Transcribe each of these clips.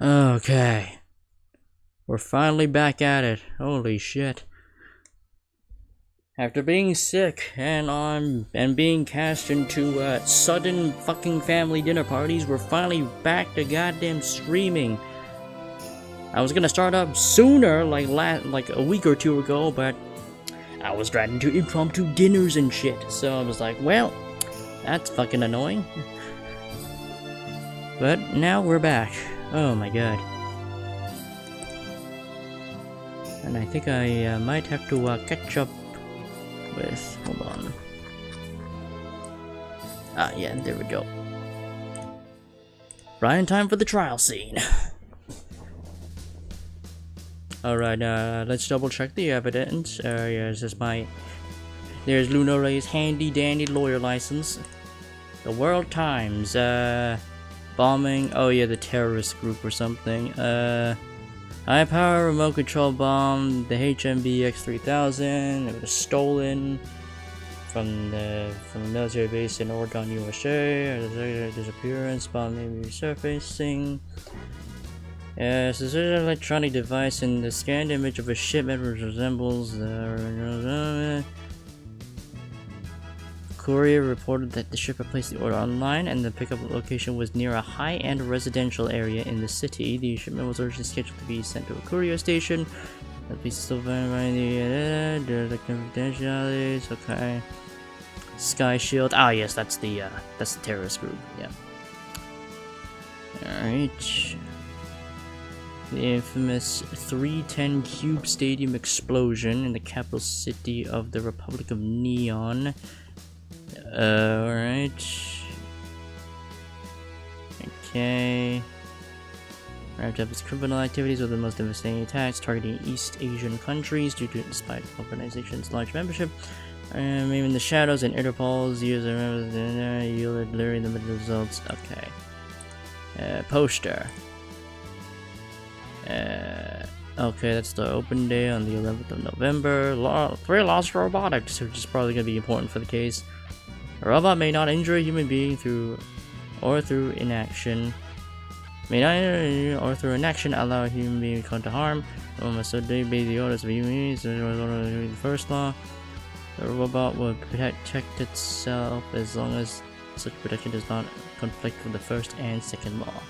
Okay. We're finally back at it. Holy shit. After being sick and being cast into sudden fucking family dinner parties, we're finally back to goddamn streaming. I was gonna start up sooner, like a week or two ago, but I was dragged into impromptu dinners and shit. So I was like, well, that's fucking annoying. But now we're back. Oh my god. And I think I might have to catch up with... Hold on. Ah, yeah, there we go. Right in time for the trial scene. Alright, let's double check the evidence. Yes, there's Luna Ray's handy dandy lawyer license. The World Times, bombing, oh yeah, the terrorist group or something. High power remote control bomb, the HMB X3000. It was stolen from the military base in Oregon, USA. Disappearance, bomb may be resurfacing. Yes, this is an electronic device, and the scanned image of a shipment which resembles the courier reported that the shipper placed the order online and the pickup location was near a high-end residential area in the city. The shipment was originally scheduled to be sent to a courier station. The piece is still verifying the confidentialities. Okay. Sky Shield. Ah, yes, that's the terrorist group. Yeah. Alright. The infamous 310 Cube Stadium explosion in the capital city of the Republic of Neon. Alright. Okay. Wrapped up its criminal activities with the most devastating attacks targeting East Asian countries despite the organization's large membership. Maybe in the shadows and Interpol's user yielded blurring the results. Okay. Poster. Okay, that's the open day on the 11th of November. 3 lost robotics, which is probably going to be important for the case. A robot may not injure a human being through inaction. May not or through inaction allow a human being to come to harm. Must obey the orders of human beings. The first law. The robot will protect itself as long as such protection does not conflict with the first and second law.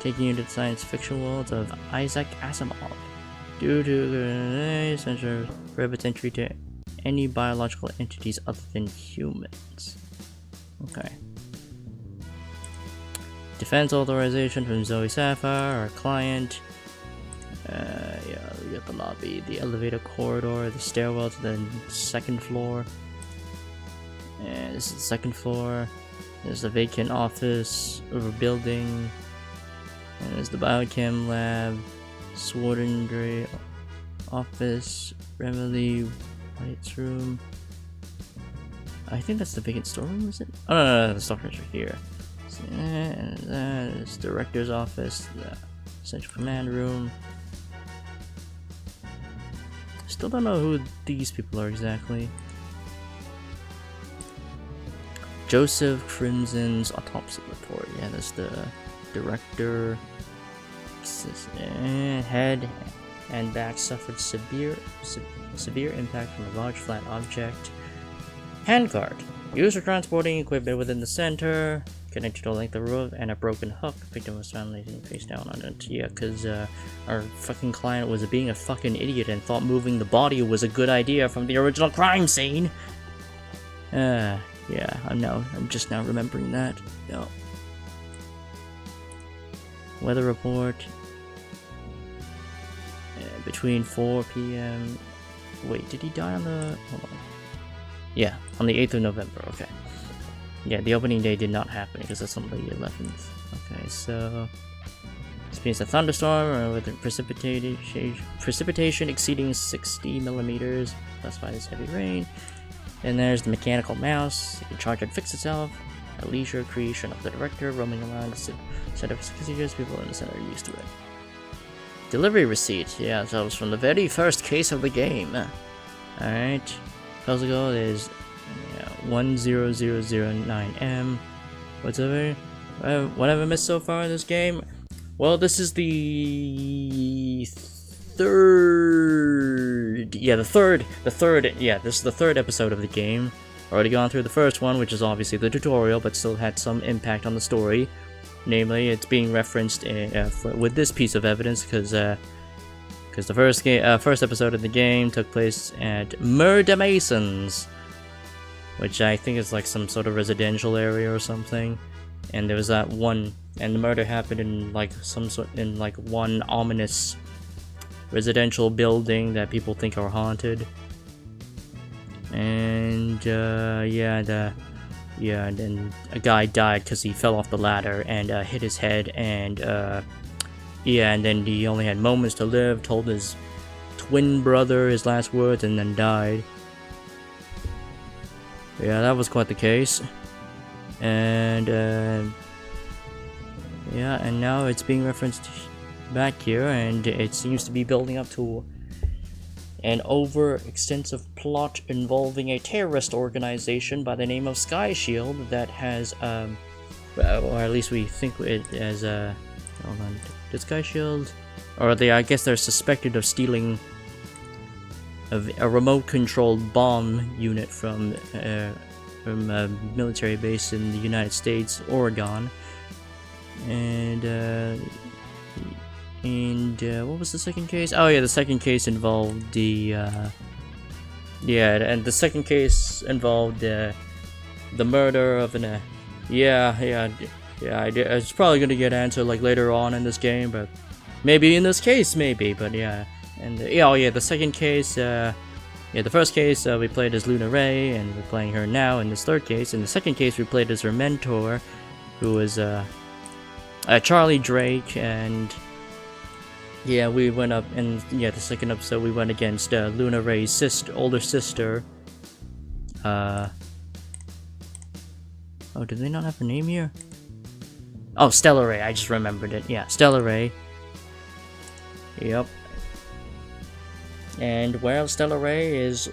Taking you to the science fiction world of Isaac Asimov. Due to the censor prohibits entry to any biological entities other than humans. Okay. Defense authorization from Zoe Sapphire, our client. Yeah, we got the lobby, the elevator corridor, the stairwell to the second floor. And this is the second floor. There's the vacant office over building. And there's the biochem lab, Swordendry office, Remedy White's room. I think that's the vacant storeroom, is it? Oh no, the storerooms are here. So, and that is director's office, the central command room. Still don't know who these people are exactly. Joseph Crimson's autopsy report. Yeah, that's the director. Head and back suffered severe impact from a large flat object. Handguard. Used for transporting equipment within the center. Connected to length of the roof and a broken hook. Victim was found laying face down on it. Yeah, because our fucking client was being a fucking idiot and thought moving the body was a good idea from the original crime scene. Yeah, I'm just now remembering that. Yo. Weather report. Between 4 p.m. Wait, did he die on the... Hold on. Yeah, on the 8th of November, okay. Yeah, the opening day did not happen because that's on the 11th. Okay, so... Experienced a thunderstorm with precipitation exceeding 60 millimeters. Classified as heavy rain. And there's the mechanical mouse. It can charge and fix itself. A leisure creation of the director, roaming around the set of procedures. People in the center are used to it. Delivery receipt. Yeah, that was from the very first case of the game. Alright. Puzzle code is 10009M. What's over? What have I missed so far in this game? Well, this is the third. Yeah, the third. Yeah, this is the third episode of the game. Already gone through the first one, which is obviously the tutorial, but still had some impact on the story. Namely, it's being referenced with this piece of evidence because the first episode of the game took place at Murder Masons, which I think is like some sort of residential area or something. And there was that one, and the murder happened in like one ominous residential building that people think are haunted. And and then a guy died because he fell off the ladder and hit his head, and and then he only had moments to live. Told his twin brother his last words, and then died. Yeah, that was quite the case. And and now it's being referenced back here, and it seems to be building up to an over-extensive plot involving a terrorist organization by the name of Sky Shield that has, or at least we think it as hold on, did Sky Shield, or I guess they're suspected of stealing a remote-controlled bomb unit from a military base in the United States, Oregon, and what was the second case? Oh yeah, the second case involved the murder of an it's probably gonna get answered like later on in this game, but maybe in this case, but yeah. And the second case, the first case we played as Luna Ray, and we're playing her now in this third case. In the second case, we played as her mentor, who was Charlie Drake, and we went up in the second episode. We went against Luna Ray's older sister. Oh, did they not have her name here? Oh, Stella Ray. I just remembered it. Yeah, Stella Ray. Yep. And Stella Ray is,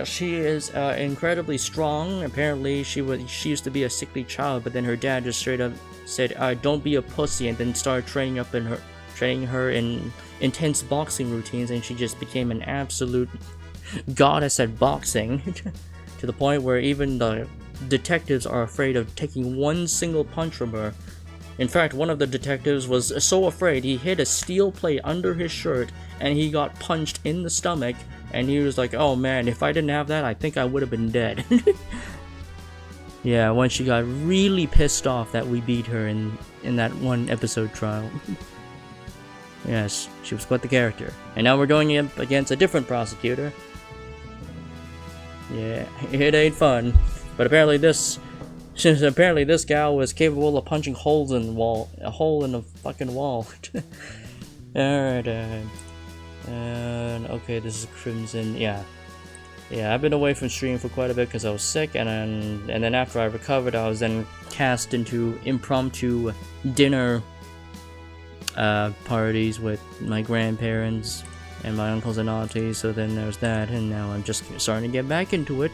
she is incredibly strong. Apparently, she used to be a sickly child, but then her dad just straight up said, "Don't be a pussy," and then started training her in intense boxing routines, and she just became an absolute goddess at boxing, to the point where even the detectives are afraid of taking one single punch from her. In fact, one of the detectives was so afraid he hid a steel plate under his shirt and he got punched in the stomach, and he was like, "Oh man, if I didn't have that, I think I would have been dead." Yeah, when she got really pissed off that we beat her in that one episode trial. Yes, she was quite the character. And now we're going up against a different prosecutor. Yeah, it ain't fun. But apparently this gal was capable of punching holes in a hole in the fucking wall. Alright, okay, this is Crimson. Yeah, I've been away from stream for quite a bit because I was sick, and then after I recovered, I was then cast into impromptu dinner parties with my grandparents and my uncles and aunties. So then there's that, and now I'm just starting to get back into it.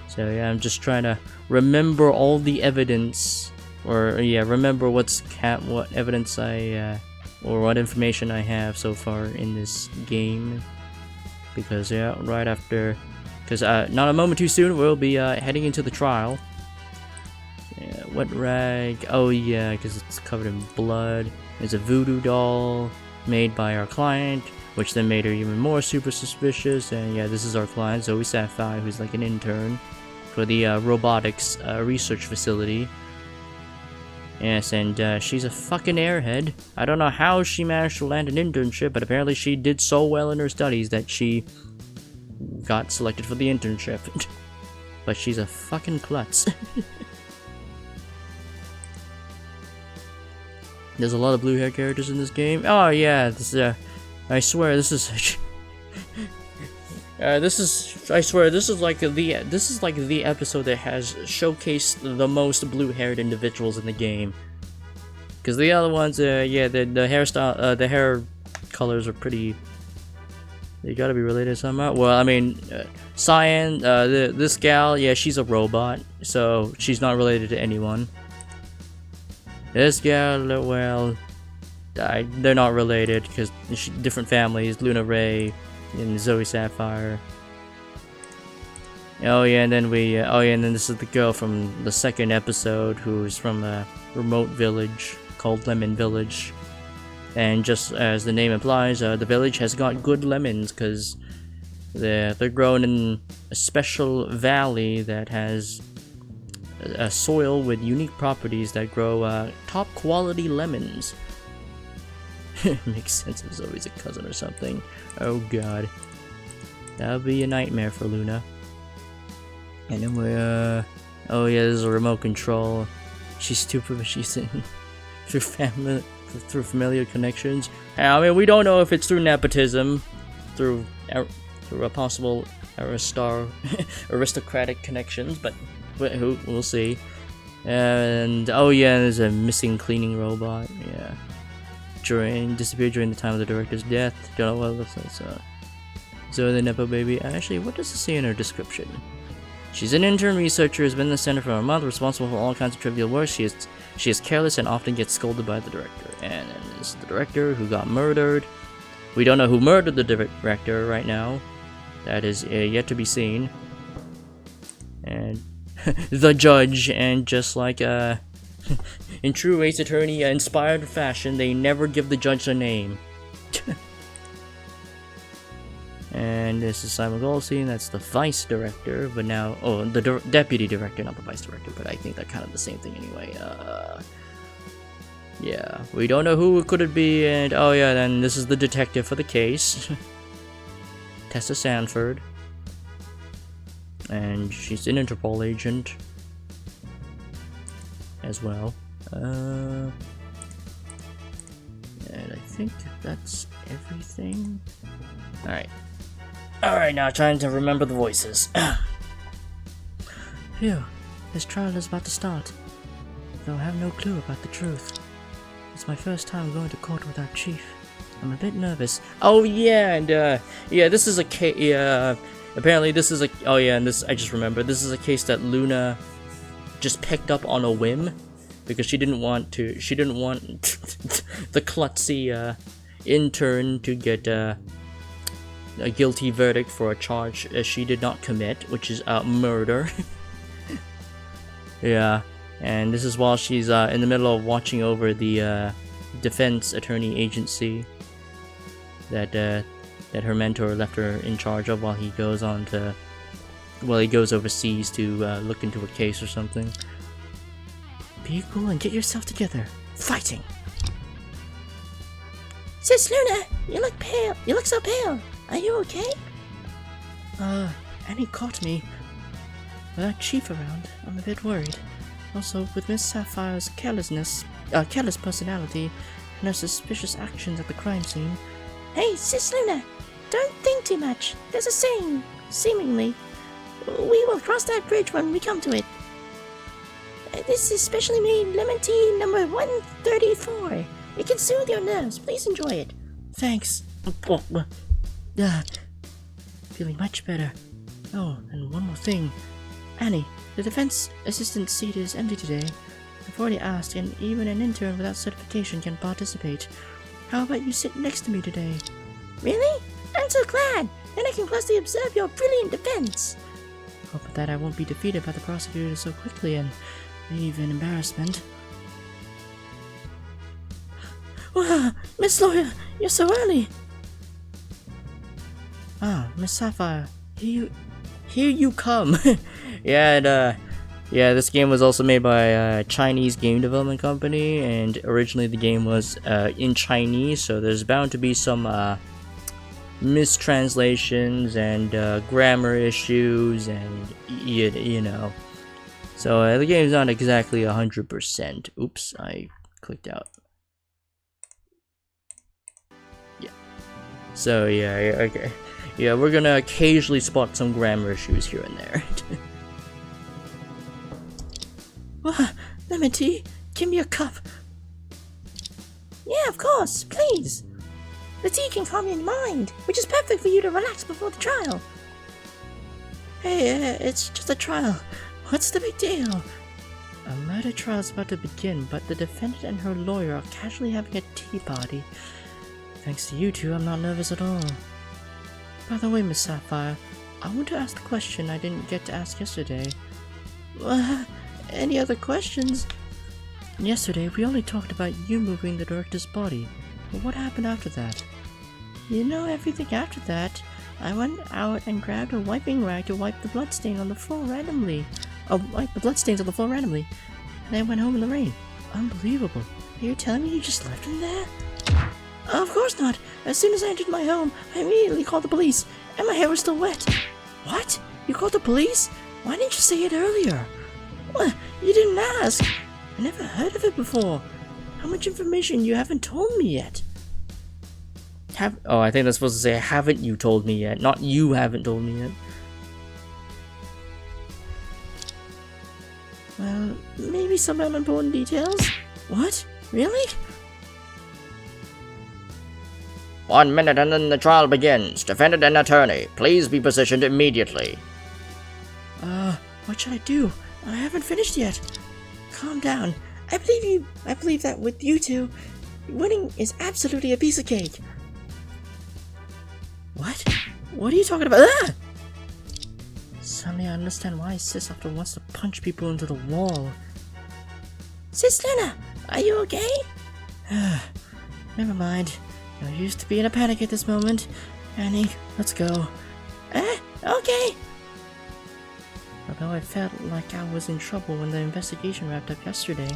So yeah, I'm just trying to remember all the evidence, or remember what evidence or what information I have so far in this game. Because not a moment too soon we'll be heading into the trial. Yeah, what rag? Oh yeah, because it's covered in blood. There's a voodoo doll made by our client, which then made her even more super suspicious. And yeah, this is our client, Zoe Sapphire, who's like an intern for the robotics research facility. Yes, and she's a fucking airhead. I don't know how she managed to land an internship, but apparently she did so well in her studies that she got selected for the internship. But she's a fucking klutz. There's a lot of blue hair characters in this game. Oh yeah, this is I swear this is I swear this is like the episode that has showcased the most blue-haired individuals in the game. Because the other ones, the hairstyle, the hair colors are pretty. They gotta be related somehow. Well, I mean, Cyan, this gal, yeah, she's a robot, so she's not related to anyone. This gal, well, they're not related because different families. Luna Ray and Zoe Sapphire. Oh yeah, and then and then this is the girl from the second episode who's from a remote village called Lemon Village. And just as the name implies, the village has got good lemons because they're grown in a special valley that has a soil with unique properties that grow top quality lemons. Makes sense if Zoe's a cousin or something. Oh god. That would be a nightmare for Luna. And then we're oh yeah, there's a remote control. She's stupid, but she's in through familiar connections. I mean, we don't know if it's through nepotism, through a possible aristocratic connections, but we'll see. And oh yeah, there's a missing cleaning robot. Yeah, disappeared during the time of the director's death. Don't know what it looks like. So the nepo baby. Actually, what does it say in her description? She's an intern researcher, has been in the center for a month, responsible for all kinds of trivial work. She is careless and often gets scolded by the director. And this is the director who got murdered. We don't know who murdered the director right now. That is yet to be seen. And the judge, and just like in true Ace Attorney inspired fashion, they never give the judge a name. And this is Simon Goldstein, that's the vice director, but now, oh, the deputy director, not the vice director, but I think they're kind of the same thing anyway. Yeah, we don't know who could it be, and oh yeah, then this is the detective for the case. Tessa Sanford. And she's an Interpol agent as well. And I think that's everything. Alright, now trying to remember the voices. Phew, this trial is about to start, though I have no clue about the truth. It's my first time going to court without Chief. I'm a bit nervous. Oh yeah, and yeah, this is a case, apparently this is a, oh yeah, and this, I just remembered, this is a case that Luna just picked up on a whim, because she didn't want the klutzy intern to get a guilty verdict for a charge she did not commit, which is murder. Yeah, and this is while she's in the middle of watching over the defense attorney agency that her mentor left her in charge of while he goes overseas to look into a case or something. Be cool and get yourself together. Fighting! Sis Luna, you look pale. You look so pale. Are you okay? Annie caught me. Without Chief around, I'm a bit worried. Also, with Miss Sapphire's careless personality and her suspicious actions at the crime scene. Hey, Sis Luna, don't think too much. There's a saying, seemingly. We will cross that bridge when we come to it. This is specially made lemon tea number 134. It can soothe your nerves. Please enjoy it. Thanks. Feeling much better. Oh, and one more thing. Annie, the defense assistant seat is empty today. I've already asked, and even an intern without certification can participate. How about you sit next to me today? Really? I'm so glad. Then I can closely observe your brilliant defense. Hope that I won't be defeated by the prosecutor so quickly and leave in embarrassment. Wow, Miss Lawyer, you're so early. Ah, Miss Sapphire, here you come. Yeah, and yeah, this game was also made by a Chinese game development company, and originally the game was in Chinese, so there's bound to be some mistranslations and grammar issues, and you know. So the game's not exactly 100%. Oops, I clicked out. Yeah. So yeah, okay. Yeah, we're gonna occasionally spot some grammar issues here and there. lemon tea, give me a cup. Yeah, of course, please. The tea can calm your mind, which is perfect for you to relax before the trial. Hey, it's just a trial. What's the big deal? A murder trial is about to begin, but the defendant and her lawyer are casually having a tea party. Thanks to you two, I'm not nervous at all. By the way, Miss Sapphire, I want to ask the question I didn't get to ask yesterday. Any other questions? Yesterday, we only talked about you moving the director's body. But what happened after that? You know everything after that. I went out and grabbed a wiping rag to wipe the bloodstain on the floor randomly. Wipe the bloodstains on the floor randomly. And I went home in the rain. Unbelievable. You're telling me you just left him there? Of course not. As soon as I entered my home, I immediately called the police, and my hair was still wet. What? You called the police? Why didn't you say it earlier? What? You didn't ask. I never heard of it before. How much information you haven't told me yet? I think that's supposed to say, haven't you told me yet? Not you haven't told me yet. Well, maybe some unimportant details? What? Really? 1 minute and then the trial begins. Defendant and attorney, please be positioned immediately. What should I do? I haven't finished yet. Calm down. I believe you. I believe that with you two, winning is absolutely a piece of cake. What? What are you talking about? Ah! Suddenly I understand why Sis often wants to punch people into the wall. Sis Luna, are you okay? Never mind. No use to be in a panic at this moment. Annie, let's go. Okay. Although I felt like I was in trouble when the investigation wrapped up yesterday,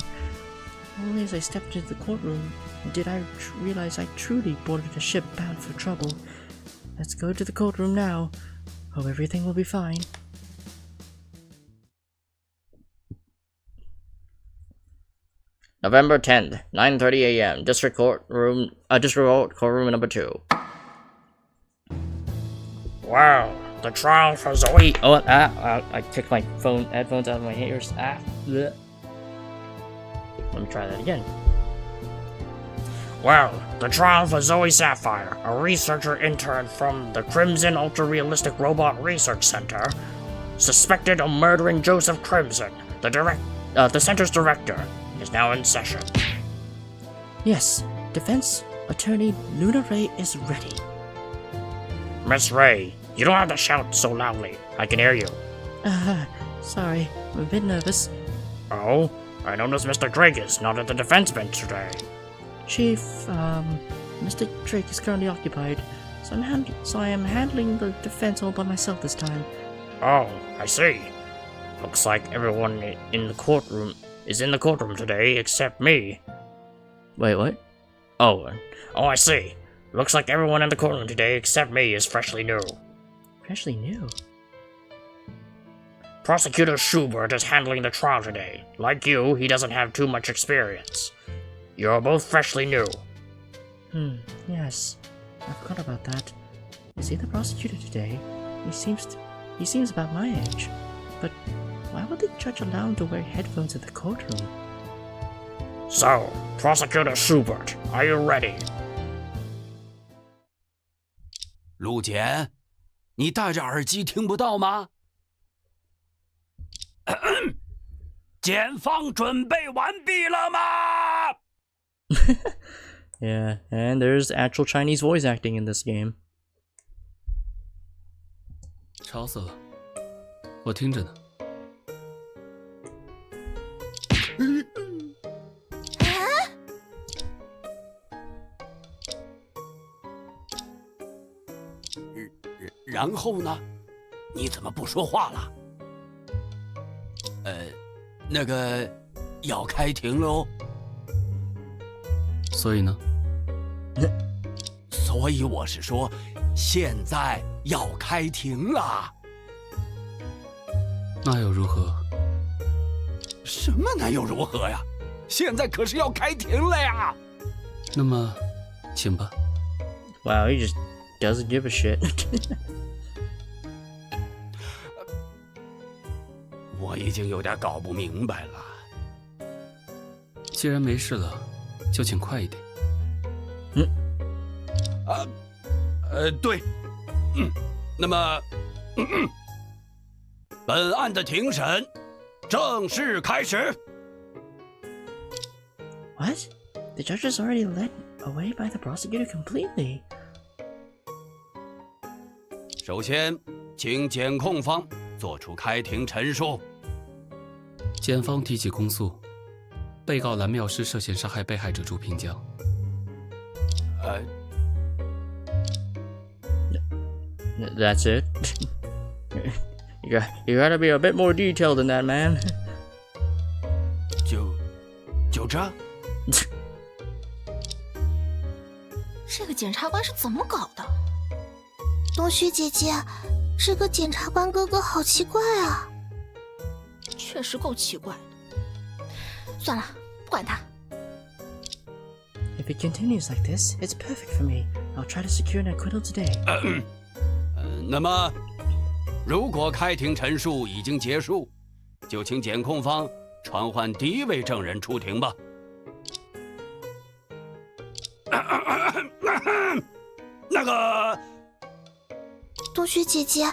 only as I stepped into the courtroom did I realize I truly boarded a ship bound for trouble. Let's go to the courtroom now. Hope everything will be fine. November 10th, 9:30 a.m. District Court Courtroom number 2. Wow, the trial for Zoe. I kicked my headphones out of my ears. Bleh. Let me try that again. Well, the trial for Zoe Sapphire, a researcher intern from the Crimson Ultra-Realistic Robot Research Center, suspected of murdering Joseph Crimson, the center's director, is now in session. Yes, defense attorney Luna Ray is ready. Miss Ray, you don't have to shout so loudly. I can hear you. Sorry, I'm a bit nervous. Oh, I noticed Mr. Drake is not at the defense bench today. Chief, Mr. Drake is currently occupied, so I am handling the defense all by myself this time. Oh, I see. Looks like everyone in the courtroom is in the courtroom today except me. Wait, what? Oh, I see. Looks like everyone in the courtroom today except me is freshly new. Freshly new? Prosecutor Schubert is handling the trial today. Like you, he doesn't have too much experience. You're both freshly new. Yes. I forgot about that. Is he the prosecutor today? He seems about my age. But why would the judge allow him to wear headphones in the courtroom? So, Prosecutor Schubert, are you ready? 陆检，你戴着耳机听不到吗？检方准备完毕了吗？ Yeah, and there's actual Chinese voice acting in this game. 吵死了，我听着呢。然后呢？你怎么不说话了？那个要开庭喽。所以呢？所以我是说，现在要开庭了。那又如何？什么那又如何呀？现在可是要开庭了呀！那么，请吧。 Wow, he just doesn't give a shit. 我已经有点搞不明白了。既然没事了，就请快一点。对，那么，本案的庭审正式开始。What? The judge is already led away by the prosecutor completely. 首先，请检控方作出开庭陈述。检方提起公诉，被告蓝妙诗涉嫌杀害被害者朱平江。That's it. You gotta be a bit more detailed than that, man. 就这？这个检察官是怎么搞的？冬雪姐姐，这个检察官哥哥好奇怪啊！确实够奇怪的。算了，不管他。If it continues like this, it's perfect for me. I'll try to secure an acquittal today. 那么，如果开庭陈述已经结束，就请检控方传唤第一位证人出庭吧。那个，冬雪姐姐，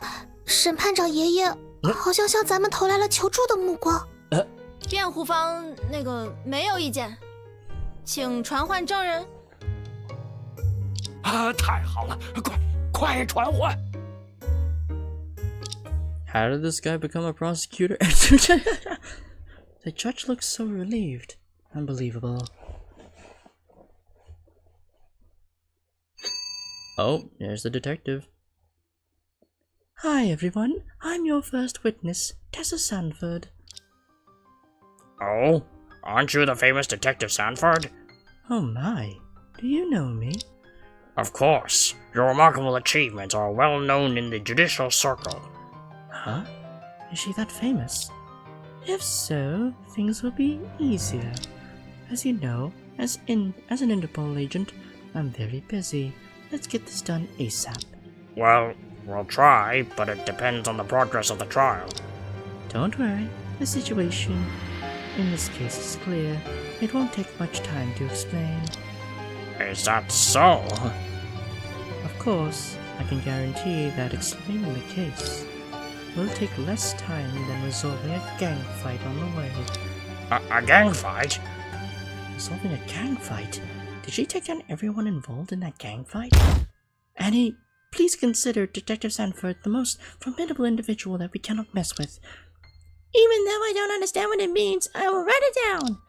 审判长爷爷好像向咱们投来了求助的目光。辩护方没有意见，请传唤证人。太好了，快传唤！ How did this guy become a prosecutor? The judge looks so relieved. Unbelievable. Oh, there's the detective. Hi everyone, I'm your first witness, Tessa Sanford. Oh, aren't you the famous Detective Sanford? Oh my, do you know me? Of course. Your remarkable achievements are well known in the judicial circle. Huh? Is she that famous? If so, things will be easier. As you know, as an Interpol agent, I'm very busy. Let's get this done ASAP. Well, we'll try, but it depends on the progress of the trial. Don't worry, the situation in this case is clear. It won't take much time to explain. Is that so? Of course, I can guarantee that explaining the case will take less time than resolving a gang fight on the way. A gang fight? Resolving a gang fight? Did she take down everyone involved in that gang fight? Annie, please consider Detective Sanford the most formidable individual that we cannot mess with. Even though I don't understand what it means, I will write it down.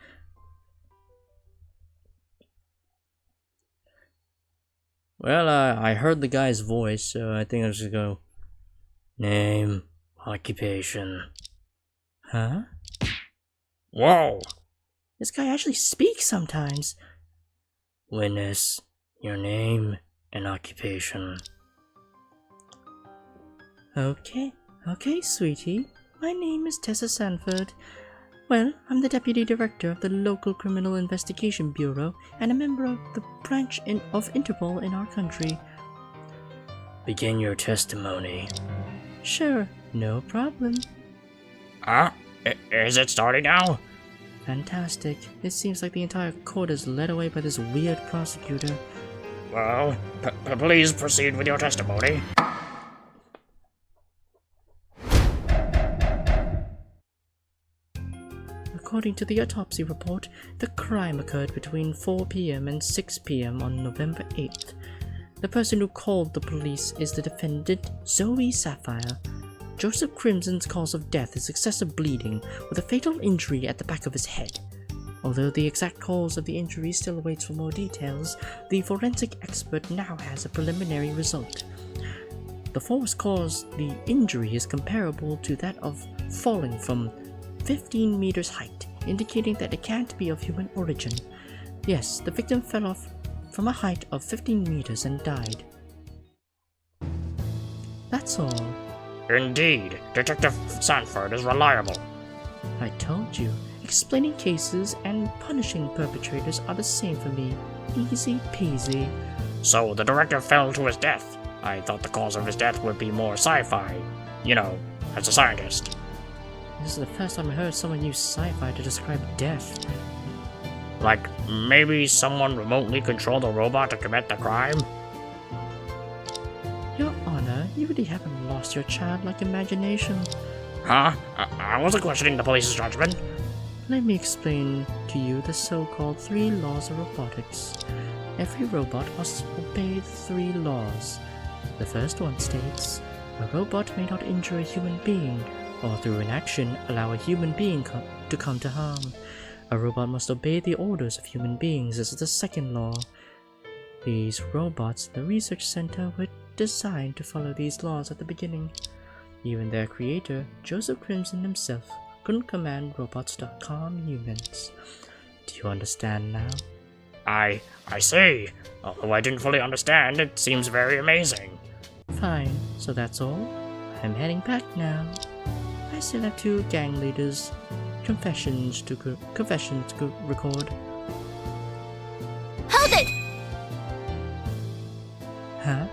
Well, I heard the guy's voice, so I think I'll just go... Name, occupation. Huh? Whoa! This guy actually speaks sometimes. Witness, your name and occupation. Okay, sweetie. My name is Tessa Sanford. Well, I'm the Deputy Director of the local Criminal Investigation Bureau and a member of the branch of Interpol in our country. Begin your testimony. Sure, no problem. Is it starting now? Fantastic. It seems like the entire court is led away by this weird prosecutor. Well, please proceed with your testimony. According to the autopsy report, the crime occurred between 4 p.m. and 6 p.m. on November 8th. The person who called the police is the defendant, Zoe Sapphire. Joseph Crimson's cause of death is excessive bleeding with a fatal injury at the back of his head. Although the exact cause of the injury still awaits for more details, the forensic expert now has a preliminary result. The force caused the injury is comparable to that of falling from 15 meters height, indicating that it can't be of human origin. Yes, the victim fell off from a height of 15 meters and died. That's all. Indeed, Detective Sanford is reliable. I told you, explaining cases and punishing perpetrators are the same for me. Easy peasy. So the director fell to his death. I thought the cause of his death would be more sci-fi. You know, as a scientist. This is the first time I heard someone use sci-fi to describe death. Like, maybe someone remotely controlled a robot to commit the crime? Your Honor, you really haven't lost your childlike imagination. Huh? I wasn't questioning the police's judgment. Let me explain to you the so-called 3 laws of robotics. Every robot must obey the 3 laws. The first one states, a robot may not injure a human being, or through inaction allow a human being to come to harm. A robot must obey the orders of human beings is the second law. These robots in the research center were designed to follow these laws at the beginning. Even their creator, Joseph Crimson himself, couldn't command robots to harm humans. Do you understand now? I see. Although I didn't fully understand, it seems very amazing. Fine, so that's all? I'm heading back now. I still have 2 gang leaders' confessions to record. Hold it! Huh?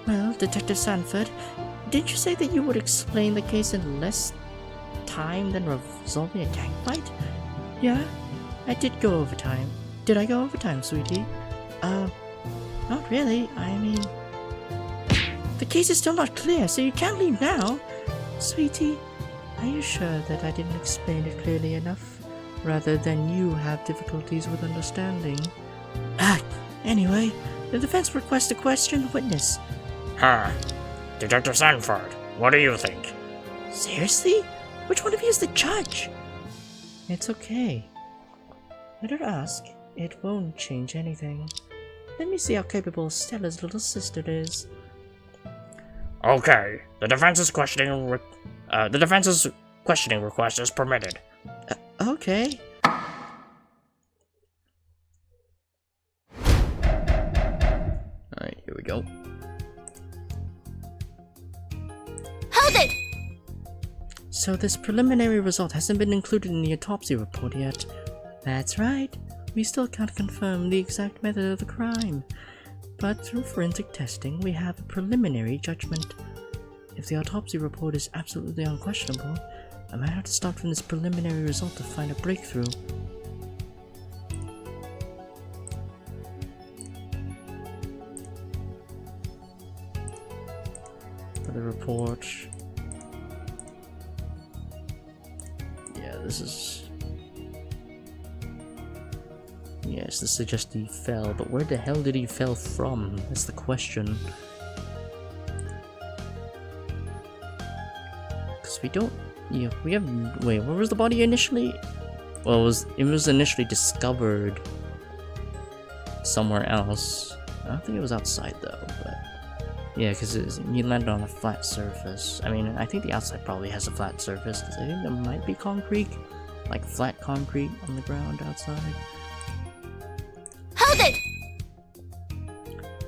Well, Detective Sanford, didn't you say that you would explain the case in less time than resolving a gang fight? Yeah, I did go overtime. Did I go overtime, sweetie? Not really. I mean, the case is still not clear, so you can't leave now. Sweetie, are you sure that I didn't explain it clearly enough, rather than you have difficulties with understanding? Anyway, the defense requests to question the witness. Detective Sanford, what do you think? Seriously? Which one of you is the judge? It's okay. Let her ask. It won't change anything. Let me see how capable Stella's little sister is. Okay, the defense's questioning request is permitted. Okay. Alright, here we go. Hold it! So this preliminary result hasn't been included in the autopsy report yet. That's right. We still can't confirm the exact method of the crime. But through forensic testing, we have a preliminary judgment. If the autopsy report is absolutely unquestionable, I might have to start from this preliminary result to find a breakthrough. For the report... Yeah, this is... Yes, this suggests he fell, but where the hell did he fell from? That's the question. Because we don't... Yeah, we have... Wait, where was the body initially? Well, it was initially discovered somewhere else. I don't think it was outside though, but... Yeah, because you landed on a flat surface. I mean, I think the outside probably has a flat surface, because I think there might be concrete, like flat concrete on the ground outside. Hold it!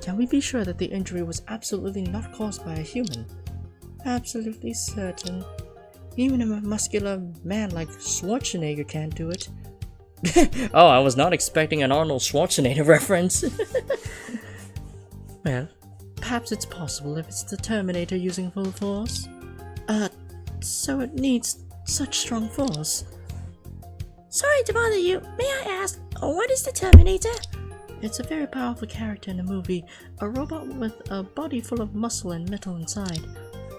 Can we be sure that the injury was absolutely not caused by a human? Absolutely certain. Even a muscular man like Schwarzenegger can't do it. Oh, I was not expecting an Arnold Schwarzenegger reference. Well, perhaps it's possible if it's the Terminator using full force. So it needs such strong force. Sorry to bother you. May I ask, what is the Terminator? It's a very powerful character in the movie, a robot with a body full of muscle and metal inside.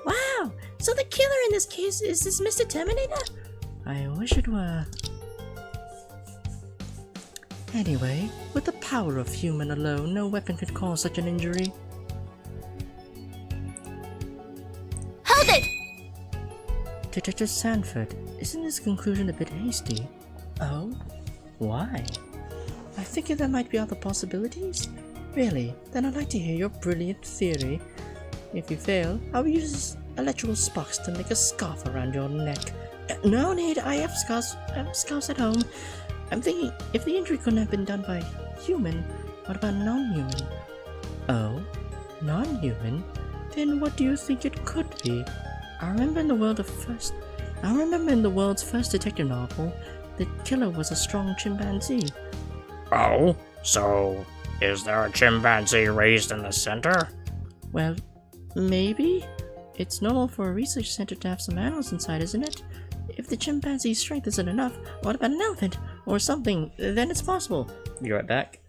Wow! So the killer in this case is this Mr. Terminator? I wish it were. Anyway, with the power of human alone, no weapon could cause such an injury. Hold it! Detective Sanford, isn't this conclusion a bit hasty? Oh? Why? I think there might be other possibilities. Really? Then I'd like to hear your brilliant theory. If you fail, I will use electrical sparks to make a scarf around your neck. No need, I have scarves at home. I'm thinking, if the injury couldn't have been done by human, what about non-human? Oh? Non-human? Then what do you think it could be? I remember in the world's first detective novel, the killer was a strong chimpanzee. Oh? So, is there a chimpanzee raised in the center? Well, maybe. It's normal for a research center to have some animals inside, isn't it? If the chimpanzee's strength isn't enough, what about an elephant? Or something? Then it's possible. Be right back.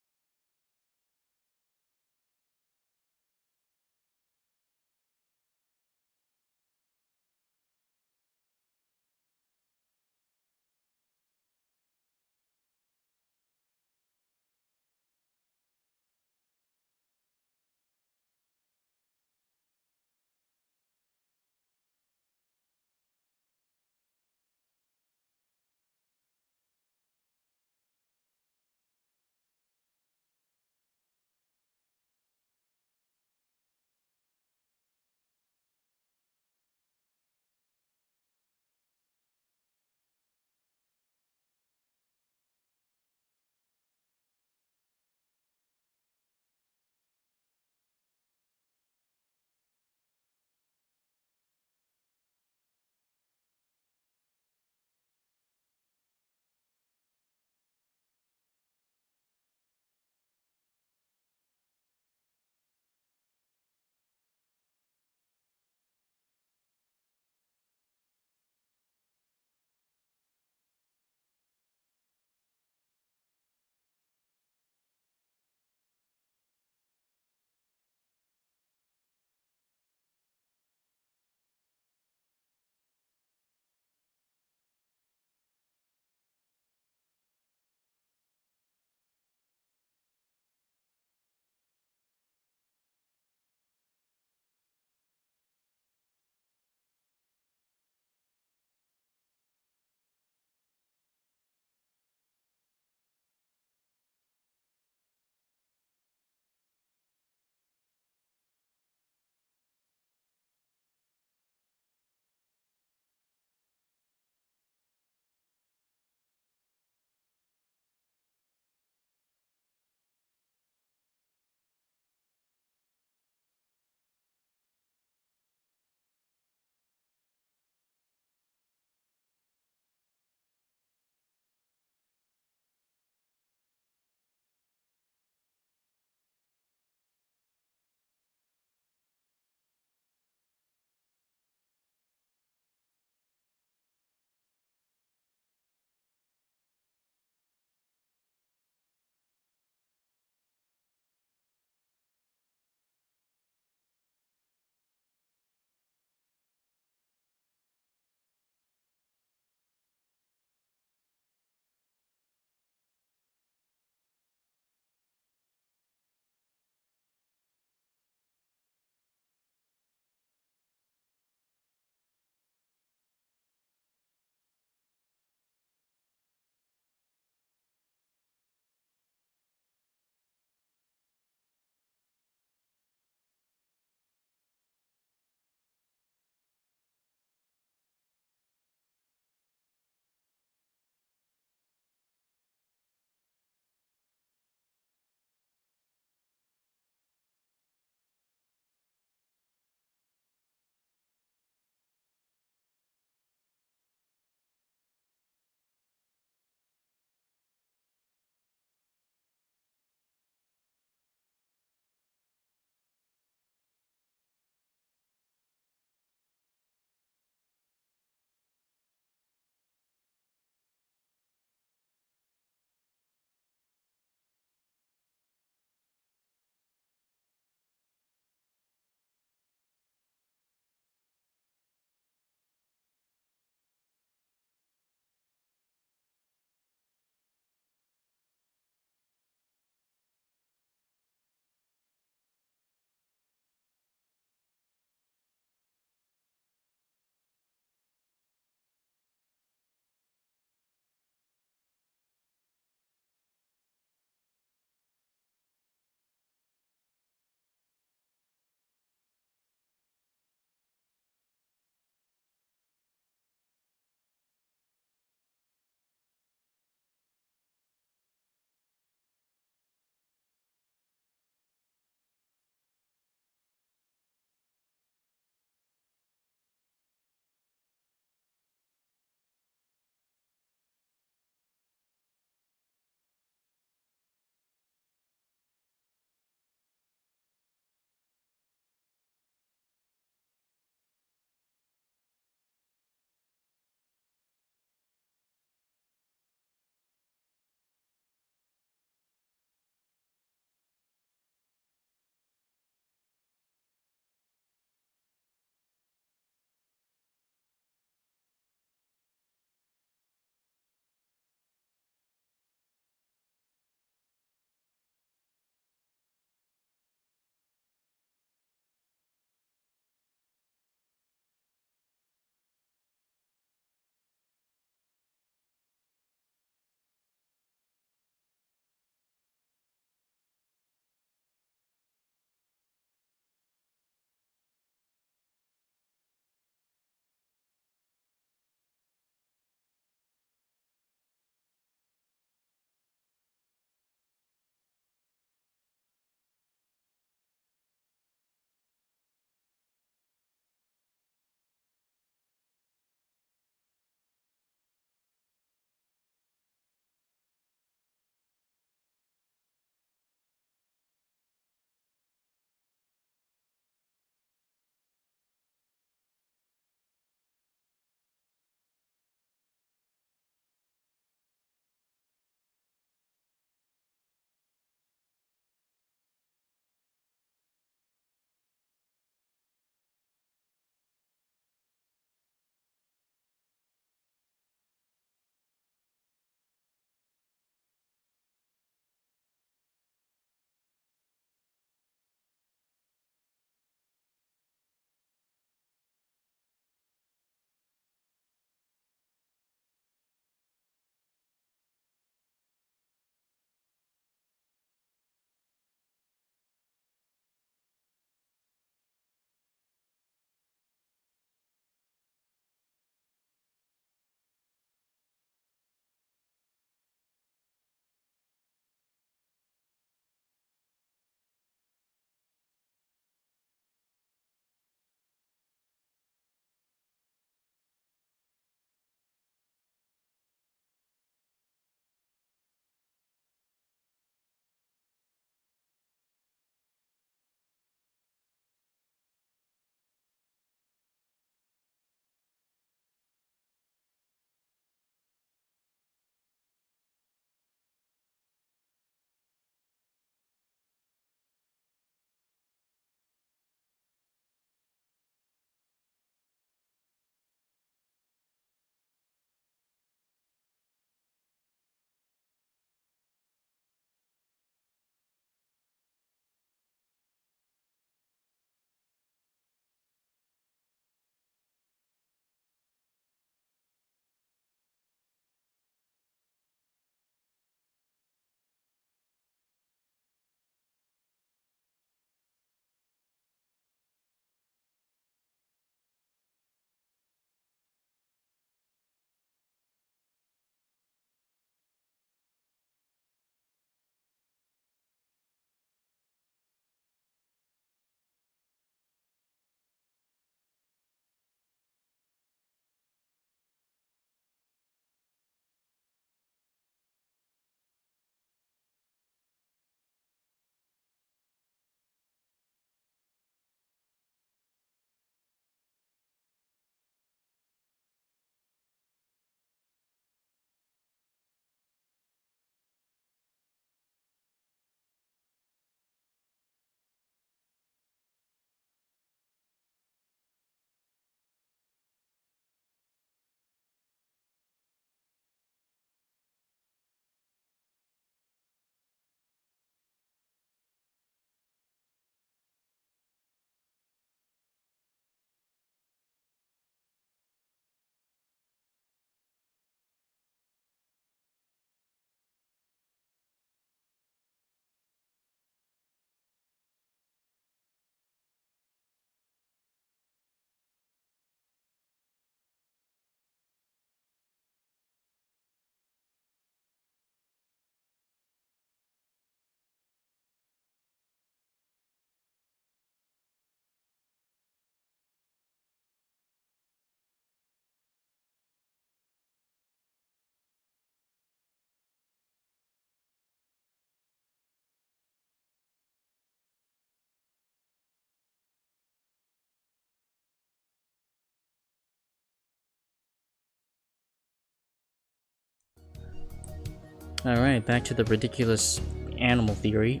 Alright, back to the ridiculous animal theory.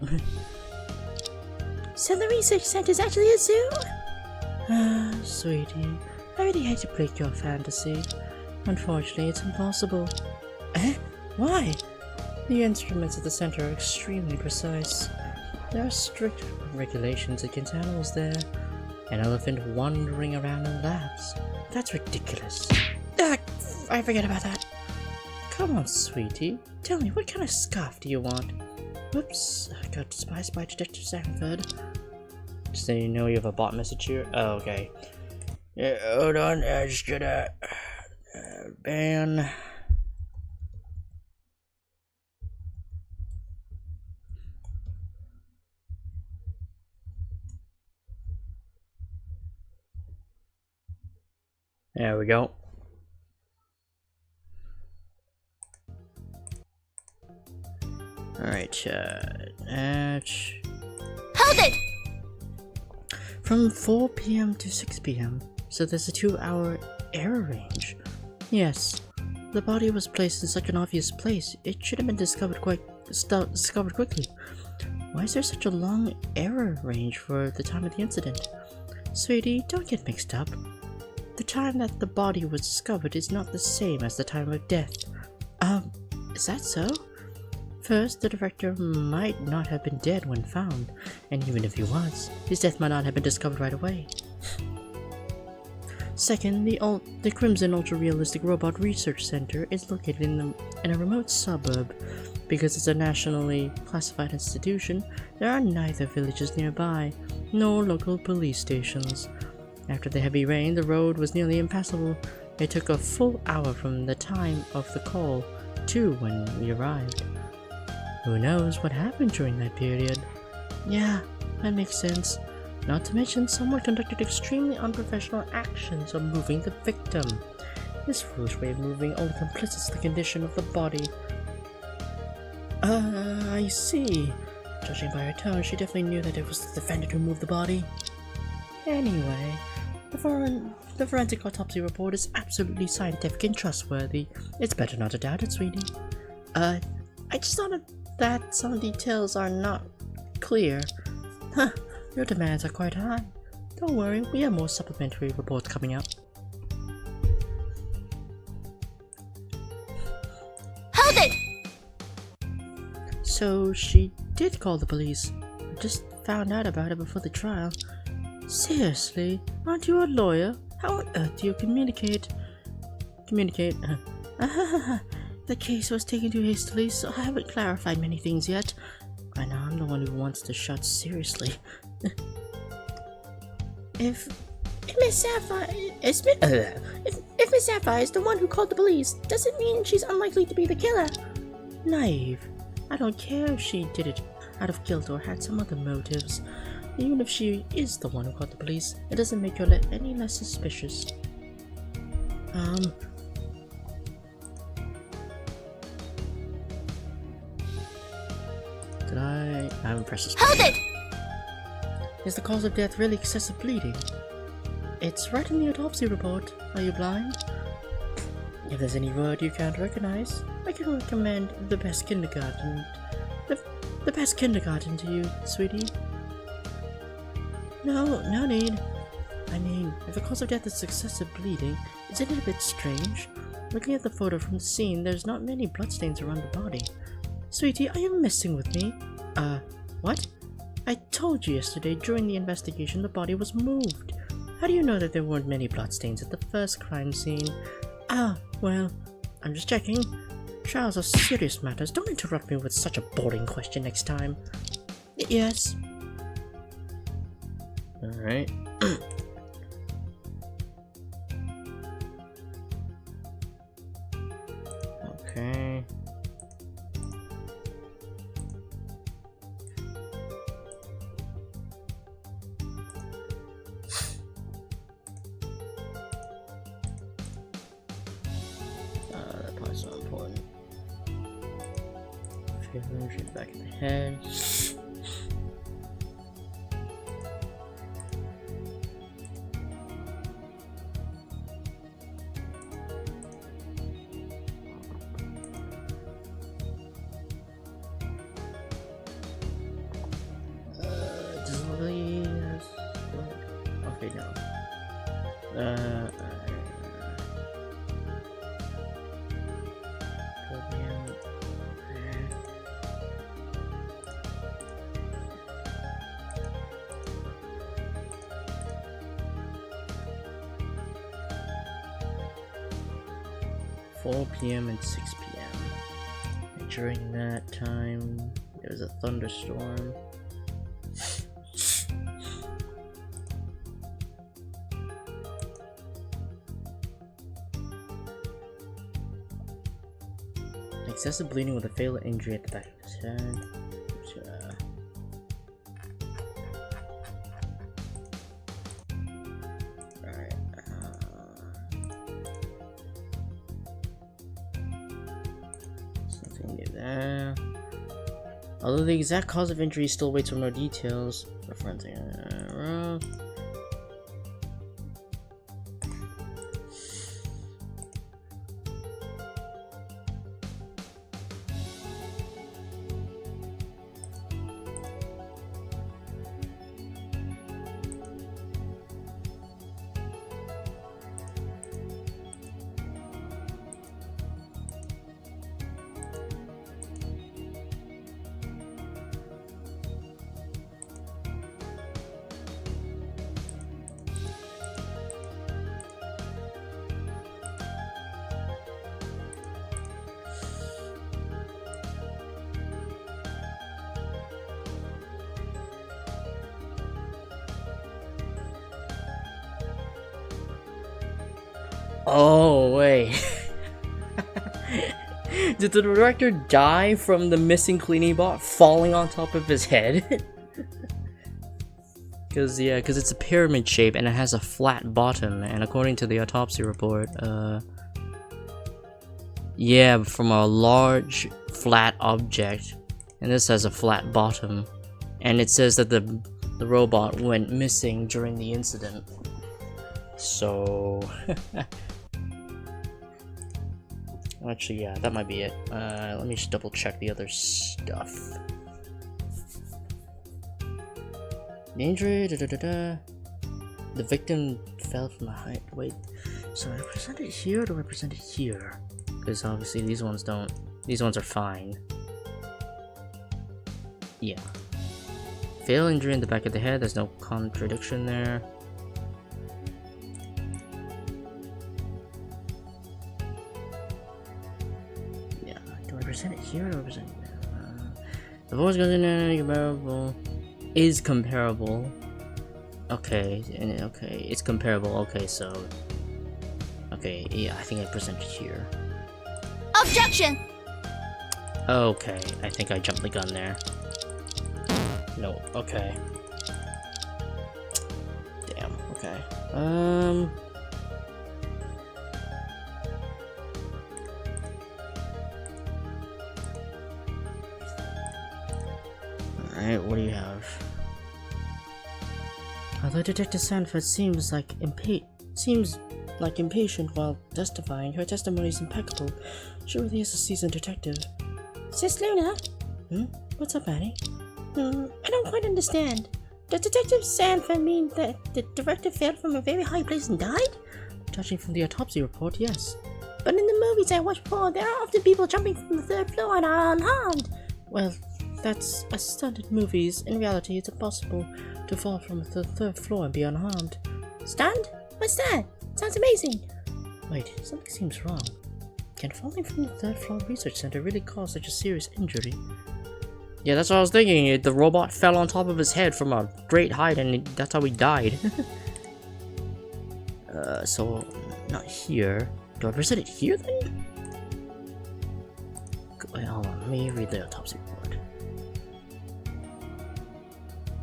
So the research center's actually a zoo? Ah, sweetie, I really hate to break your fantasy. Unfortunately, it's impossible. Eh? Why? The instruments at the center are extremely precise. There are strict regulations against animals there. An elephant wandering around in labs. That's ridiculous. I forget about that. Come on, sweetie. Tell me, what kind of scarf do you want? Whoops, I got despised by Detective Sanford. So you know you have a bot message here? Oh, okay. Yeah, hold on, I just gotta ban. There we go. Alright, Hold it! From 4 p.m. to 6 p.m., so there's a 2-hour error range. Yes, the body was placed in such an obvious place, it should have been discovered quickly. Why is there such a long error range for the time of the incident? Sweetie, don't get mixed up. The time that the body was discovered is not the same as the time of death. Is that so? First, the director might not have been dead when found, and even if he was, his death might not have been discovered right away. Second, the Crimson Ultra-Realistic Robot Research Center is located in a remote suburb. Because it's a nationally classified institution, there are neither villages nearby, nor local police stations. After the heavy rain, the road was nearly impassable. It took a full hour from the time of the call to when we arrived. Who knows what happened during that period? Yeah, that makes sense. Not to mention, someone conducted extremely unprofessional actions of moving the victim. This foolish way of moving only complicits the condition of the body. I see. Judging by her tone, she definitely knew that it was the defendant who moved the body. Anyway, the forensic autopsy report is absolutely scientific and trustworthy. It's better not to doubt it, sweetie. I just thought that some details are not clear. Huh, your demands are quite high. Don't worry, we have more supplementary reports coming up. Hold it! So she did call the police. I just found out about it before the trial. Seriously? Aren't you a lawyer? How on earth do you communicate? The case was taken too hastily, so I haven't clarified many things yet. I know I'm the one who wants to shut seriously. If Miss Sapphire if Miss Sapphire is the one who called the police, does it mean she's unlikely to be the killer? naive. I don't care if she did it out of guilt or had some other motives. Even if she is the one who called the police, it doesn't make her any less suspicious. I haven't pressed this. Hold it! Is the cause of death really excessive bleeding? It's right in the autopsy report. Are you blind? If there's any word you can't recognize, I can recommend the best kindergarten. The best kindergarten to you, sweetie. No need. I mean, if the cause of death is excessive bleeding, isn't it a bit strange? Looking at the photo from the scene, there's not many bloodstains around the body. Sweetie, are you messing with me? What? I told you yesterday during the investigation the body was moved. How do you know that there weren't many bloodstains at the first crime scene? Well, I'm just checking. Trials are serious matters. Don't interrupt me with such a boring question next time. Yes. Alright. Okay. That part's not important. Shoot back in the head. Okay, no. 12 p.m. 4 p.m. and 6 p.m. During that time, there was a thunderstorm. Excessive bleeding with a fatal injury at the back of his head. Alright. Something new there. Although the exact cause of injury still waits for more details. Forensic. Oh, wait. Did the director die from the missing cleaning bot falling on top of his head? Because it's a pyramid shape and it has a flat bottom, and according to the autopsy report, yeah, from a large flat object, and this has a flat bottom, and it says that the robot went missing during the incident. So actually, yeah, that might be it. Let me just double check the other stuff. The injury, The victim fell from a height. Wait, so I present it here or do I present it here? Because obviously these ones don't. These ones are fine. Yeah. Fatal injury in the back of the head. There's no contradiction there. Present it here or present it there? The voice goes in there, comparable. Is comparable. Okay, okay, it's comparable. Okay, so. Okay, yeah, I think I present it here. Objection! Okay, I think I jumped the gun there. No, okay. Damn, okay. Alright, what do you have? Although Detective Sanford seems like impatient while testifying, her testimony is impeccable. She really is a seasoned detective. Sis Luna? What's up, Annie? I don't quite understand. Does Detective Sanford mean that the director fell from a very high place and died? Judging from the autopsy report, yes. But in the movies I watched before, there are often people jumping from the 3rd floor and are unharmed. Well, that's a stunt in movies. In reality, it's impossible to fall from the 3rd floor and be unharmed. Stunt? What's that? Sounds amazing. Wait, something seems wrong. Can falling from the 3rd floor research center really cause such a serious injury? Yeah, that's what I was thinking. The robot fell on top of his head from a great height and that's how he died. So, not here. Do I present it here then? Wait, hold on. Let me read the autopsy report.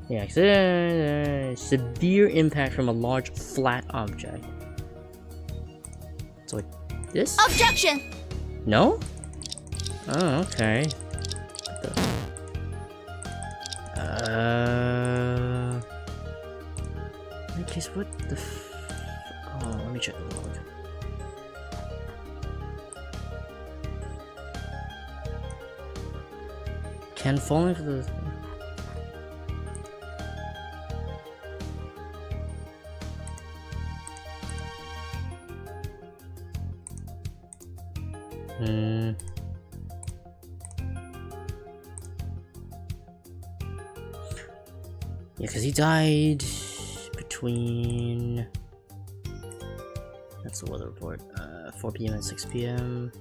Yeah, severe impact from a large flat object. So like this? Objection! No? Oh, okay. In case, what the oh, let me check the log. Can falling for the Yeah, because he died between... That's the weather report. 4 p.m. and 6 p.m.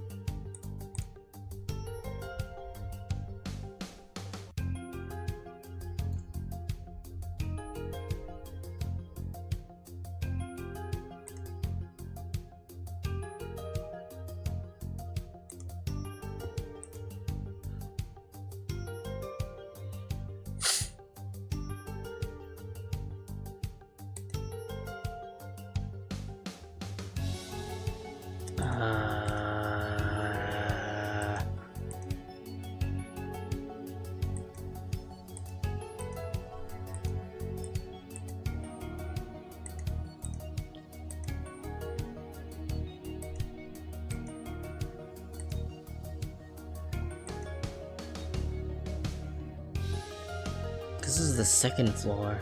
This is the second floor.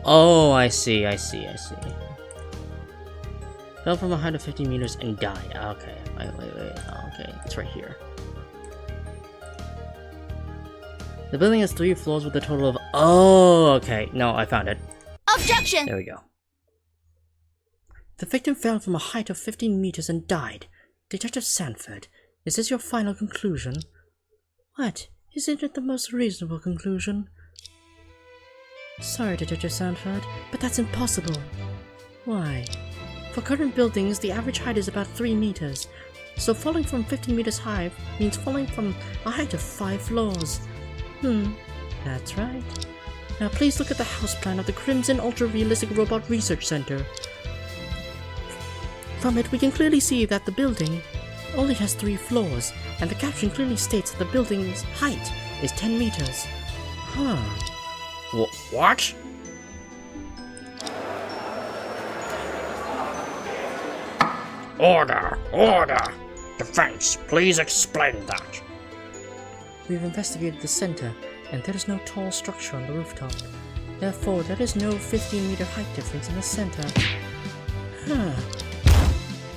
Oh, I see. Fell from a height of 50 meters and died. Okay, wait. Okay, it's right here. The building has 3 floors with a total of... Oh, okay. No, I found it. Objection! There we go. The victim fell from a height of 15 meters and died. Detective Sanford, is this your final conclusion? What? Isn't it the most reasonable conclusion? Sorry, Detective Sanford, but that's impossible. Why? For current buildings, the average height is about 3 meters. So falling from 15 meters high means falling from a height of 5 floors. That's right. Now please look at the house plan of the Crimson Ultra-Realistic Robot Research Center. From it, we can clearly see that the building only has 3 floors, and the caption clearly states that the building's height is 10 meters. What? Order! Defense, please explain that. We've investigated the center, and there is no tall structure on the rooftop. Therefore, there is no 15-meter height difference in the center.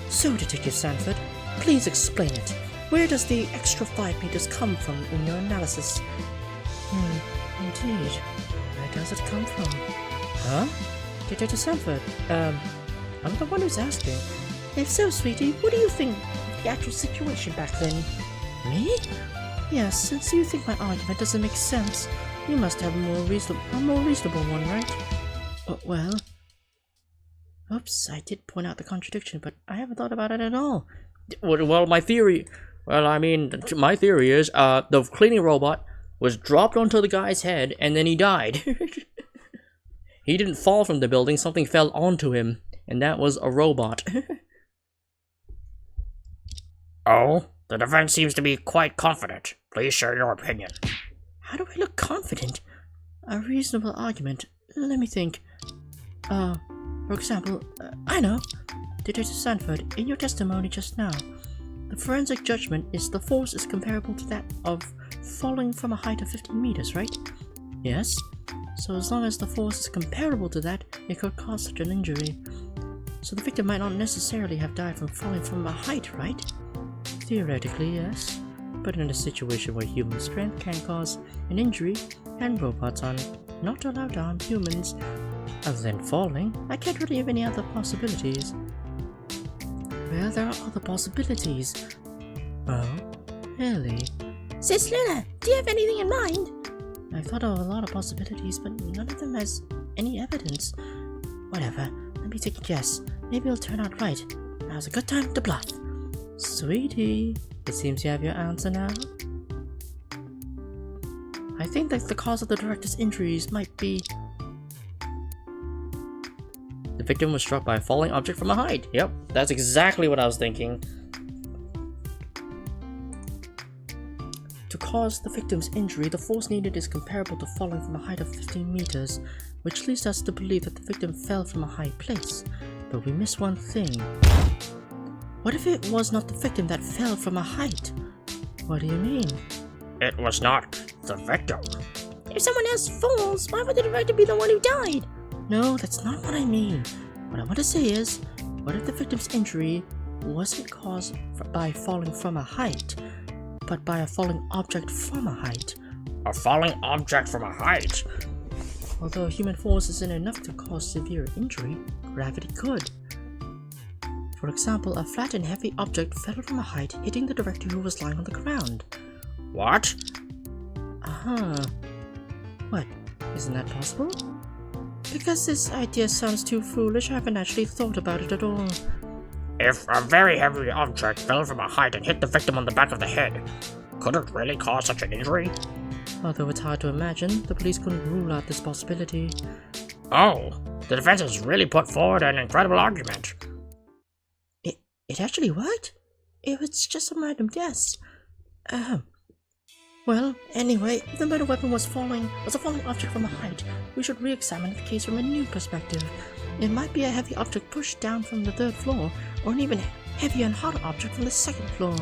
So, Detective Sanford, please explain it. Where does the extra 5 meters come from in your analysis? Indeed. Where does it come from? Huh? Detective Sanford, I'm the one who's asking. If so, sweetie, what do you think of the actual situation back then? Me? Yes, since you think my argument doesn't make sense, you must have a more reasonable one, right? Well... Oops, I did point out the contradiction, but I haven't thought about it at all. Well, my theory... Well, I mean, my theory is, the cleaning robot was dropped onto the guy's head, and then he died. He didn't fall from the building, something fell onto him, and that was a robot. Oh, the defense seems to be quite confident. Please share your opinion. How do I look confident? A reasonable argument. Let me think. For example, I know. Detective Sanford, in your testimony just now, the forensic judgment is the force is comparable to that of falling from a height of 15 meters, right? Yes. So as long as the force is comparable to that, it could cause such an injury. So the victim might not necessarily have died from falling from a height, right? Theoretically, yes. But in a situation where human strength can cause an injury, and robots are not allowed to harm humans other than falling, I can't really have any other possibilities. Well, there are other possibilities. Oh, really? Sis Luna, do you have anything in mind? I've thought of a lot of possibilities, but none of them has any evidence. Whatever, let me take a guess. Maybe it'll turn out right. Now's a good time to bluff. Sweetie, it seems you have your answer now. I think that the cause of the director's injuries might be... The victim was struck by a falling object from a height. Yep, that's exactly what I was thinking. To cause the victim's injury, the force needed is comparable to falling from a height of 15 meters, which leads us to believe that the victim fell from a high place. But we miss one thing. What if it was not the victim that fell from a height? What do you mean? It was not the victim. If someone else falls, why would the director be the one who died? No, that's not what I mean. What I want to say is, what if the victim's injury wasn't caused by falling from a height, but by a falling object from a height. A falling object from a height? Although human force isn't enough to cause severe injury, gravity could. For example, a flat and heavy object fell from a height, hitting the director who was lying on the ground. What? Uh-huh. What? Isn't that possible? Because this idea sounds too foolish, I haven't actually thought about it at all. If a very heavy object fell from a height and hit the victim on the back of the head, could it really cause such an injury? Although it's hard to imagine, the police couldn't rule out this possibility. Oh, the defense has really put forward an incredible argument. It actually worked? It was just a random guess. Well, anyway, if the murder weapon was a falling object from a height, we should re-examine the case from a new perspective. It might be a heavy object pushed down from the 3rd floor, or an even heavier and harder object from the 2nd floor.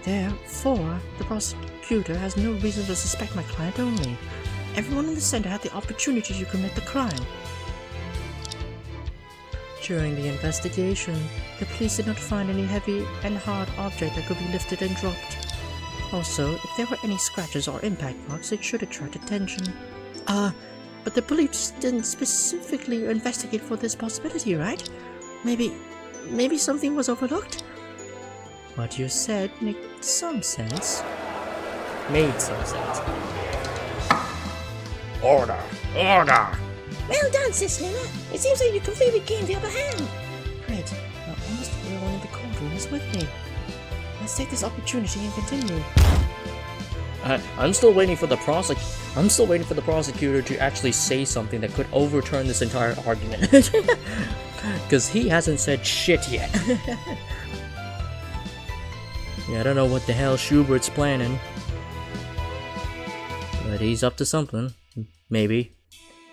Therefore, the prosecutor has no reason to suspect my client only. Everyone in the center had the opportunity to commit the crime. During the investigation, the police did not find any heavy and hard object that could be lifted and dropped. Also, if there were any scratches or impact marks, it should attract attention. But the police didn't specifically investigate for this possibility, right? Maybe something was overlooked? What you said makes some sense. Made some sense. Order! Order! Well done, Sis Luna. It seems like you completely gained the upper hand. Great. Now almost everyone in the courtroom is with me. Let's take this opportunity and continue. I'm still waiting for the prosecutor to actually say something that could overturn this entire argument. Because he hasn't said shit yet. Yeah, I don't know what the hell Schubert's planning. But he's up to something. Maybe.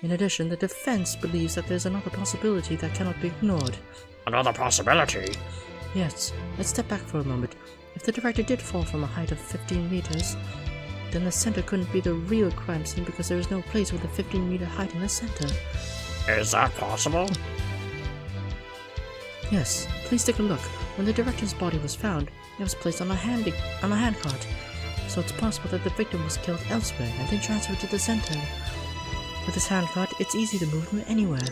In addition, the defense believes that there's another possibility that cannot be ignored. Another possibility? Yes, let's step back for a moment. If the director did fall from a height of 15 meters, then the center couldn't be the real crime scene because there is no place with a 15-meter height in the center. Is that possible? Yes, please take a look. When the director's body was found, it was placed on a handcart, so it's possible that the victim was killed elsewhere and then transferred to the center. With this handcart, it's easy to move him anywhere.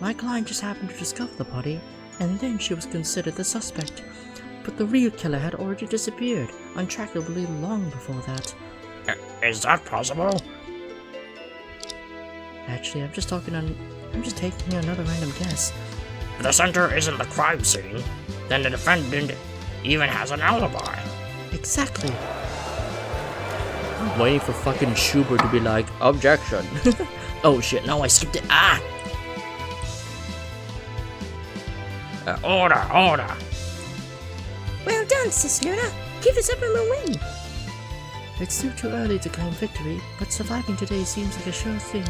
My client just happened to discover the body, and then she was considered the suspect. But the real killer had already disappeared, untrackably long before that. Is that possible? Actually, I'm just taking another random guess. If the center isn't the crime scene, then the defendant even has an alibi. Exactly. I'm waiting for fucking Schubert to be like, objection. Oh shit, no, I skipped it. Order, order. Well done, Sis Luna. Give us up and we'll win. It's still too early to claim victory, but surviving today seems like a sure thing.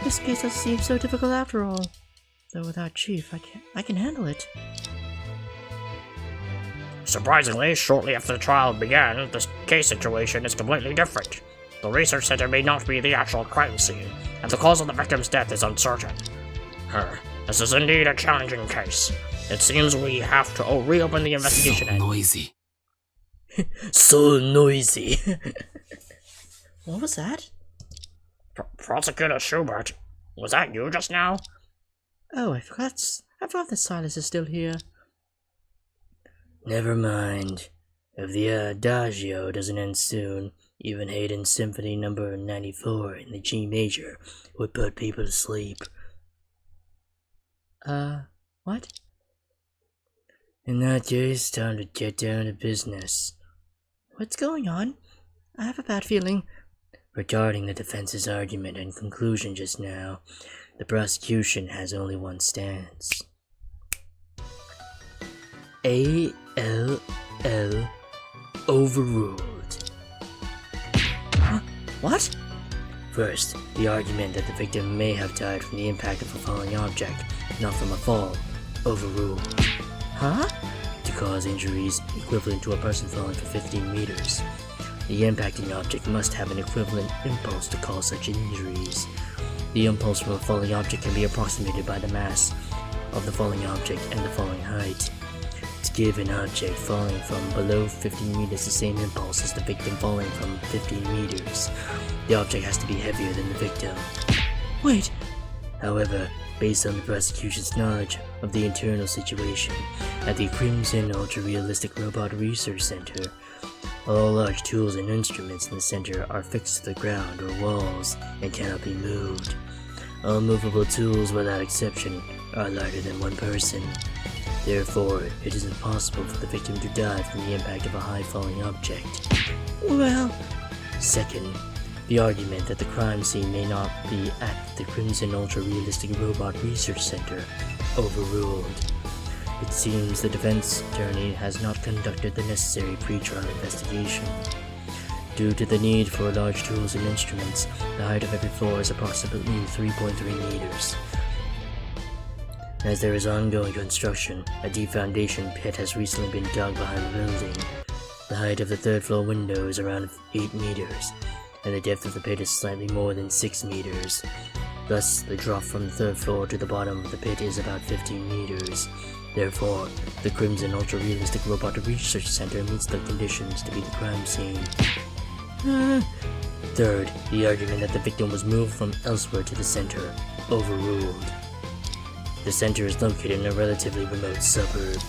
This case doesn't seem so difficult after all. Though without Chief, I can handle it. Surprisingly, shortly after the trial began, the case situation is completely different. The research center may not be the actual crime scene, and the cause of the victim's death is uncertain. This is indeed a challenging case. It seems we have to reopen the investigation. So noisy. So noisy. What was that? Prosecutor Schubert, was that you just now? Oh, I forgot that Silas is still here. Never mind. If the Adagio doesn't end soon, even Haydn's Symphony No. 94 in the G major would put people to sleep. What? In that case, time to get down to business. What's going on? I have a bad feeling. Regarding the defense's argument and conclusion just now, the prosecution has only one stance. ALL overruled. Huh? What? First, the argument that the victim may have died from the impact of a falling object, not from a fall, overruled. Huh? To cause injuries equivalent to a person falling for 15 meters, the impacting object must have an equivalent impulse to cause such injuries. The impulse from a falling object can be approximated by the mass of the falling object and the falling height. To give an object falling from below 15 meters the same impulse as the victim falling from 15 meters. The object has to be heavier than the victim. Wait, However, based on the prosecution's knowledge of the internal situation at the Crimson Ultra-Realistic Robot Research Center, all large tools and instruments in the center are fixed to the ground or walls and cannot be moved. All movable tools, without exception, are lighter than one person. Therefore, it is impossible for the victim to die from the impact of a high-falling object. well, Second, the argument that the crime scene may not be at the Crimson Ultra-Realistic Robot Research Center overruled. It seems the defense attorney has not conducted the necessary pre-trial investigation. Due to the need for large tools and instruments, the height of every floor is approximately 3.3 meters. As there is ongoing construction, a deep foundation pit has recently been dug behind the building. The height of the third floor window is around 8 meters, and the depth of the pit is slightly more than 6 meters. Thus, the drop from the third floor to the bottom of the pit is about 15 meters. Therefore, the Crimson Ultra-Realistic Robot Research Center meets the conditions to be the crime scene. Third, the argument that the victim was moved from elsewhere to the center, overruled. The center is located in a relatively remote suburb.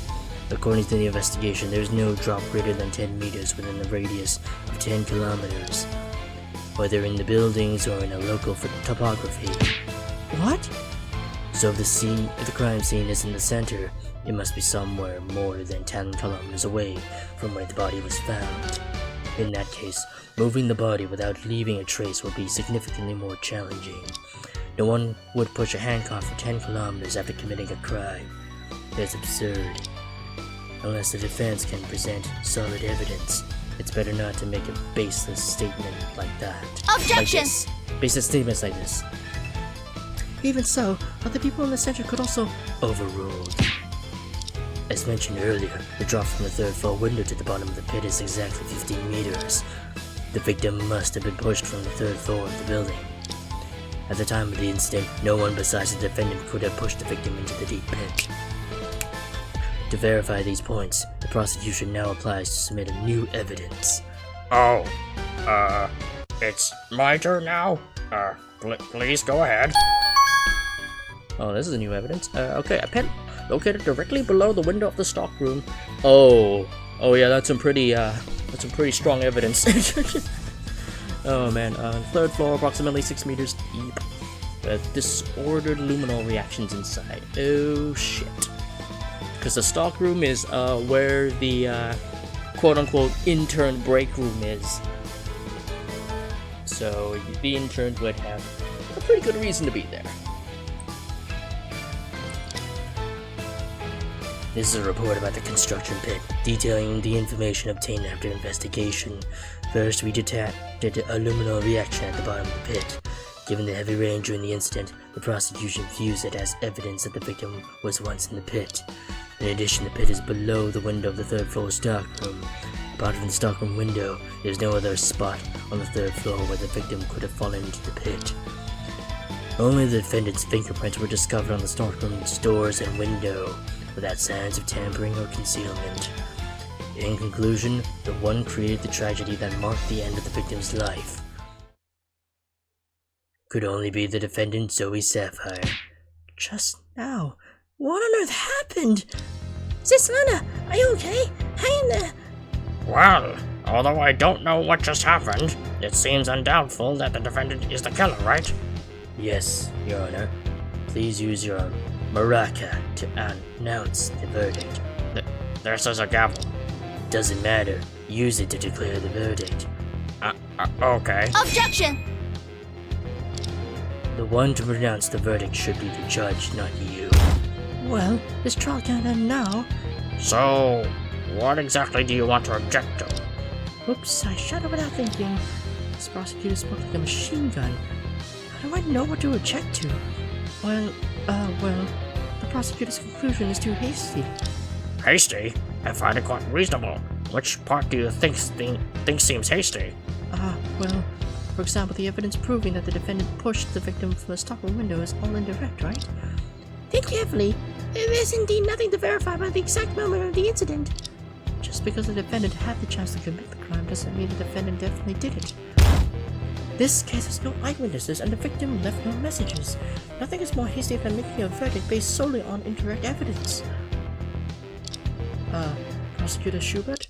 According to the investigation, there is no drop greater than 10 meters within the radius of 10 kilometers, whether in the buildings or in a local topography. what? So if the crime scene is in the center, it must be somewhere more than 10 kilometers away from where the body was found. In that case, moving the body without leaving a trace will be significantly more challenging. No one would push a handcuff for 10 kilometers after committing a crime. That's absurd. Unless the defense can present solid evidence, it's better not to make a baseless statement like that. Objection! Like this. Baseless statements like this. Even so, other people in the center could also... Overruled. As mentioned earlier, the drop from the third floor window to the bottom of the pit is exactly 15 meters. The victim must have been pushed from the third floor of the building. At the time of the incident, no one besides the defendant could have pushed the victim into the deep pit. To verify these points, the prosecution now applies to submit a new evidence. Oh, it's my turn now? Please go ahead. Oh, this is new evidence. Okay, a pit located directly below the window of the stockroom. Oh yeah, that's some pretty strong evidence. Oh man, third floor, approximately 6 meters deep. Disordered luminol reactions inside. Oh shit. Because the stockroom is where the quote-unquote intern break room is. So the interns would have a pretty good reason to be there. This is a report about the construction pit, detailing the information obtained after investigation. First, we detected a luminol reaction at the bottom of the pit. Given the heavy rain during the incident, the prosecution views it as evidence that the victim was once in the pit. In addition, the pit is below the window of the third floor stockroom. Apart from the stockroom window, there is no other spot on the third floor where the victim could have fallen into the pit. Only the defendant's fingerprints were discovered on the stockroom's doors and window, without signs of tampering or concealment. In conclusion, the one created the tragedy that marked the end of the victim's life could only be the defendant, Zoe Sapphire. Just now. What on earth happened? Sis Luna, are you okay? Hang in there. Well, although I don't know what just happened, it seems undoubtful that the defendant is the killer, right? Yes, Your Honor. Please use your maraca to announce the verdict. This is a gavel. Doesn't matter. Use it to declare the verdict. Okay. Objection! The one to pronounce the verdict should be the judge, not you. Well, this trial can't end now. So, what exactly do you want to object to? Oops, I shut up without thinking. This prosecutor spoke like a machine gun. How do I know what to object to? Well, the prosecutor's conclusion is too hasty. Hasty? I find it quite reasonable. Which part do you think seems hasty? Well, for example, the evidence proving that the defendant pushed the victim from the stockroom window is all indirect, right? Think carefully. There's indeed nothing to verify about the exact moment of the incident. Just because the defendant had the chance to commit the crime doesn't mean the defendant definitely did it. This case has no eyewitnesses and the victim left no messages. Nothing is more hasty than making a verdict based solely on indirect evidence. Prosecutor Schubert?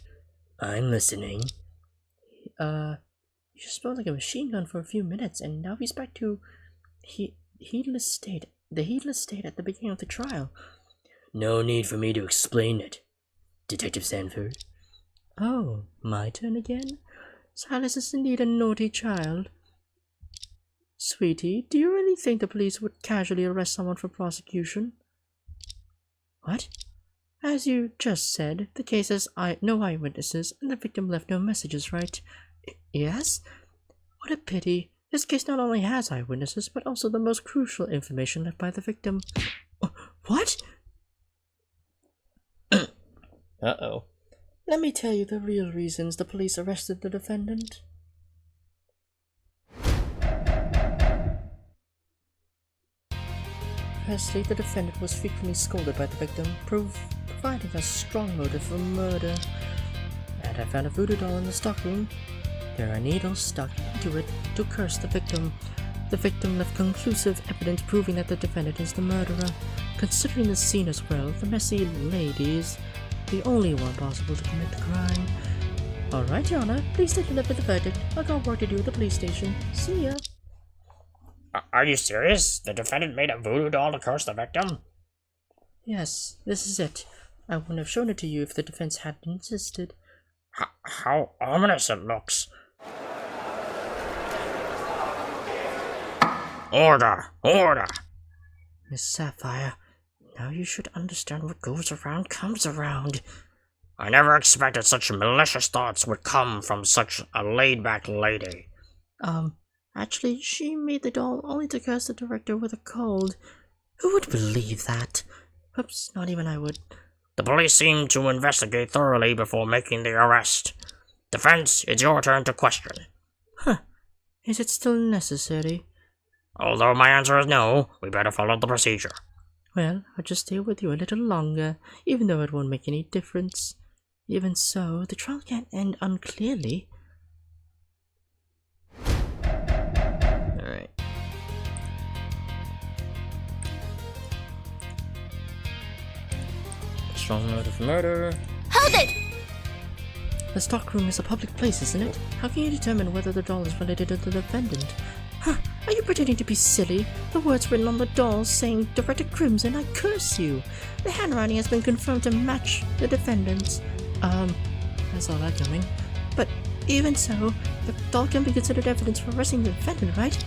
I'm listening. You just spoke like a machine gun for a few minutes, and now he's back to the heedless state at the beginning of the trial. No need for me to explain it, Detective Sanford. Oh, my turn again? Silas is indeed a naughty child. Sweetie, do you really think the police would casually arrest someone for prosecution? What? As you just said, the case has no eyewitnesses, and the victim left no messages, right? Yes? What a pity. This case not only has eyewitnesses, but also the most crucial information left by the victim. What? Uh-oh. Let me tell you the real reasons the police arrested the defendant. Firstly, the defendant was frequently scolded by the victim, providing a strong motive for murder. And I found a voodoo doll in the stockroom. There are needles stuck into it to curse the victim. The victim left conclusive evidence proving that the defendant is the murderer. Considering the scene as well, the messy lady is the only one possible to commit the crime. Alright, Your Honor, please take a look at the verdict. I've got work to do at the police station. See ya. Are you serious? The defendant made a voodoo doll to curse the victim? Yes, this is it. I wouldn't have shown it to you if the defense hadn't insisted. How ominous it looks. Order! Order! Miss Sapphire, now you should understand what goes around comes around. I never expected such malicious thoughts would come from such a laid-back lady. Actually, she made the doll only to curse the director with a cold. Who would believe that? Oops, not even I would. The police seem to investigate thoroughly before making the arrest. Defense, it's your turn to question. Huh. Is it still necessary? Although my answer is no, we better follow the procedure. Well, I'll just stay with you a little longer, even though it won't make any difference. Even so, the trial can't end unclearly. Alright. Strong motive for murder. Hold it! The stockroom is a public place, isn't it? How can you determine whether the doll is related to the defendant? Huh, are you pretending to be silly? The words written on the doll saying, Director Crimson, I curse you. The handwriting has been confirmed to match the defendant's. I saw that coming. But even so, the doll can be considered evidence for arresting the defendant, right?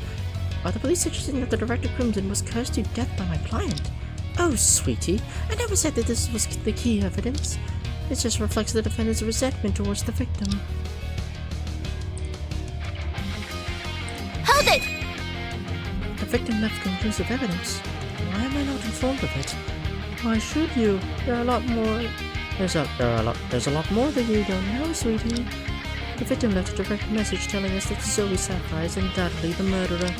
Are the police suggesting that the Director Crimson was cursed to death by my client? Oh, sweetie, I never said that this was the key evidence. It just reflects the defendant's resentment towards the victim. Hold it! The victim left conclusive evidence. Why am I not informed of it? Why should you? There are a lot more. There's a lot more that you don't know, sweetie. The victim left a direct message telling us that Zoe Sapphire is undoubtedly the murderer.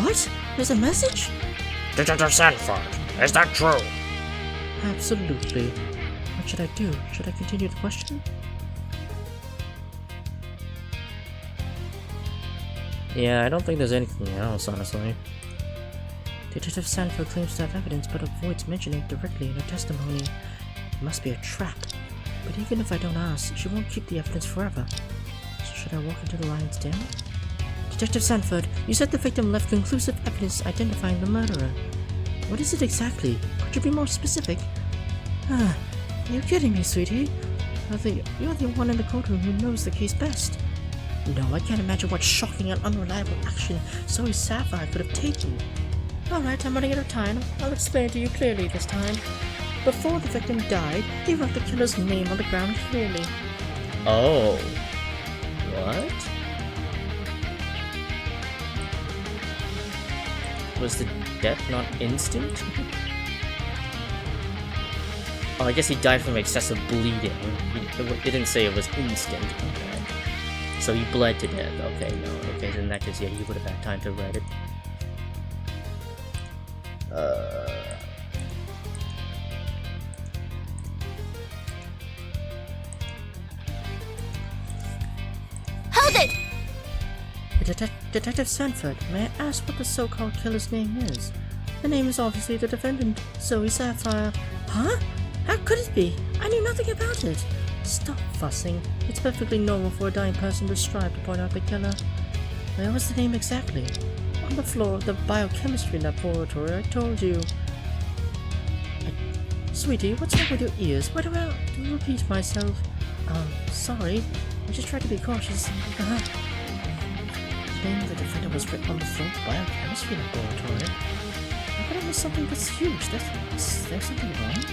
What? There's a message? Detective Sanford, is that true? Absolutely. What should I do? Should I continue the question? Yeah, I don't think there's anything else, honestly. Detective Sanford claims to have evidence but avoids mentioning it directly in her testimony. It must be a trap. But even if I don't ask, she won't keep the evidence forever. So should I walk into the lion's den? Detective Sanford, you said the victim left conclusive evidence identifying the murderer. What is it exactly? Could you be more specific? You're kidding me, sweetie. You're the one in the courtroom who knows the case best. No, I can't imagine what shocking and unreliable action Zoe Sapphire could have taken. Alright, I'm running out of time. I'll explain it to you clearly this time. Before the victim died, he wrote the killer's name on the ground clearly. Oh. What? Was the death not instant? Oh, I guess he died from excessive bleeding. It didn't say it was instant. Okay. So he bled to death. Okay, no. Okay, then in that case, yeah, he would have had time to write it. Detective Sanford, may I ask what the so-called killer's name is? The name is obviously the defendant, Zoe Sapphire. Huh? How could it be? I knew nothing about it. Stop fussing. It's perfectly normal for a dying person to strive to point out the killer. Where was the name exactly? On the floor of the biochemistry laboratory, I told you. Sweetie, what's wrong with your ears? Why do I repeat myself? Sorry. I just tried to be cautious. The name of the defendant was written on the floor of the biochemistry laboratory. I thought it was something that's huge. Is there something wrong?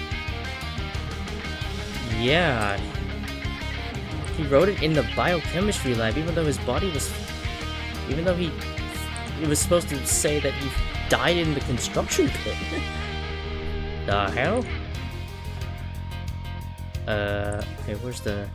Yeah. He wrote it in the biochemistry lab, even though his body was... Even though it was supposed to say that he died in the construction pit. The hell? Okay, where's the...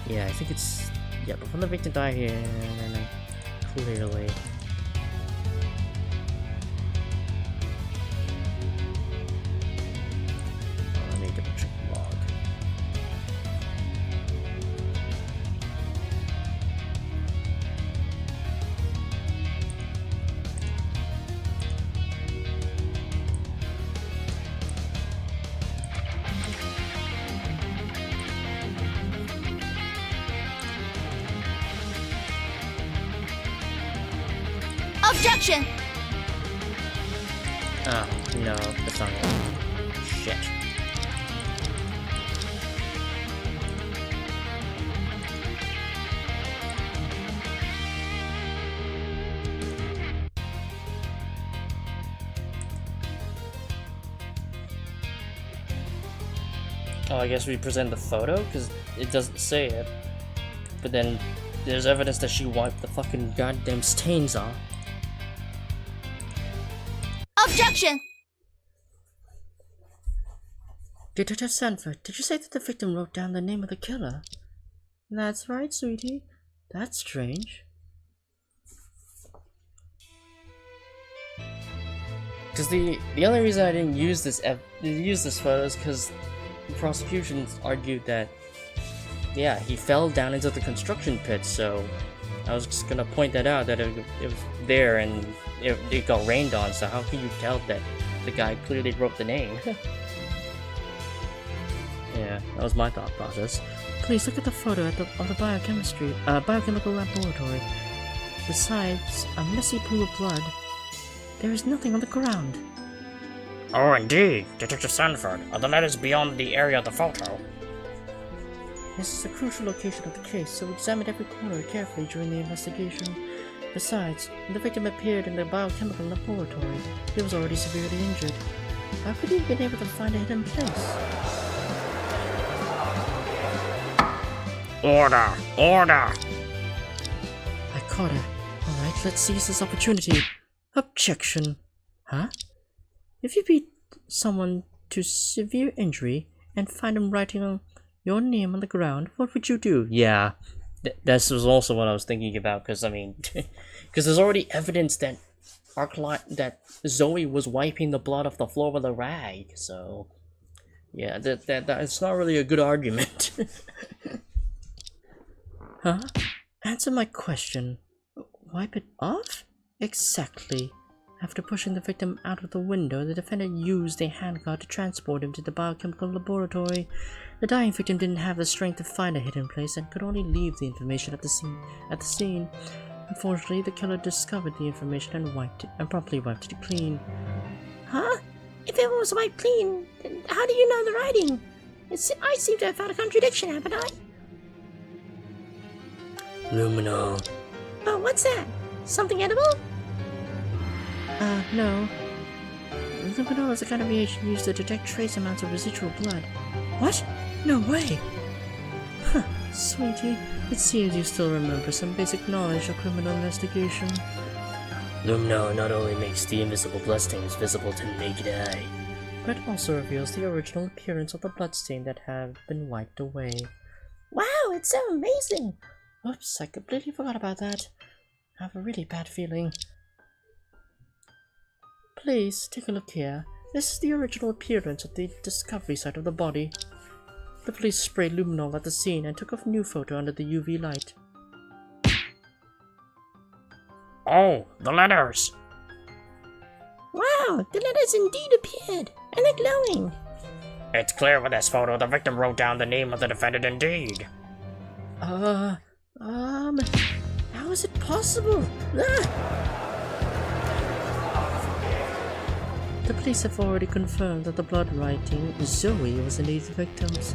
Yeah, I think it's... Yeah, before the victim died here, and then clearly... Let me double check the log. Objection! Oh, no, that's not it. Shit. Oh, I guess we present the photo? Because it doesn't say it. But then, there's evidence that she wiped the fucking goddamn stains off. Objection! Detective Sanford, did you say that the victim wrote down the name of the killer? That's right, sweetie. That's strange. Because the only reason I didn't use this photo is because the prosecution argued that, yeah, he fell down into the construction pit, so I was just gonna point that out, that it was there and it got rained on, so how can you tell that the guy clearly wrote the name? Yeah, that was my thought process. Please look at the photo of the biochemical laboratory. Besides a messy pool of blood, there is nothing on the ground. Oh, indeed, Detective Sanford. Are the letters beyond the area of the photo? This is a crucial location of the case, so examine every corner carefully during the investigation. Besides, when the victim appeared in the biochemical laboratory, he was already severely injured. How could he have been able to find a hidden place? Order! Order! I caught her. Alright, let's seize this opportunity. Objection. Huh? If you beat someone to severe injury and find him writing your name on the ground, what would you do? Yeah, this was also what I was thinking about, because I mean, because there's already evidence that that Zoe was wiping the blood off the floor with a rag, so yeah, that's not really a good argument. Huh? Answer my question. Wipe it off? Exactly. After pushing the victim out of the window, the defendant used a handguard to transport him to the biochemical laboratory. The dying victim didn't have the strength to find a hidden place and could only leave the information at the scene. Unfortunately, the killer discovered the information and promptly wiped it clean. Huh? If it was wiped clean, then how do you know the writing? I seem to have found a contradiction, haven't I? Lumino. Oh, what's that? Something edible? No. Luminol is a kind of reagent used to detect trace amounts of residual blood. What? No way! Huh, sweetie, it seems you still remember some basic knowledge of criminal investigation. Lumino not only makes the invisible bloodstains visible to the naked eye, but also reveals the original appearance of the bloodstain that have been wiped away. Wow, it's so amazing! Oops, I completely forgot about that. I have a really bad feeling. Please, take a look here. This is the original appearance of the discovery site of the body. The police sprayed luminol at the scene and took a new photo under the UV light. Oh, the letters! Wow, the letters indeed appeared, and they're glowing. It's clear with this photo the victim wrote down the name of the defendant indeed. How is it possible? The police have already confirmed that the blood writing, Zoe, was indeed the victim's.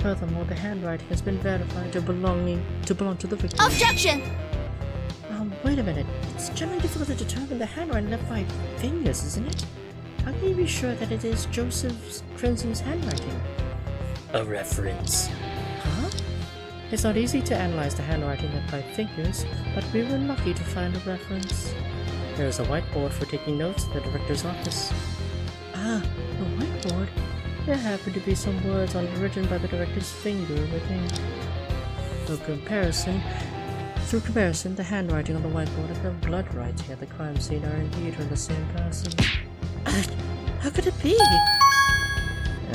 Furthermore, the handwriting has been verified to belong to the victim. Objection! Wait a minute. It's generally difficult to determine the handwriting left by fingers, isn't it? How can you be sure that it is Joseph Crimson's handwriting? A reference. Huh? It's not easy to analyze the handwriting left by fingers, but we were lucky to find a reference. There is a whiteboard for taking notes in the director's office. Ah, a whiteboard? There happen to be some words on it written by the director's finger with ink. Through comparison, the handwriting on the whiteboard and the blood writing at the crime scene are indeed from the same person. How could it be?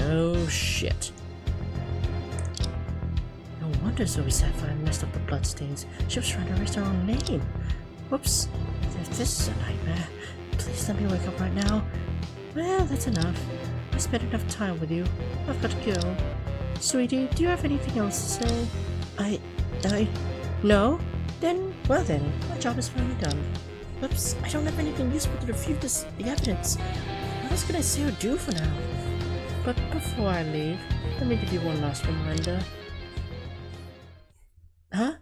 Oh shit. No wonder Zoe Sapphire messed up the bloodstains. She was trying to erase her own name. Whoops. If this is a nightmare, please let me wake up right now. Well, that's enough. I spent enough time with you. I've got to go. Sweetie, do you have anything else to say? No? Well then, my job is finally done. Oops, I don't have anything useful to refute the evidence. What else can I say or do for now? But before I leave, let me give you one last reminder. Huh?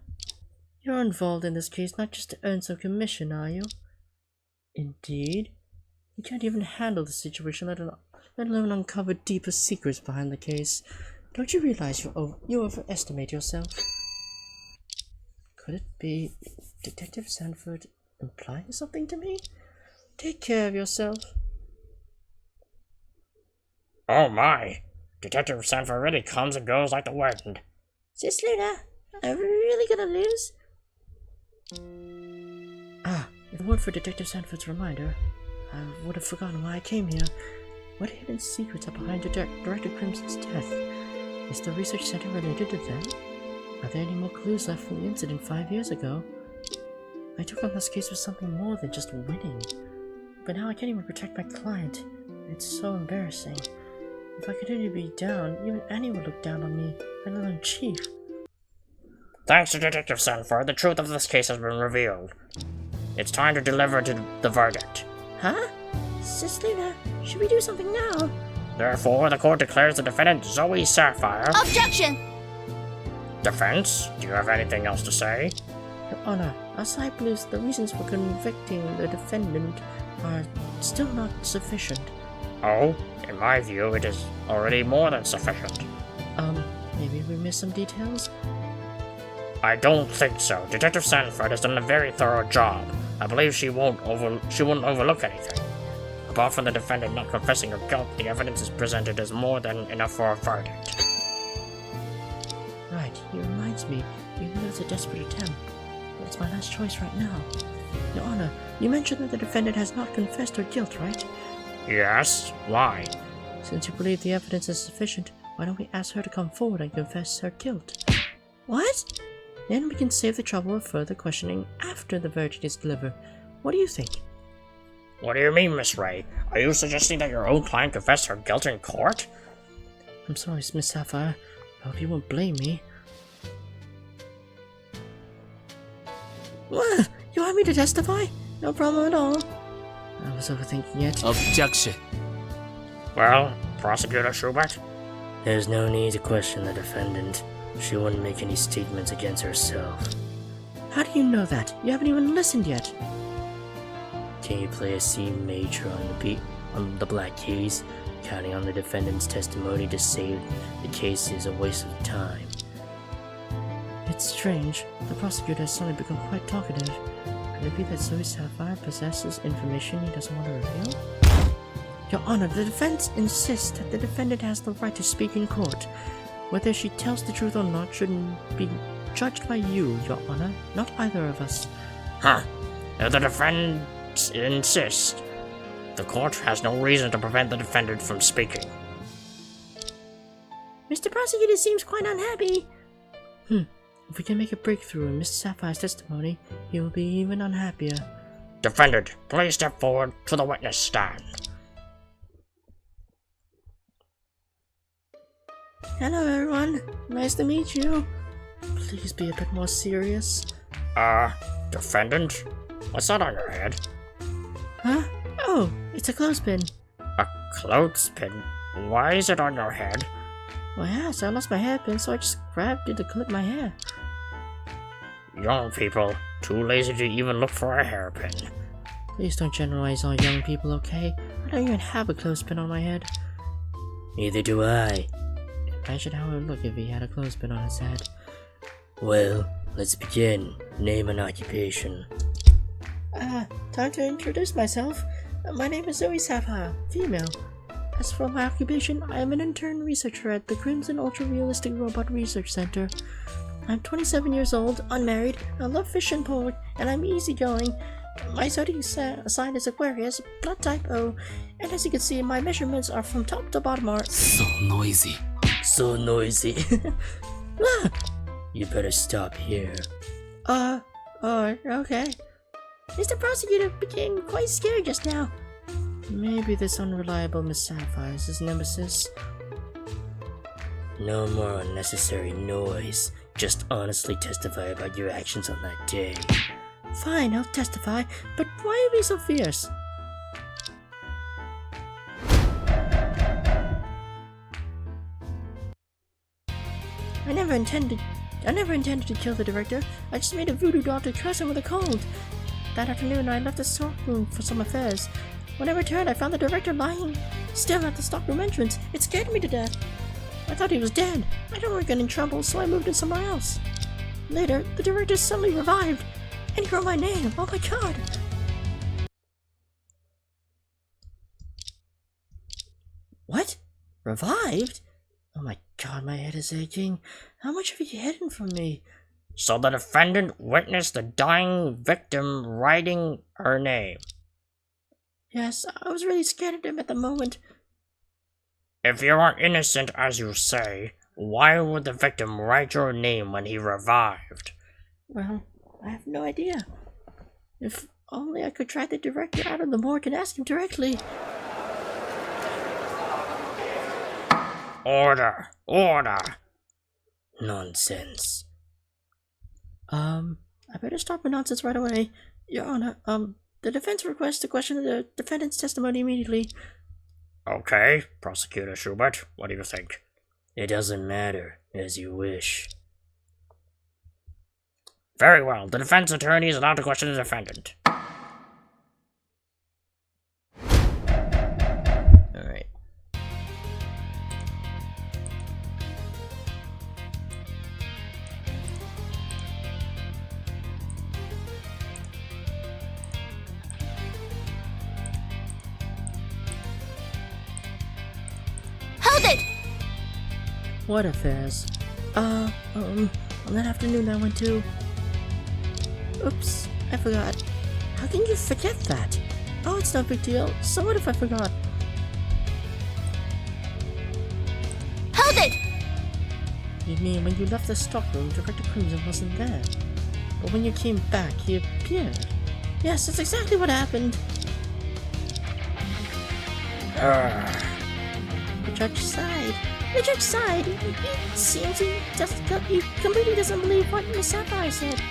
You're involved in this case not just to earn some commission, are you? Indeed. You can't even handle the situation, let alone uncover deeper secrets behind the case. Don't you realize you overestimate yourself? Could it be Detective Sanford implying something to me? Take care of yourself. Oh my! Detective Sanford really comes and goes like the wind. Sis Luna, are we really gonna lose? If it weren't for Detective Sanford's reminder, I would have forgotten why I came here. What hidden secrets are behind Director Crimson's death? Is the research center related to them? Are there any more clues left from the incident 5 years ago? I took on this case for something more than just winning. But now I can't even protect my client. It's so embarrassing. If I continue to be down, even Annie would look down on me, let alone Chief. Thanks to Detective Sanford, the truth of this case has been revealed. It's time to deliver the verdict. Huh? Sis Luna, should we do something now? Therefore, the court declares the defendant Zoe Sapphire. Objection! Defense, do you have anything else to say? Your Honor, as I believe the reasons for convicting the defendant are still not sufficient. Oh, in my view, it is already more than sufficient. Maybe we missed some details? I don't think so. Detective Sanford has done a very thorough job. I believe she wouldn't overlook anything. Apart from the defendant not confessing her guilt, the evidence is presented as more than enough for a verdict. Right, he reminds me, even though it's a desperate attempt, but it's my last choice right now. Your Honor, you mentioned that the defendant has not confessed her guilt, right? Yes? Why? Since you believe the evidence is sufficient, why don't we ask her to come forward and confess her guilt? What? Then we can save the trouble of further questioning after the verdict is delivered. What do you think? What do you mean, Miss Ray? Are you suggesting that your own client confessed her guilt in court? I'm sorry, Miss Sapphire. I hope you won't blame me. What? You want me to testify? No problem at all. I was overthinking it. Objection. Well, Prosecutor Schubert? There's no need to question the defendant. She wouldn't make any statements against herself. How do you know that? You haven't even listened yet. Can you play a C major on the beat on the Black Keys? Counting on the defendant's testimony to save the case is a waste of time. It's strange. The prosecutor has suddenly become quite talkative. Could it be that Zoe Sapphire possesses information he doesn't want to reveal? Your Honor, the defense insists that the defendant has the right to speak in court. Whether she tells the truth or not shouldn't be judged by you, Your Honor, not either of us. Huh. If the defendant insists, The court has no reason to prevent the defendant from speaking. Mr. Prosecutor seems quite unhappy. If we can make a breakthrough in Mr. Sapphire's testimony, he will be even unhappier. Defendant, please step forward to the witness stand. Hello, everyone. Nice to meet you. Please be a bit more serious. Defendant? What's that on your head? Huh? Oh, it's a clothespin. A clothespin? Why is it on your head? Well, yeah, so I lost my hairpin, so I just grabbed it to clip my hair. Young people, too lazy to even look for a hairpin. Please don't generalize all young people, okay? I don't even have a clothespin on my head. Neither do I. Imagine how it would look if he had a clothespin on his head. Well, let's begin. Name and occupation. Time to introduce myself. My name is Zoe Sapphire, female. As for my occupation, I am an intern researcher at the Crimson Ultra Realistic Robot Research Center. I'm 27 years old, unmarried, I love fish and pork, and I'm easygoing. My zodiac sign is Aquarius, blood type O, and as you can see, my measurements are from top to bottom are So noisy. So noisy. You better stop here. Okay. Mr. Prosecutor became quite scared just now. Maybe this unreliable Miss Sapphire is his nemesis. No more unnecessary noise. Just honestly testify about your actions on that day. Fine, I'll testify, but why are you so fierce? I never intended to kill the director. I just made a voodoo doll to curse him with a cold. That afternoon, I left the stockroom for some affairs. When I returned, I found the director lying still at the stockroom entrance. It scared me to death. I thought he was dead. I don't want to get in trouble, so I moved in somewhere else. Later, the director suddenly revived, and he wrote my name. Oh my god! What? Revived? Oh my god, my head is aching. How much have you hidden from me? So the defendant witnessed the dying victim writing her name. Yes, I was really scared of him at the moment. If you are innocent as you say, why would the victim write your name when he revived? Well, I have no idea. If only I could track the director out of the morgue and ask him directly. Order! Order! Nonsense. I better stop the nonsense right away. Your Honor, the defense requests to question the defendant's testimony immediately. Okay, Prosecutor Schubert, what do you think? It doesn't matter, as you wish. Very well, the defense attorney is allowed to question the defendant. Alright. Hold it! What affairs? On that afternoon I went to... Oops, I forgot. How can you forget that? Oh, it's no big deal. So what if I forgot? Hold it! You mean when you left the stockroom, Director Crimson wasn't there? But when you came back, he appeared. Yes, that's exactly what happened. The judge sighed. The judge sighed. It seems he completely doesn't believe what Miss Sapphire said.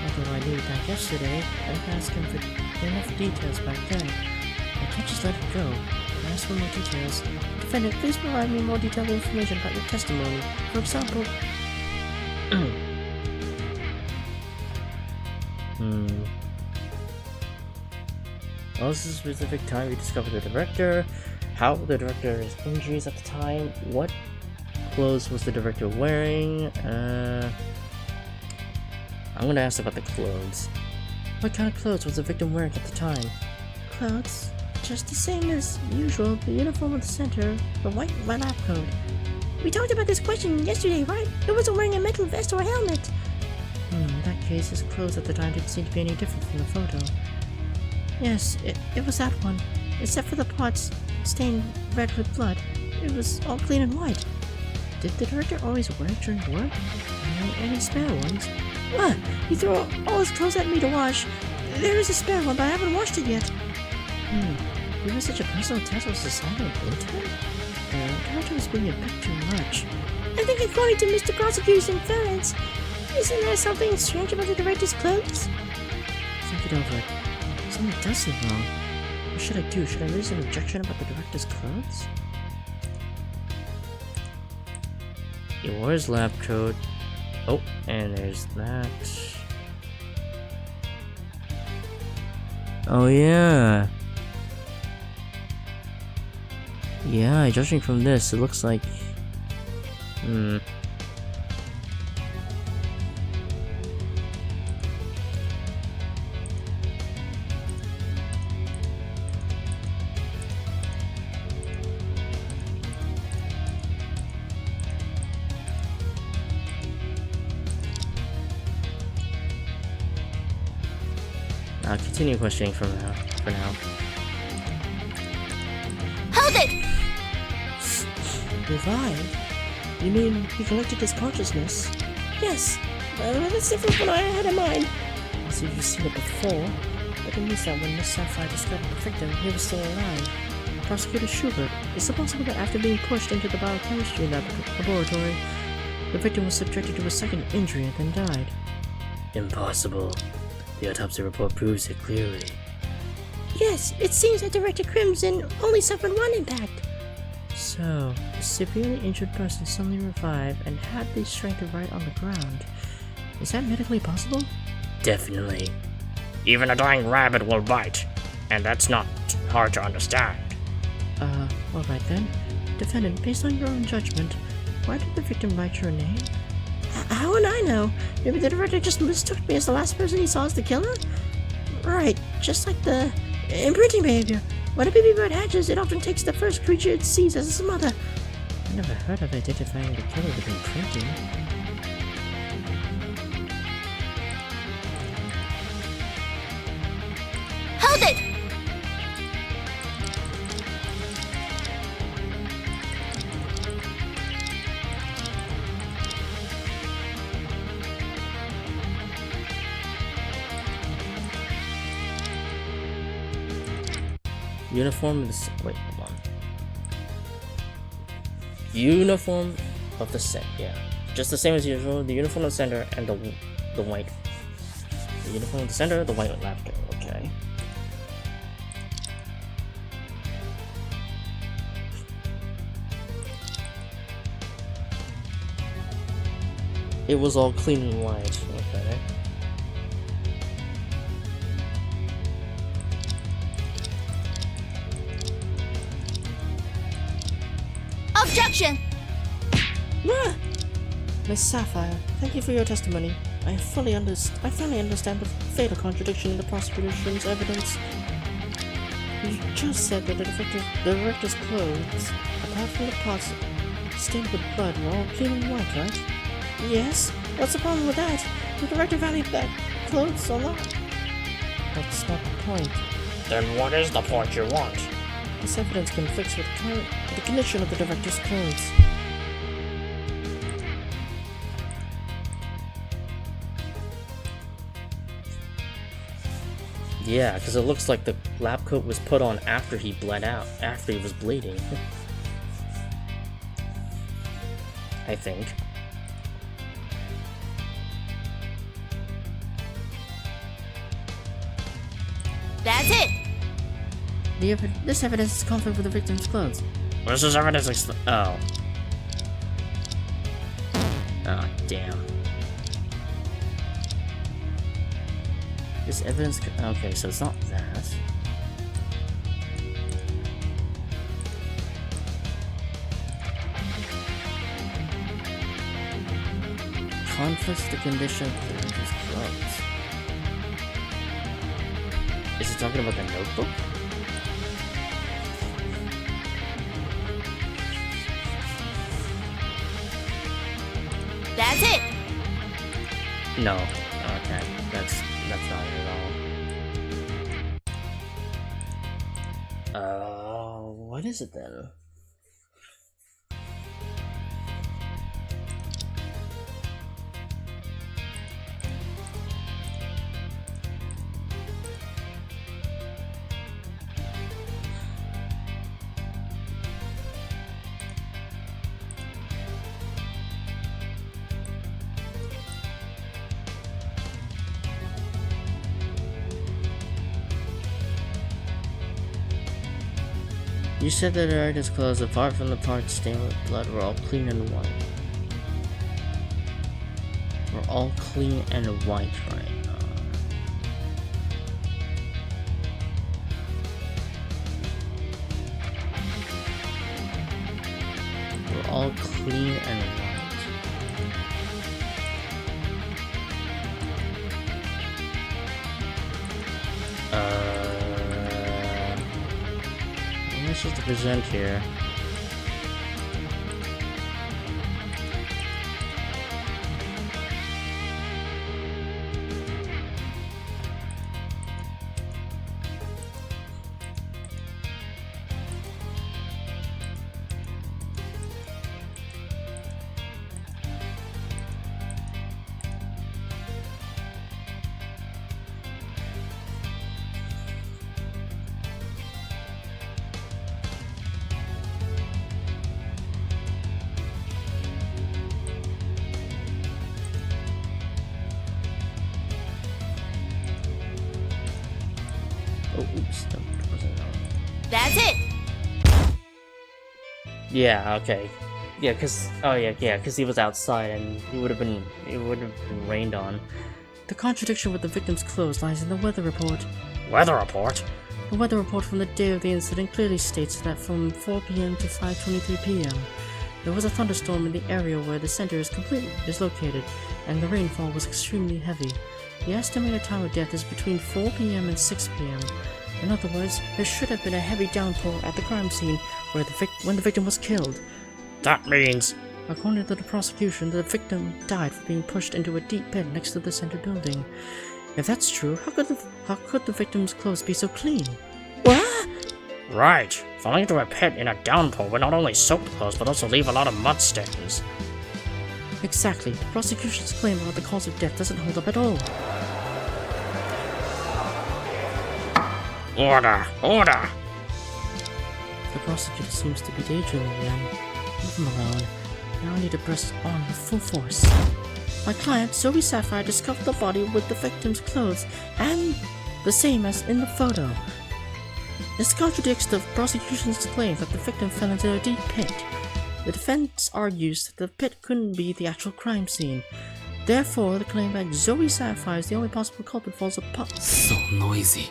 Although I knew that yesterday, I asked him for enough details back then. I can't just let it go. I asked for more details. Defendant, please provide me more detailed information about your testimony. For example... What was the specific time you discovered the director? How the director's injuries at the time? What clothes was the director wearing? I'm gonna ask about the clothes. What kind of clothes was the victim wearing at the time? Clothes? Just the same as usual, the uniform of the center, the white lab coat. We talked about this question yesterday, right? He wasn't wearing a metal vest or a helmet. In that case, his clothes at the time didn't seem to be any different from the photo. Yes, it was that one. except for the parts stained red with blood. It was all clean and white. Did the director always wear it during work? Any spare ones? Ah, he threw all his clothes at me to wash. There is a spare one, but I haven't washed it yet. You have such a personal task of deciding an intern? The director was being a bit too much. I think according to Mr. Prosecutor's inference, isn't there something strange about the director's clothes? Think it over. Something does seem wrong. What should I do? Should I raise an objection about the director's clothes? He wore his lab coat. Oh, and there's that. Oh yeah. Yeah, judging from this, it looks like... I'll continue questioning for now. Hold it! Revived? You mean he collected his consciousness? Yes, that's different from what I had in mind. As if you've seen it before. But it means that when Miss Sapphire discovered the victim, he was still alive. Prosecutor Schubert, is it possible that after being pushed into the biochemistry laboratory, the victim was subjected to a second injury and then died? Impossible. The autopsy report proves it clearly. Yes, it seems that Director Crimson only suffered one impact. So, a severely injured person suddenly revived and had the strength to write on the ground. Is that medically possible? Definitely. Even a dying rabbit will bite, and that's not hard to understand. Alright then. Defendant, based on your own judgment, why did the victim write your name? How would I know? Maybe the director just mistook me as the last person he saw as the killer? Right, just like the imprinting behavior. When a baby bird hatches, it often takes the first creature it sees as its mother. I never heard of identifying the killer with imprinting. Hold it! Uniform of the... Wait, hold on. Uniform of the set, yeah. Just the same as usual, the uniform of the center and the white. The uniform of the center, the white lab coat, okay. It was all clean and white, okay. Objection! Miss Sapphire, thank you for your testimony. I finally understand the fatal contradiction in the prosecution's evidence. You just said that the director's clothes, apart from the parts stained with blood, were all clean and white, right? Yes, what's the problem with that? The director valued that clothes a lot. That's not the point. Then what is the point you want? This evidence conflicts with the condition of the director's clothes. Yeah, because it looks like the lab coat was put on after he bled out, after he was bleeding. I think. That's it! This evidence is conflict with the victim's clothes. This is evidence Oh. Oh, damn. This evidence... Okay, so it's not that. Conflicts the condition of the victim's clothes. Is it talking about the notebook? That's it! No. Okay, that's not it at all. What is it then? You said that the items clothes, apart from the parts stained with blood, were all clean and white. We're all clean and white right now. We're all clean and white. What's just to present here? Oh, oops, that wasn't that one. That's it. Yeah, okay. Yeah, cause he was outside and it would have been rained on. The contradiction with the victim's clothes lies in the weather report. Weather report? The weather report from the day of the incident clearly states that from 4 p.m. to 5:23 p.m. there was a thunderstorm in the area where the center is located, and the rainfall was extremely heavy. The estimated time of death is between 4 p.m. and 6 p.m. In other words, there should have been a heavy downpour at the crime scene when the victim was killed. That means... According to the prosecution, the victim died from being pushed into a deep pit next to the center building. If that's true, how could the victim's clothes be so clean? What? Right. Falling into a pit in a downpour would not only soak clothes, but also leave a lot of mud stains. Exactly. The prosecution's claim about the cause of death doesn't hold up at all. Order! Order! The prosecutor seems to be daydreaming again. Leave him alone. Now I need to press on with full force. My client, Zoe Sapphire, discovered the body with the victim's clothes, and the same as in the photo. This contradicts the prosecution's claim that the victim fell into a deep pit. The defense argues that the pit couldn't be the actual crime scene. Therefore, the claim that Zoe Sapphire is the only possible culprit falls apart. So noisy.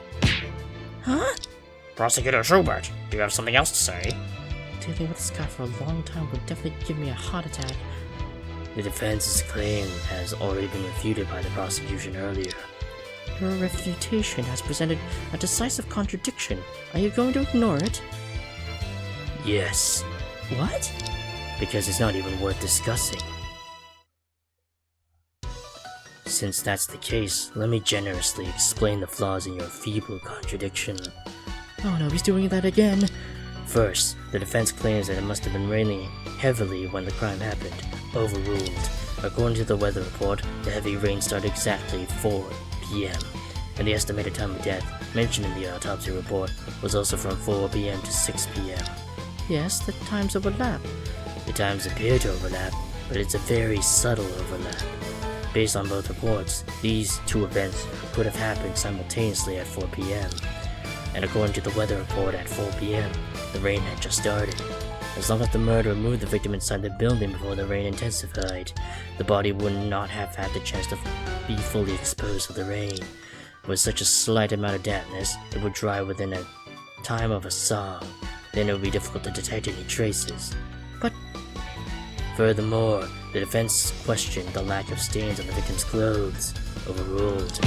Huh? Prosecutor Schubert, do you have something else to say? Dealing with this guy for a long time would definitely give me a heart attack. The defense's claim has already been refuted by the prosecution earlier. Your refutation has presented a decisive contradiction. Are you going to ignore it? Yes, What? because it's not even worth discussing. Since that's the case, let me generously explain the flaws in your feeble contradiction. Oh no, he's doing that again. First, the defense claims that it must have been raining heavily when the crime happened. Overruled. According to the weather report, the heavy rain started exactly 4 p.m., and the estimated time of death, mentioned in the autopsy report, was also from 4 p.m. to 6 p.m. Yes, the times overlap. The times appear to overlap, but it's a very subtle overlap. Based on both reports, these two events could have happened simultaneously at 4 p.m., and according to the weather report at 4 p.m., the rain had just started. As long as the murderer moved the victim inside the building before the rain intensified, the body would not have had the chance to be fully exposed to the rain. With such a slight amount of dampness, it would dry within a time of a song. Then it would be difficult to detect any traces. But Furthermore, the defense questioned the lack of stains on the victim's clothes. Overruled.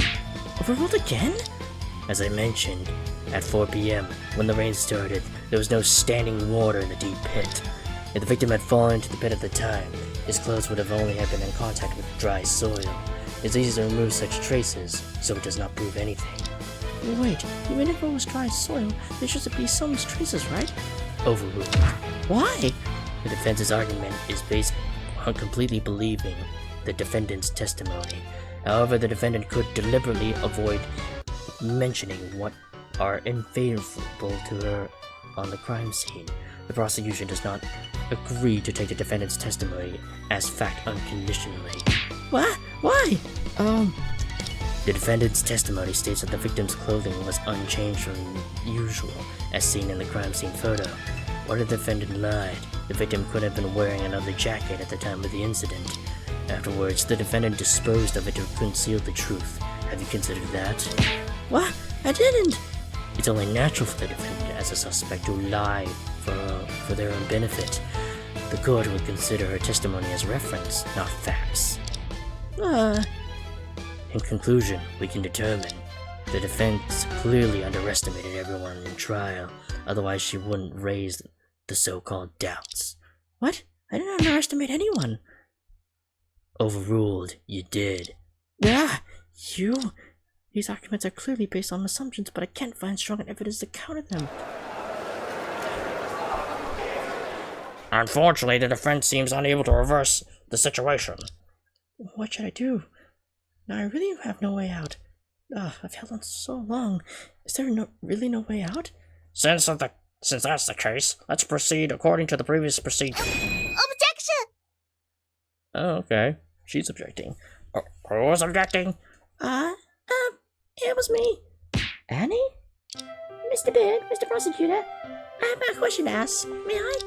overruled again? As I mentioned, at 4 p.m., when the rain started, there was no standing water in the deep pit. If the victim had fallen into the pit at the time, his clothes would have only been in contact with dry soil. It's easy to remove such traces, so it does not prove anything. Wait, even if it was dry soil, there should be some traces, right? Overruled. Why? The defense's argument is based on completely believing the defendant's testimony. However, the defendant could deliberately avoid mentioning what are unfavorable to her on the crime scene. The prosecution does not agree to take the defendant's testimony as fact unconditionally. What? Why? The defendant's testimony states that the victim's clothing was unchanged from usual, as seen in the crime scene photo. While the defendant lied, the victim could have been wearing another jacket at the time of the incident. Afterwards, the defendant disposed of it to conceal the truth. Have you considered that? What? I didn't. It's only natural for the defendant as a suspect to lie for their own benefit. The court would consider her testimony as reference, not facts. In conclusion, we can determine the defense clearly underestimated everyone in trial, otherwise she wouldn't raise the so-called doubts. What? I didn't underestimate anyone. Overruled, you did. You? These arguments are clearly based on assumptions, but I can't find strong evidence to counter them. Unfortunately, the defense seems unable to reverse the situation. What should I do? Now I really have no way out. I've held on so long. Is there really no way out? Since that's the case, let's proceed according to the previous procedure. Objection! Oh, okay. She's objecting. Who was objecting? It was me. Annie? Mr. Beard, Mr. Prosecutor, I have a question to ask. May I?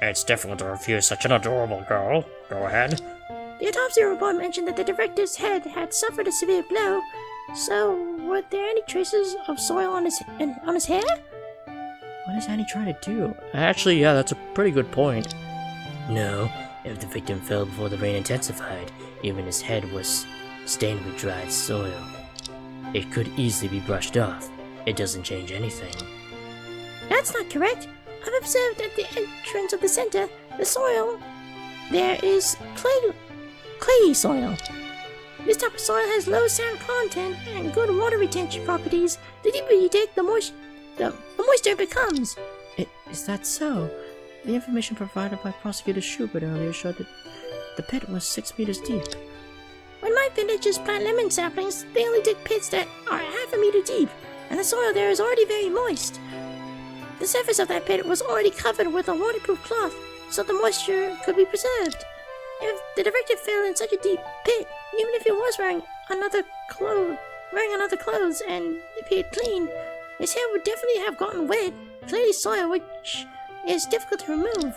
It's difficult to refuse such an adorable girl. Go ahead. The autopsy report mentioned that the director's head had suffered a severe blow. So, were there any traces of soil on his hair? What is Annie trying to do? Actually, yeah, that's a pretty good point. No, if the victim fell before the rain intensified, even his head was stained with dried soil. It could easily be brushed off. It doesn't change anything. That's not correct. I've observed at the entrance of the center, the soil, there is clayey soil. This type of soil has low sand content and good water retention properties. The deeper you dig, the moister it becomes. Is that so? The information provided by Prosecutor Schubert earlier showed that the pit was 6 meters deep. When my villagers plant lemon saplings, they only dig pits that are half a meter deep, and the soil there is already very moist. The surface of that pit was already covered with a waterproof cloth, so the moisture could be preserved. If the director fell in such a deep pit, even if he was wearing another clothes and appeared clean, his hair would definitely have gotten wet, clayey soil, which is difficult to remove.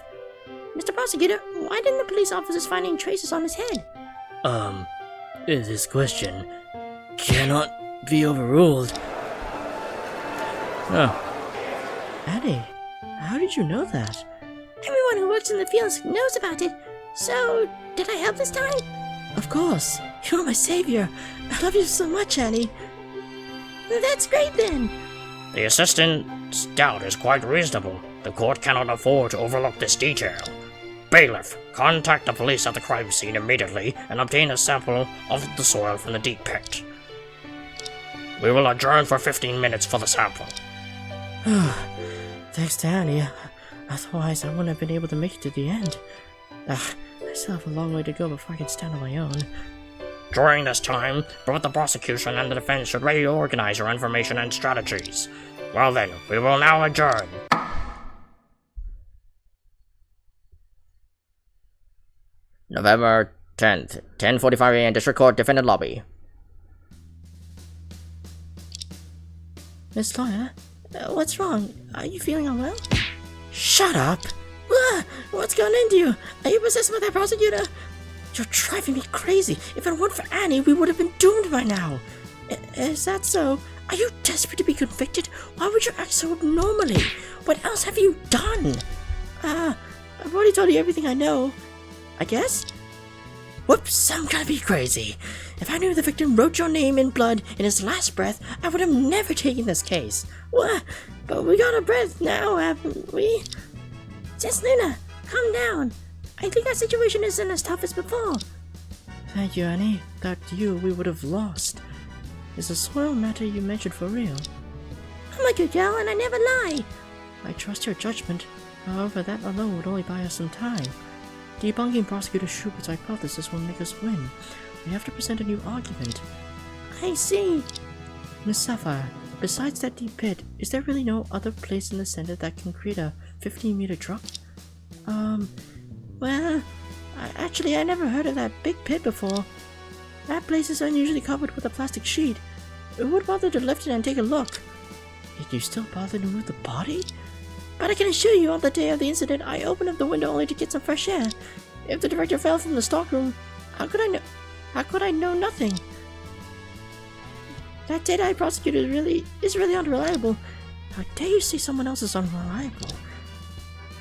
Mr. Prosecutor, why didn't the police officers find any traces on his head? This question cannot be overruled. Oh. Annie, how did you know that? Everyone who works in the fields knows about it. So, did I help this time? Of course. You're my savior. I love you so much, Annie. That's great then. The assistant's doubt is quite reasonable. The court cannot afford to overlook this detail. Bailiff, contact the police at the crime scene immediately and obtain a sample of the soil from the deep pit. We will adjourn for 15 minutes for the sample. Thanks to Annie. Otherwise, I wouldn't have been able to make it to the end. I still have a long way to go before I can stand on my own. During this time, both the prosecution and the defense should reorganize your information and strategies. Well then, we will now adjourn. November 10th, 10:45 a.m. District Court, Defendant Lobby. Miss Lawyer, what's wrong? Are you feeling unwell? Shut up! What's going into you? Are you possessed by that prosecutor? You're driving me crazy. If it weren't for Annie, we would have been doomed by now. Is that so? Are you desperate to be convicted? Why would you act so abnormally? What else have you done? I've already told you everything I know. I guess? Whoops, I'm gonna be crazy. If I knew the victim wrote your name in blood in his last breath, I would have never taken this case. What? But we got a breath now, haven't we? Sis Luna, calm down. I think our situation isn't as tough as before. Thank you, Annie. Without you, we would have lost. Is the soil matter you mentioned for real? I'm a good girl and I never lie. I trust your judgment. However, that alone would only buy us some time. Debunking Prosecutor Schubert's hypothesis will make us win. We have to present a new argument. I see. Miss Sapphire, besides that deep pit, is there really no other place in the center that can create a 15-meter drop? Well, I never heard of that big pit before. That place is unusually covered with a plastic sheet. Who would bother to lift it and take a look? Did you still bother to move the body? But I can assure you, on the day of the incident, I opened up the window only to get some fresh air. If the director fell from the stockroom, how could I know nothing? That dead-eye prosecutor is really unreliable. How dare you say someone else is unreliable?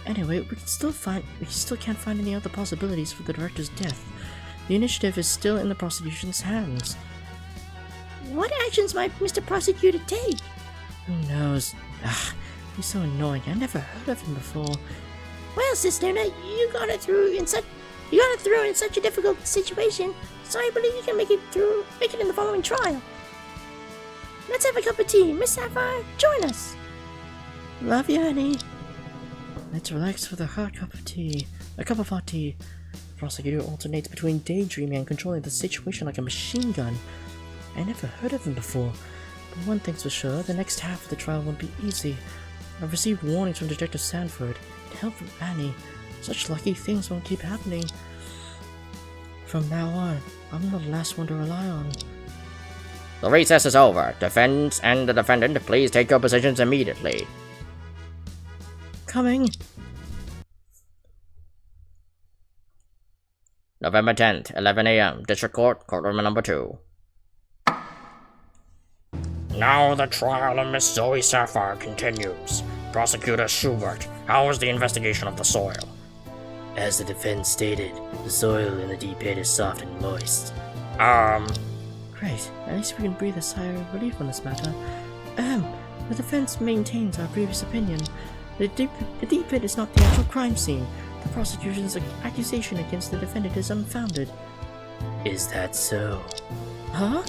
Anyway, we still can't find any other possibilities for the director's death. The initiative is still in the prosecution's hands. What actions might Mr. Prosecutor take? Who knows? He's so annoying. I never heard of him before. Well, Sis Luna, you got it through in such a difficult situation, so I believe you can make it in the following trial. Let's have a cup of tea. Miss Sapphire, join us. Love you, honey. Let's relax with a hot cup of tea. A cup of hot tea. The prosecutor alternates between daydreaming and controlling the situation like a machine gun. I never heard of him before, but one thing's for sure, the next half of the trial won't be easy. I've received warnings from Detective Sanford and help from Annie. Such lucky things won't keep happening. From now on, I'm the last one to rely on. The recess is over. Defense and the defendant, please take your positions immediately. Coming. November 10th, 11 a.m. District Court, Courtroom number 2. Now the trial of Miss Zoe Sapphire continues. Prosecutor Schubert, how was the investigation of the soil? As the defense stated, the soil in the deep pit is soft and moist. Great. At least we can breathe a sigh of relief on this matter. The defense maintains our previous opinion. The deep pit is not the actual crime scene. The prosecution's accusation against the defendant is unfounded. Is that so? Huh?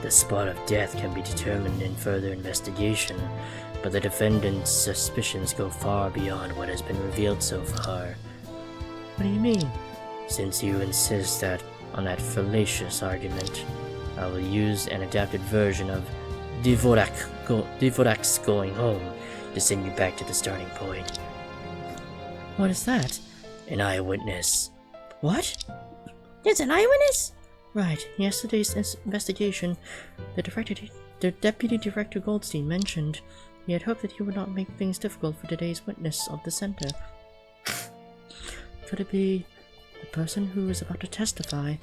The spot of death can be determined in further investigation, but the defendant's suspicions go far beyond what has been revealed so far. What do you mean? Since you insist on that fallacious argument, I will use an adapted version of Dvorak's Going Home to send you back to the starting point. What is that? An eyewitness. What? There's an eyewitness? Right. Yesterday's investigation, the Deputy Director Goldstein mentioned he had hoped that he would not make things difficult for today's witness of the center. Could it be the person who is about to testify?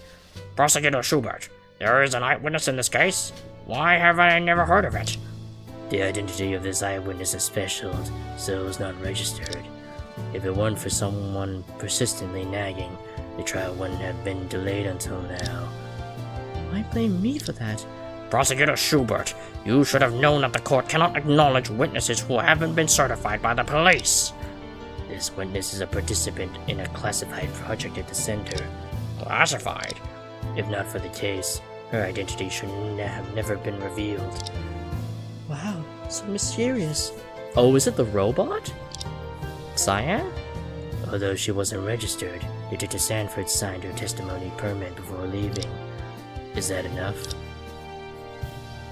Prosecutor Schubert, there is an eyewitness in this case? Why have I never heard of it? The identity of this eyewitness is special, so is not registered. If it weren't for someone persistently nagging, the trial wouldn't have been delayed until now. Why blame me for that? Prosecutor Schubert, you should have known that the court cannot acknowledge witnesses who haven't been certified by the police. This witness is a participant in a classified project at the center. Classified? If not for the case, her identity should have never been revealed. Wow, so mysterious. Oh, is it the robot? Cyan? Although she wasn't registered, Detective Sanford signed her testimony permit before leaving. Is that enough?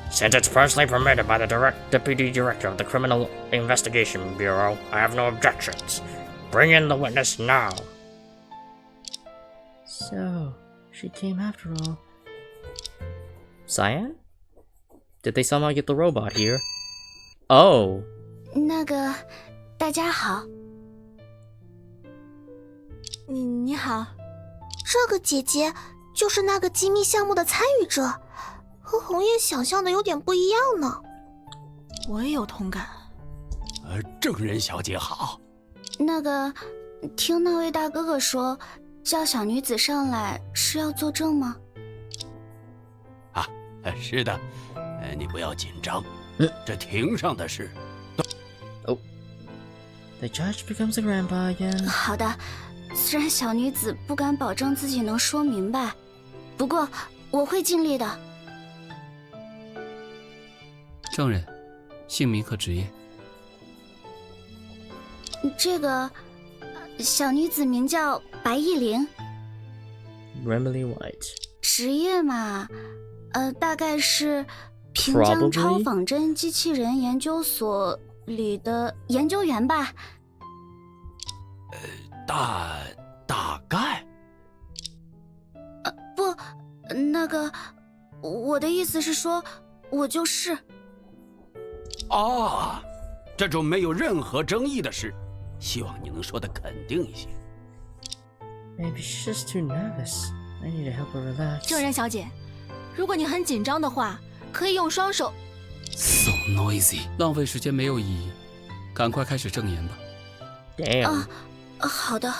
Since it's personally permitted by the Deputy Director of the Criminal Investigation Bureau, I have no objections. Bring in the witness now. So, she came after all. Cyan? Did they somehow get the robot here? Oh. 那个，大家好。你好。这个姐姐就是那个机密项目的参与者，和红叶想象的有点不一样呢。我也有同感。证人小姐好。那个，听那位大哥哥说，叫小女子上来是要作证吗？是的，你不要紧张，这庭上的事。Oh. The judge becomes a grandpa again. 好的，虽然小女子不敢保证自己能说明白，不过我会尽力的。证人，姓名和职业。这个小女子名叫白艺玲， Remily White. 职业嘛，大概是平江超仿真机器人研究所里的研究员吧。大概。不，那个，我的意思是说，我就是。啊，这种没有任何争议的事，希望你能说得肯定一些。 Maybe she's just too nervous. I need to help her relax. 证人小姐，如果你很紧张的话，可以用双手。So noisy， 浪费时间没有意义，赶快开始证言吧。Damn. 好的。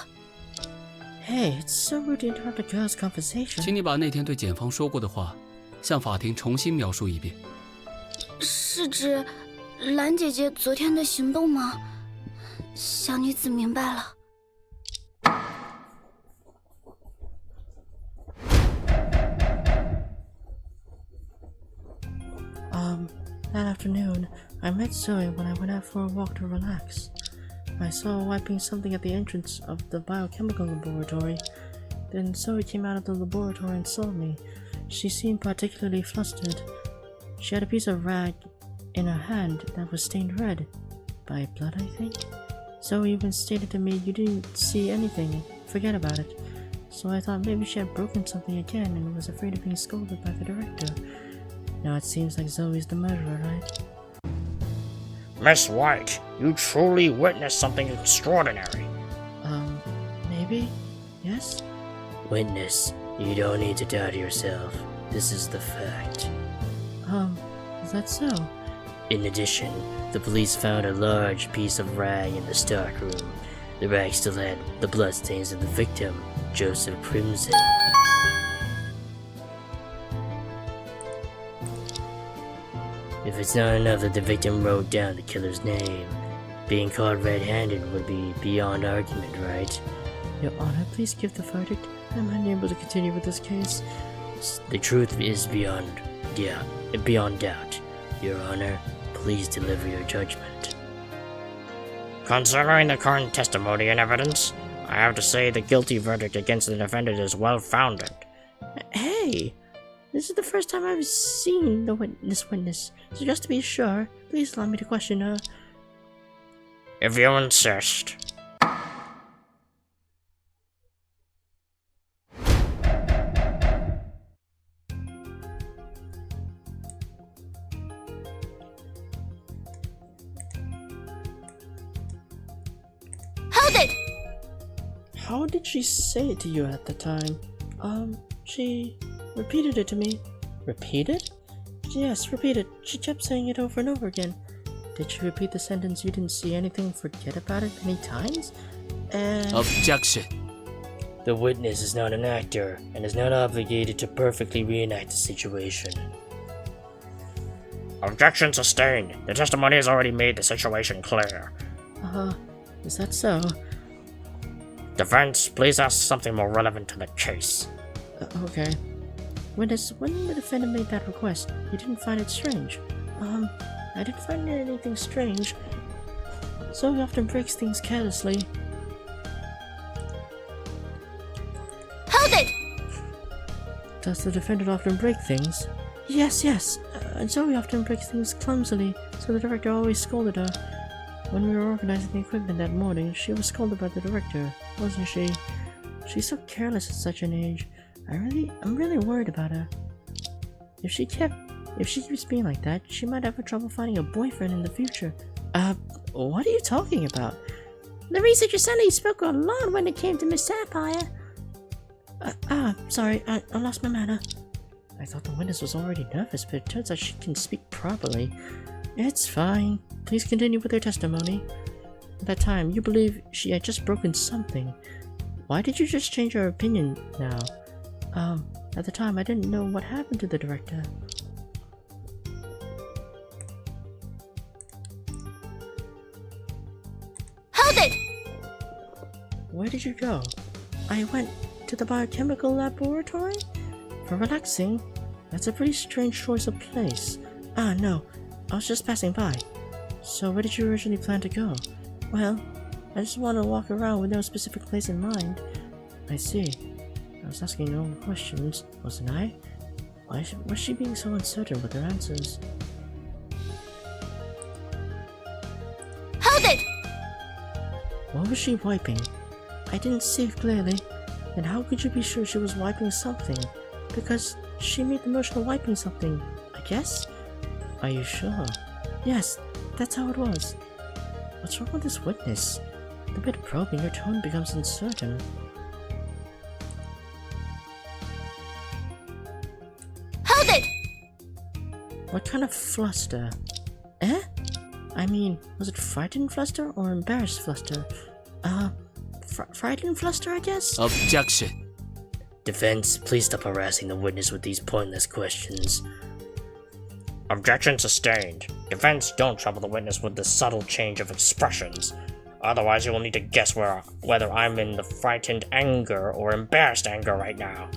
Hey, it's so rude to interrupt a girl's conversation. 请你把那天对检方说过的话，向法庭重新描述一遍。是指兰姐姐昨天的行动吗？小女子明白了。That afternoon, I met Zoe when I went out for a walk to relax. I saw her wiping something at the entrance of the biochemical laboratory. Then Zoe came out of the laboratory and saw me. She seemed particularly flustered. She had a piece of rag in her hand that was stained red. By blood, I think? Zoe even stated to me, "You didn't see anything. Forget about it." So I thought maybe she had broken something again and was afraid of being scolded by the director. Now it seems like Zoe's the murderer, right? Miss White, you truly witnessed something extraordinary. Maybe? Yes? Witness, you don't need to doubt yourself. This is the fact. Is that so? In addition, the police found a large piece of rag in the stockroom. The rag still had the bloodstains of the victim, Joseph Crimson. If it's not enough that the victim wrote down the killer's name, being caught red-handed would be beyond argument, right? Your Honor, please give the verdict. I'm unable to continue with this case. The truth is beyond doubt. Your Honor, please deliver your judgment. Considering the current testimony and evidence, I have to say the guilty verdict against the defendant is well-founded. Hey! This is the first time I've seen this witness, so just to be sure, please allow me to question her. If you insist. Hold it! How did she say it to you at the time? She repeated it to me. Repeated? Yes, repeated. She kept saying it over and over again. Did she repeat the sentence, "You didn't see anything, forget about it," many times? Objection. The witness is not an actor and is not obligated to perfectly reenact the situation. Objection sustained. The testimony has already made the situation clear. Is that so? Defense, please ask something more relevant to the case. Okay. Witness, when the defendant made that request, you didn't find it strange? I didn't find anything strange. Zoe often breaks things carelessly. Hold it! Does the defendant often break things? Yes. Zoe often breaks things clumsily, so the director always scolded her. When we were organizing the equipment that morning, she was scolded by the director, wasn't she? She's so careless at such an age. I'm really worried about her. If she keeps being like that, she might have trouble finding a boyfriend in the future. What are you talking about? The researcher said he spoke a lot when it came to Miss Sapphire. Sorry, I lost my manner. I thought the witness was already nervous, but it turns out she can speak properly. It's fine. Please continue with your testimony. At that time, you believe she had just broken something. Why did you just change your opinion now? At the time, I didn't know what happened to the director. Hold it! Where did you go? I went to the biochemical laboratory? For relaxing? That's a pretty strange choice of place. No. I was just passing by. So where did you originally plan to go? Well, I just wanted to walk around with no specific place in mind. I see. I was asking no questions, wasn't I? Why was she being so uncertain with her answers? Hold it! What was she wiping? I didn't see it clearly. And how could you be sure she was wiping something? Because she made the motion of wiping something, I guess? Are you sure? Yes, that's how it was. What's wrong with this witness? The bit of probing, your tone becomes uncertain. Hold it! What kind of fluster? Eh? I mean, was it frightened fluster or embarrassed fluster? Frightened fluster, I guess? Objection. Defense, please stop harassing the witness with these pointless questions. Objection sustained. Defense, don't trouble the witness with the subtle change of expressions. Otherwise, you will need to guess whether I'm in the frightened anger or embarrassed anger right now.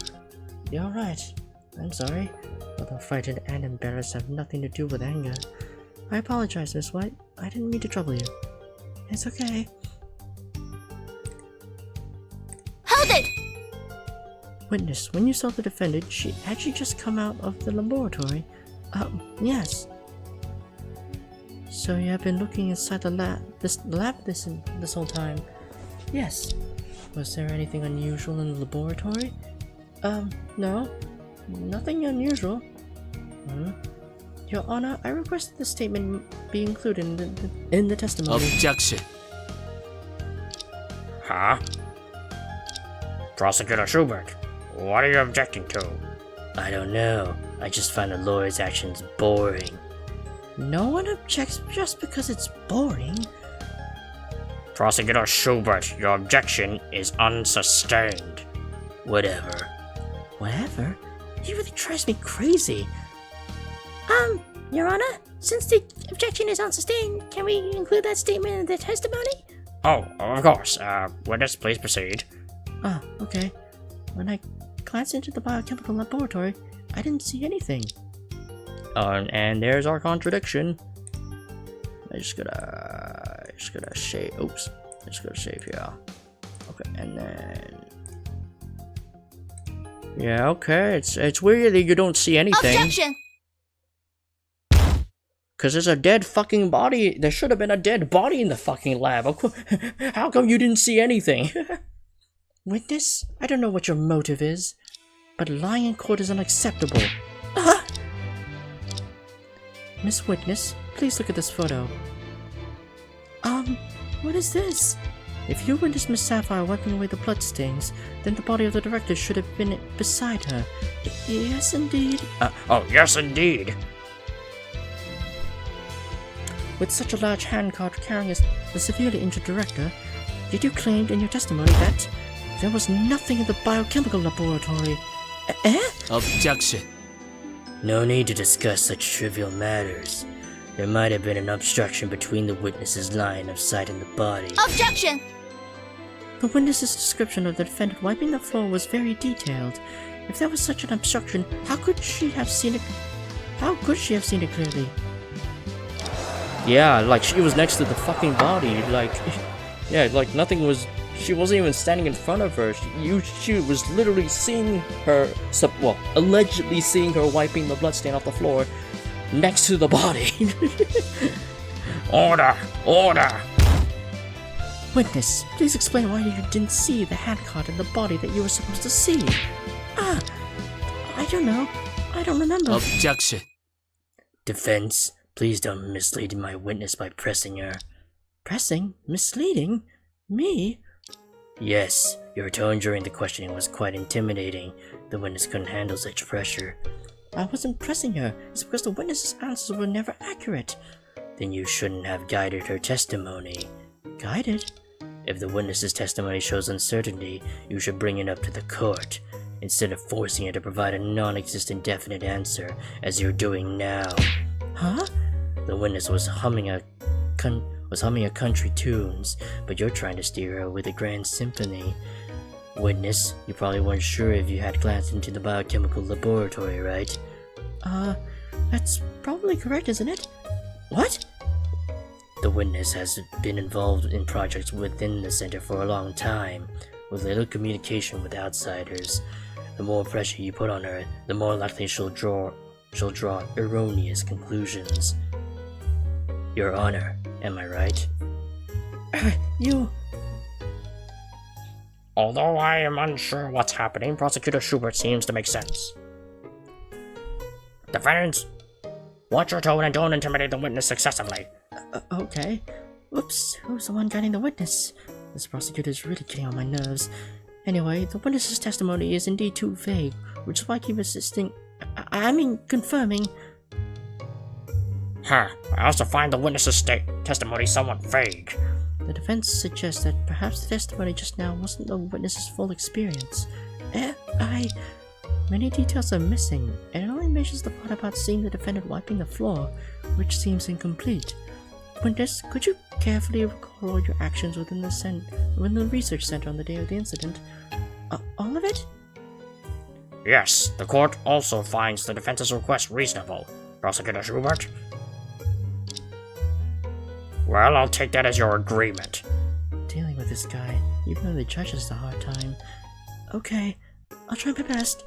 You're right. I'm sorry. Although frightened and embarrassed have nothing to do with anger. I apologize, Miss White. I didn't mean to trouble you. It's okay. Hold it! Witness, when you saw the defendant, had she just come out of the laboratory? Yes. So you have been looking inside the lab this whole time? Yes. Was there anything unusual in the laboratory? No. Nothing unusual. Your Honor, I request the statement be included in the testimony. Objection. Huh? Prosecutor Schubert, what are you objecting to? I don't know. I just find the lawyer's actions boring. No one objects just because it's boring. Prosecutor Schubert, your objection is unsustained. Whatever. Whatever? He really drives me crazy. Your Honor, since the objection is unsustained, can we include that statement in the testimony? Oh, of course. Witness, please proceed. Okay. When I glanced into the biochemical laboratory, I didn't see anything. And there's our contradiction. I just gotta save. Oops. I just gotta save here. Okay, and then. Yeah, okay. It's weird that you don't see anything. Objection! Cause there's a dead fucking body. There should have been a dead body in the fucking lab. How come you didn't see anything? Witness, I don't know what your motive is, but lying in court is unacceptable. Miss Witness, please look at this photo. What is this? If you witnessed Miss Sapphire wiping away the bloodstains, then the body of the director should have been beside her. Yes, indeed. Oh, yes, indeed. With such a large handcart carrying the severely injured director, yet you claimed in your testimony that there was nothing in the biochemical laboratory. Objection. No need to discuss such trivial matters. There might have been an obstruction between the witness's line of sight and the body. Objection! The witness's description of the defendant wiping the floor was very detailed. If there was such an obstruction, how could she have seen it? How could she have seen it clearly? Yeah, like she was next to the fucking body. Like, yeah, like nothing was. She wasn't even standing in front of her. She was literally seeing her. Well, allegedly seeing her wiping the bloodstain off the floor next to the body. Order! Order! Witness, please explain why you didn't see the handcart in the body that you were supposed to see. I don't know. I don't remember. Objection. Defense, please don't mislead my witness by pressing her. Pressing? Misleading? Me? Yes, your tone during the questioning was quite intimidating. The witness couldn't handle such pressure. I wasn't pressing her. It's because the witness's answers were never accurate. Then you shouldn't have guided her testimony. Guided? If the witness's testimony shows uncertainty, you should bring it up to the court, instead of forcing her to provide a non-existent definite answer, as you're doing now. Huh? The witness was humming a country tunes, but you're trying to steer her with a grand symphony. Witness, you probably weren't sure if you had glanced into the biochemical laboratory, right? That's probably correct, isn't it? What? The witness has been involved in projects within the center for a long time, with little communication with outsiders. The more pressure you put on her, the more likely she'll draw erroneous conclusions. Your Honor, am I right? You... Although I am unsure what's happening, Prosecutor Schubert seems to make sense. Defendants, watch your tone and don't intimidate the witness excessively. Okay. Whoops, who's the one guiding the witness? This prosecutor's really getting on my nerves. Anyway, the witness's testimony is indeed too vague, which is why I keep insisting... confirming... I also find the witness's testimony somewhat vague. The defense suggests that perhaps the testimony just now wasn't the witness's full experience. Many details are missing, and it only mentions the part about seeing the defendant wiping the floor, which seems incomplete. Witness, could you carefully recall all your actions within the research center on the day of the incident? All of it? Yes, the court also finds the defense's request reasonable. Prosecutor Schubert? Well, I'll take that as your agreement. Dealing with this guy, even though the judge has a hard time. Okay, I'll try my best.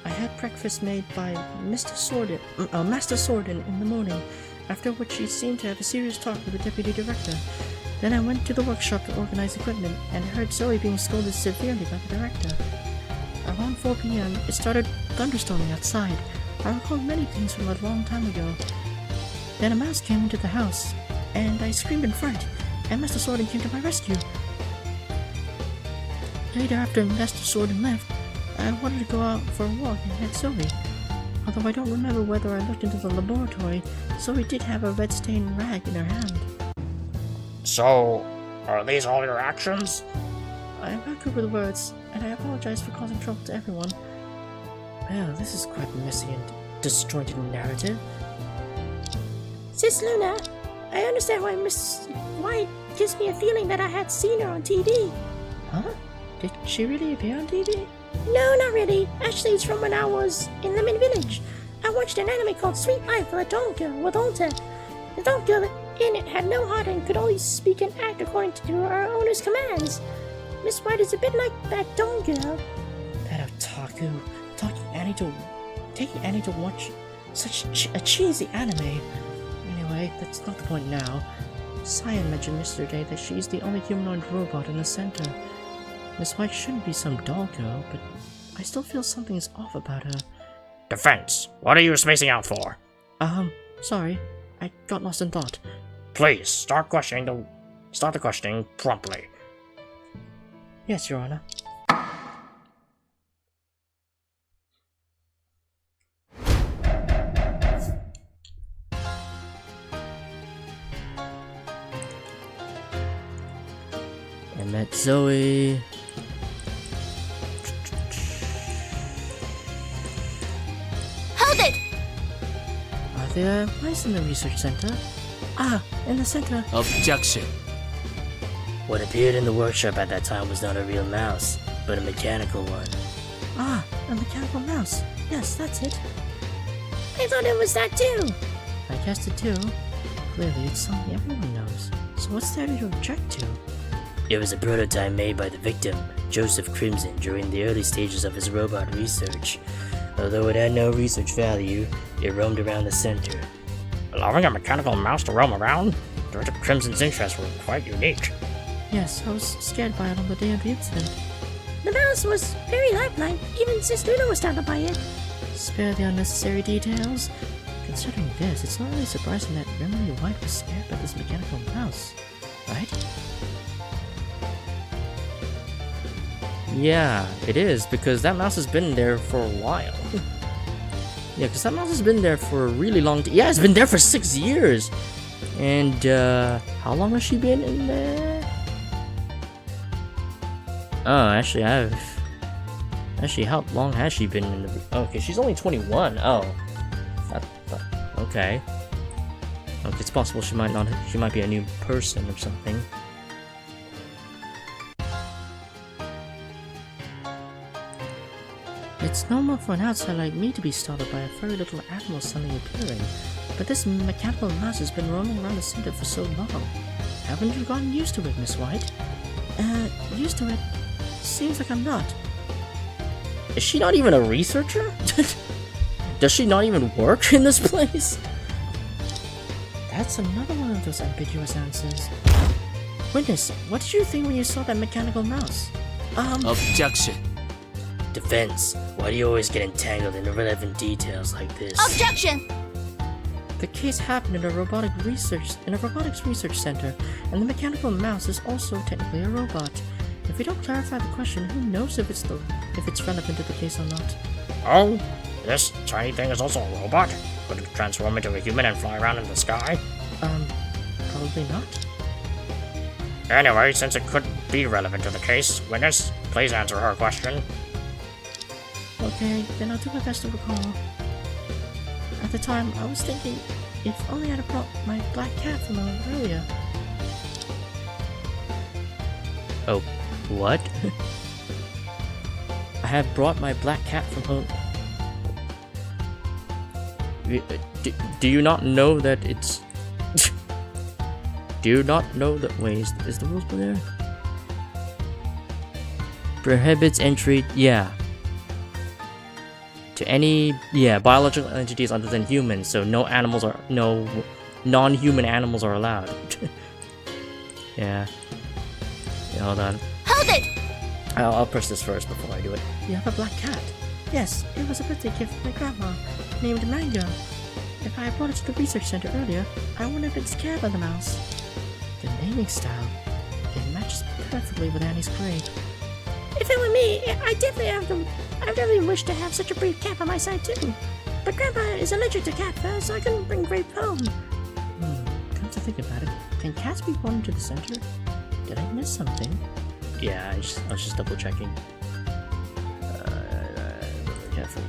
I had breakfast made by Master Sordin in the morning, after which he seemed to have a serious talk with the deputy director. Then I went to the workshop to organize equipment, and heard Zoe being scolded severely by the director. Around 4 p.m., it started thunderstorming outside. I recalled many things from a long time ago. Then a mouse came into the house, and I screamed in fright, and Master Sordin came to my rescue. Later, after Master Sordin left, I wanted to go out for a walk and met Zoe. Although I don't remember whether I looked into the laboratory, Zoe did have a red-stained rag in her hand. So, are these all your actions? I am not good with words, and I apologize for causing trouble to everyone. Well, this is quite messy and disjointed narrative. Sis Luna, I understand why Miss White gives me a feeling that I had seen her on TV. Huh? Did she really appear on TV? No, not really. Actually, it's from when I was in Lemon Village. I watched an anime called Sweet Life of a Doll Girl with Olta. The doll girl in it had no heart and could only speak and act according to her owner's commands. Miss White is a bit like that doll girl. That otaku, taking Annie to watch such a cheesy anime. Anyway, that's not the point now. Saya mentioned yesterday that she's the only humanoid robot in the center. Miss White shouldn't be some doll girl, but I still feel something's off about her. Defense, what are you spacing out for? Sorry. I got lost in thought. Please, start the questioning promptly. Yes, Your Honor. I met Zoe. Hold it! Are there mice in the research center? Ah, in the center. Objection. What appeared in the workshop at that time was not a real mouse, but a mechanical one. Ah, a mechanical mouse. Yes, that's it. I thought it was that too. I guessed it too. Clearly, it's something everyone knows. So what's there to object to? It was a prototype made by the victim, Joseph Crimson, during the early stages of his robot research. Although it had no research value, it roamed around the center. Allowing a mechanical mouse to roam around? Director Crimson's interests were quite unique. Yes, I was scared by it on the day of the incident. The mouse was very lifelike. Even Sis Luna was startled by it. Spare the unnecessary details. Considering this, it's not really surprising that Emily White was scared by this mechanical mouse, right? Yeah, it is, because that mouse has been there for a while. Yeah, because that mouse has been there for a really long time. Yeah, it's been there for 6 years! And, how long has she been in there? Oh, actually, how long has she been in the... Okay, she's only 21. Oh. Okay. Okay, it's possible she might be a new person or something. It's normal for an outsider like me to be startled by a furry little animal suddenly appearing, but this mechanical mouse has been roaming around the center for so long. Haven't you gotten used to it, Miss White? Used to it? Seems like I'm not. Is she not even a researcher? Does she not even work in this place? That's another one of those ambiguous answers. Witness, what did you think when you saw that mechanical mouse? Objection. Defense, why do you always get entangled in irrelevant details like this? Objection! The case happened in a robotics research center, and the mechanical mouse is also technically a robot. If we don't clarify the question, who knows if it's relevant to the case or not? Oh, this tiny thing is also a robot? Could it transform into a human and fly around in the sky? Probably not. Anyway, since it could be relevant to the case, witness, please answer her question. Okay, then I'll do my best to recall. At the time, I was thinking, if only I'd have brought my black cat from earlier. Oh, what? I have brought my black cat from home. Do you not know that it's... Do you not know that... Wait, is the rules there? Prohibits entry... Yeah. To any... Yeah, biological entities other than humans, so no animals are... No non-human animals are allowed. Yeah. Yeah, hold on. Hold it! I'll press this first before I do it. You have a black cat? Yes, it was a birthday gift from my grandma, named Mango. If I had brought it to the research center earlier, I wouldn't have been scared by the mouse. The naming style, it matches perfectly with Annie's grade. If it were me, I definitely wish to have such a brave cat by my side too. But Grandpa is allergic to cat fur, so I couldn't bring Grape home. Come to think about it, can cats be born into the center? Did I miss something? Yeah, I was just double checking.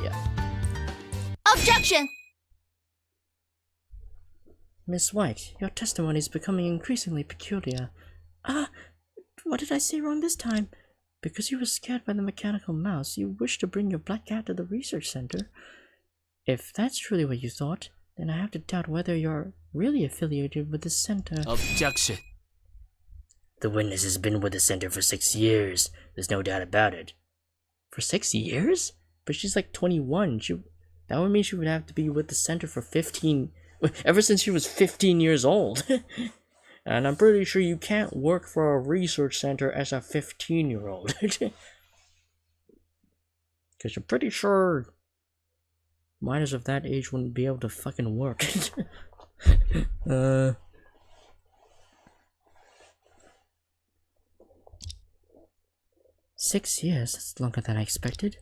Yeah. Objection! Miss White, your testimony is becoming increasingly peculiar. What did I say wrong this time? Because you were scared by the mechanical mouse, you wish to bring your black cat to the research center? If that's truly what you thought, then I have to doubt whether you're really affiliated with the center. Objection. The witness has been with the center for 6 years. There's no doubt about it. For 6 years? But she's like 21. That would mean she would have to be with the center for 15... Ever since she was 15 years old. And I'm pretty sure you can't work for a research center as a 15-year-old. Because you're pretty sure minors of that age wouldn't be able to fucking work. 6 years? That's longer than I expected.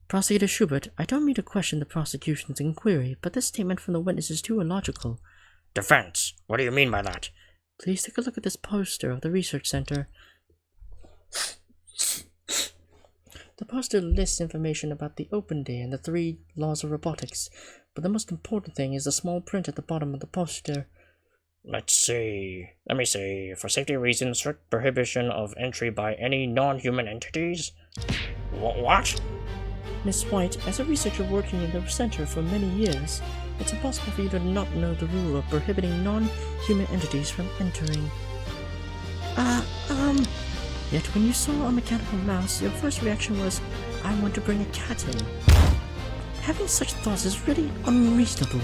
Prosecutor Schubert, I don't mean to question the prosecution's inquiry, but this statement from the witness is too illogical. Defense, what do you mean by that? Please take a look at this poster of the research center. The poster lists information about the open day and the 3 laws of robotics, but the most important thing is the small print at the bottom of the poster. Let me see. For safety reasons, strict prohibition of entry by any non-human entities? What? Miss White, as a researcher working in the center for many years, it's impossible for you to not know the rule of prohibiting non-human entities from entering. Yet when you saw a mechanical mouse, your first reaction was, I want to bring a cat in. Having such thoughts is really unreasonable.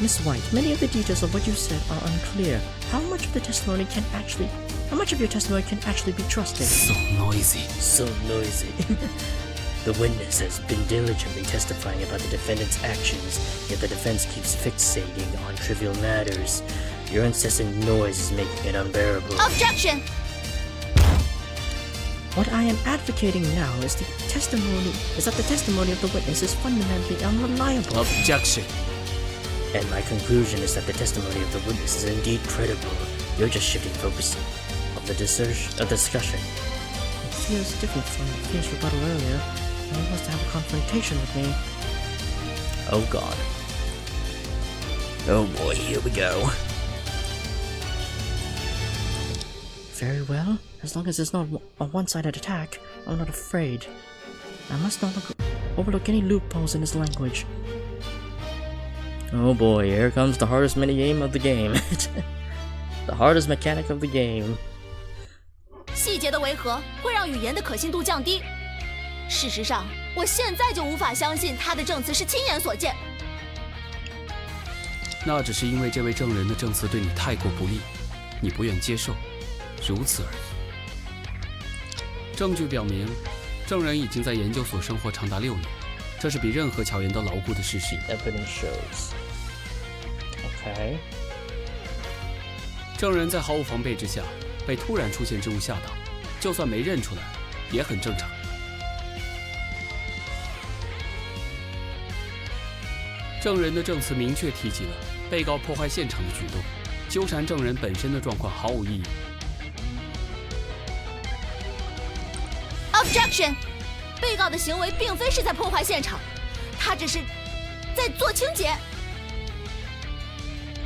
Miss White, many of the details of what you said are unclear. How much of your testimony can actually be trusted? So noisy. So noisy. The witness has been diligently testifying about the defendant's actions, yet the defense keeps fixating on trivial matters. Your incessant noise is making it unbearable. Objection! What I am advocating now is that the testimony of the witness is fundamentally unreliable. Objection. And my conclusion is that the testimony of the witness is indeed credible. You're just shifting focus of the discussion. It feels different from the fierce rebuttal earlier. He wants to have a confrontation with me. Oh god. Oh boy, here we go. Very well. As long as it's not a one-sided attack, I'm not afraid. I must not overlook any loopholes in his language. Oh boy, here comes the hardest minigame of the game. The hardest mechanic of the game. 细节的违和会让语言的可信度降低。事实上，我现在就无法相信他的证词是亲眼所见。那只是因为这位证人的证词对你太过不利，你不愿接受，如此而已。证据表明，证人已经在研究所生活长达6年，这是比任何巧言都牢固的事实。Evidence shows. Okay. 证人在毫无防备之下被突然出现之物吓到，就算没认出来，也很正常。证人的证词明确提及了被告破坏现场的举动，纠缠证人本身的状况毫无意义。Objection！ 被告的行为并非是在破坏现场，他只是在做清洁。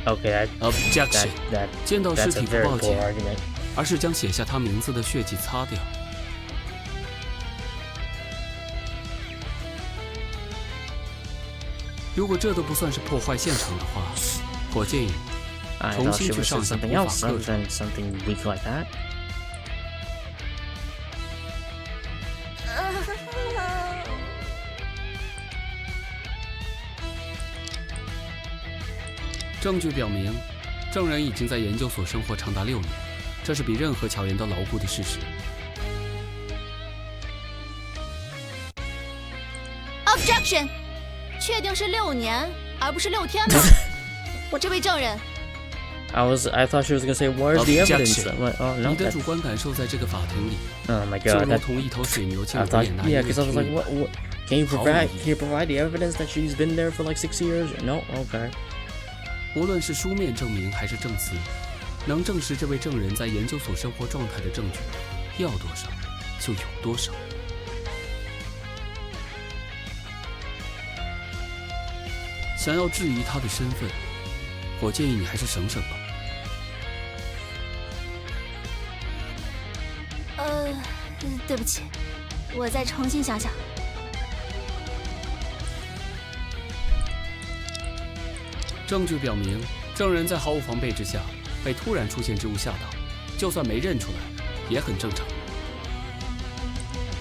Okay, Objection！ 见到尸体不报警， argument. 而是将写下他名字的血迹擦掉。如果这都不算是破坏现场的话，我建议 I 重 thought 新 she 去 would 上 say 一下 something 普 else, 法课程。 something weak like that. 证据表明，证人已经在研究所生活长达6年，这是比任何巧言都牢固的事实。Objection！ 确定是6年，而不是6天吗？我这位证人。I thought she was gonna say, "Where's the evidence?" Objection. I'm like, oh no. 你的主观感受在这个法庭里， Oh my 就 god. 如 That, 同一头水牛进 I 入 thought, 演拿 yeah, 音乐 because I was like, 厅。 what? Can you provide the evidence that she's been there for like 6 years? No. Okay. 无论是书面证明还是证词，能证实这位证人在研究所生活状态的证据，要多少就有多少。想要质疑他的身份，我建议你还是省省吧。对不起，我再重新想想。证据表明，证人在毫无防备之下被突然出现之物吓到，就算没认出来，也很正常。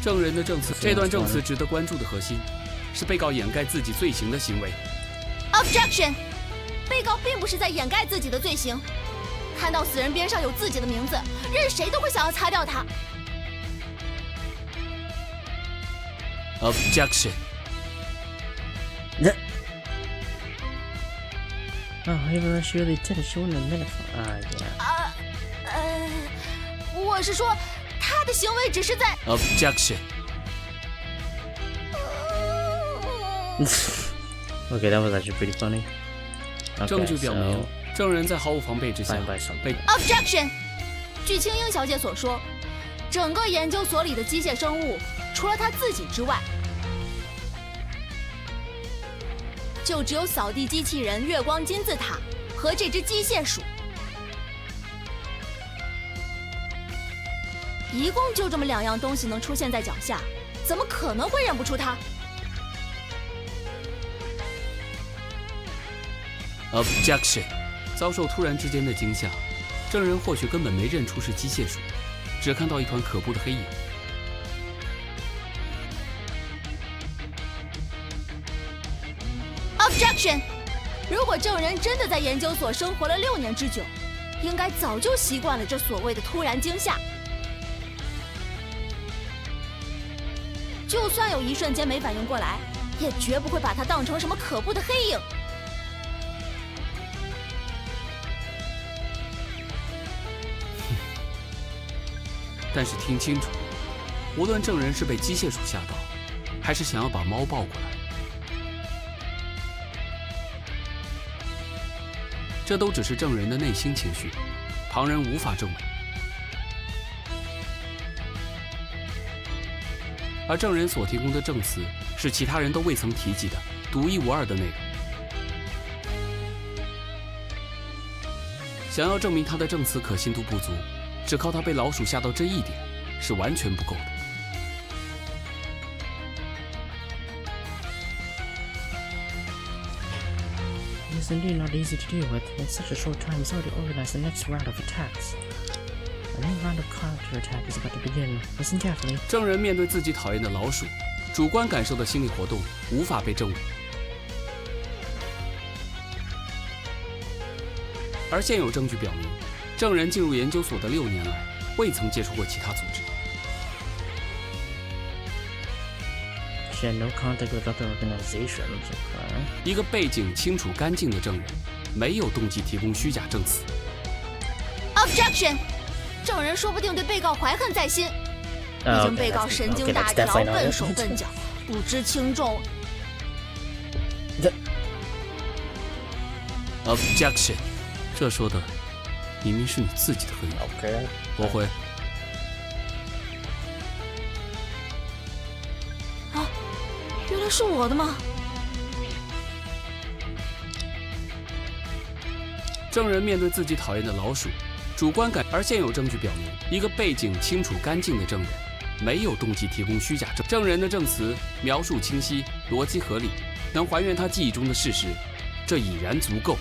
证人的证词，这段证词值得关注的核心是被告掩盖自己罪行的行为。Objection！ 被告并不是在掩盖自己的罪行，看到死人边上有自己的名字，任谁都会想要擦掉它。Objection！ Oh, even though she really did it, she wouldn't admit it. Yeah. 我是说，他的行为只是在。Objection！ Okay, that was actually pretty funny. 证 Okay, 据表明， so 证人在毫无防备之下 find by something. 被 Objection！ 据青英小姐所说，整个研究所里的机械生物，除了她自己之外，就只有扫地机器人月光金字塔和这只机械鼠，一共就这么2样东西能出现在脚下，怎么可能会认不出它？ Objection！ 遭受突然之间的惊吓，证人或许根本没认出是机械鼠，只看到一团可怖的黑影。Objection！ 如果证人真的在研究所生活了6年之久，应该早就习惯了这所谓的突然惊吓。就算有一瞬间没反应过来，也绝不会把它当成什么可怖的黑影。但是听清楚，无论证人是被机械鼠吓到，还是想要把猫抱过来，这都只是证人的内心情绪，旁人无法证伪。而证人所提供的证词是其他人都未曾提及的独一无二的内容。想要证明他的证词可信度不足，只靠他被老鼠吓到这一点是完全不够的。It is indeed not easy to deal with. In such a short time, he's already organized the next round of attacks. A new round of counterattack is about to begin. Listen carefully. 证人面对自己讨厌的老鼠，主观感受的心理活动无法被证伪。而现有证据表明，证人进入研究所的6年来，未曾接触过其他组织。She had no contact with other organizations. Okay. 一个背景清楚干净的证人，没有动机提供虚假证词。Objection！ 证人说不定对被告怀恨在心，毕竟被告神经大条、笨手笨脚，不知轻重。Objection！ 这说的明明是你自己的恨意。Okay. 驳回。啊，原来是我的吗？证人面对自己讨厌的老鼠，主观感，而现有证据表明，一个背景清楚干净的证人，没有动机提供虚假证。证人的证词描述清晰，逻辑合理，能还原他记忆中的事实，这已然足够。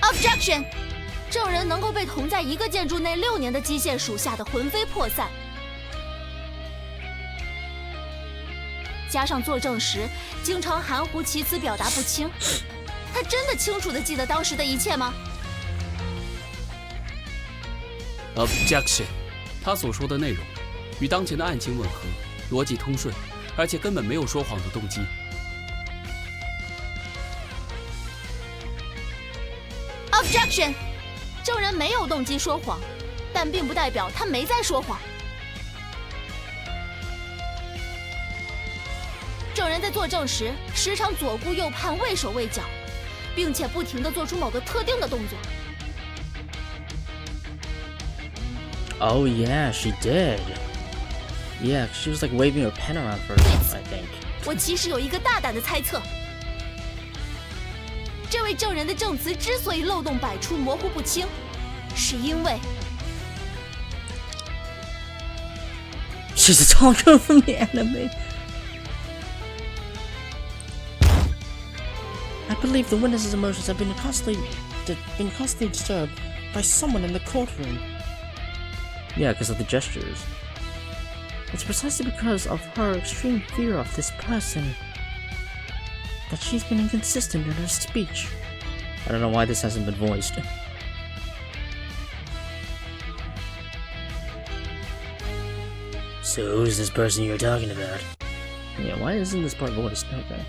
Objection！ 证人能够被同在一个建筑内6年的机械鼠吓得魂飞魄散，加上作证时经常含糊其辞，表达不清，他真的清楚地记得当时的一切吗？ Objection！ 他所说的内容与当前的案情吻合，逻辑通顺，而且根本没有说谎的动机。Objection！ 证人没有动机说谎，但并不代表他没在说谎。证人在作证时，时常左顾右盼、畏手畏脚，并且不停地做出某个特定的动作。Oh yeah, she did. Yeah, she was like waving her pen around for a while, I think. 我其实有一个大胆的猜测，这位证人的证词之所以漏洞百出、模糊不清，是因为 She's a tall girl from the anime. I believe the witness's emotions have been constantly disturbed by someone in the courtroom. Yeah, because of the gestures. It's precisely because of her extreme fear of this person that she's been inconsistent in her speech. I don't know why this hasn't been voiced. So who's this person you're talking about? Yeah, why isn't this part voiced? Okay.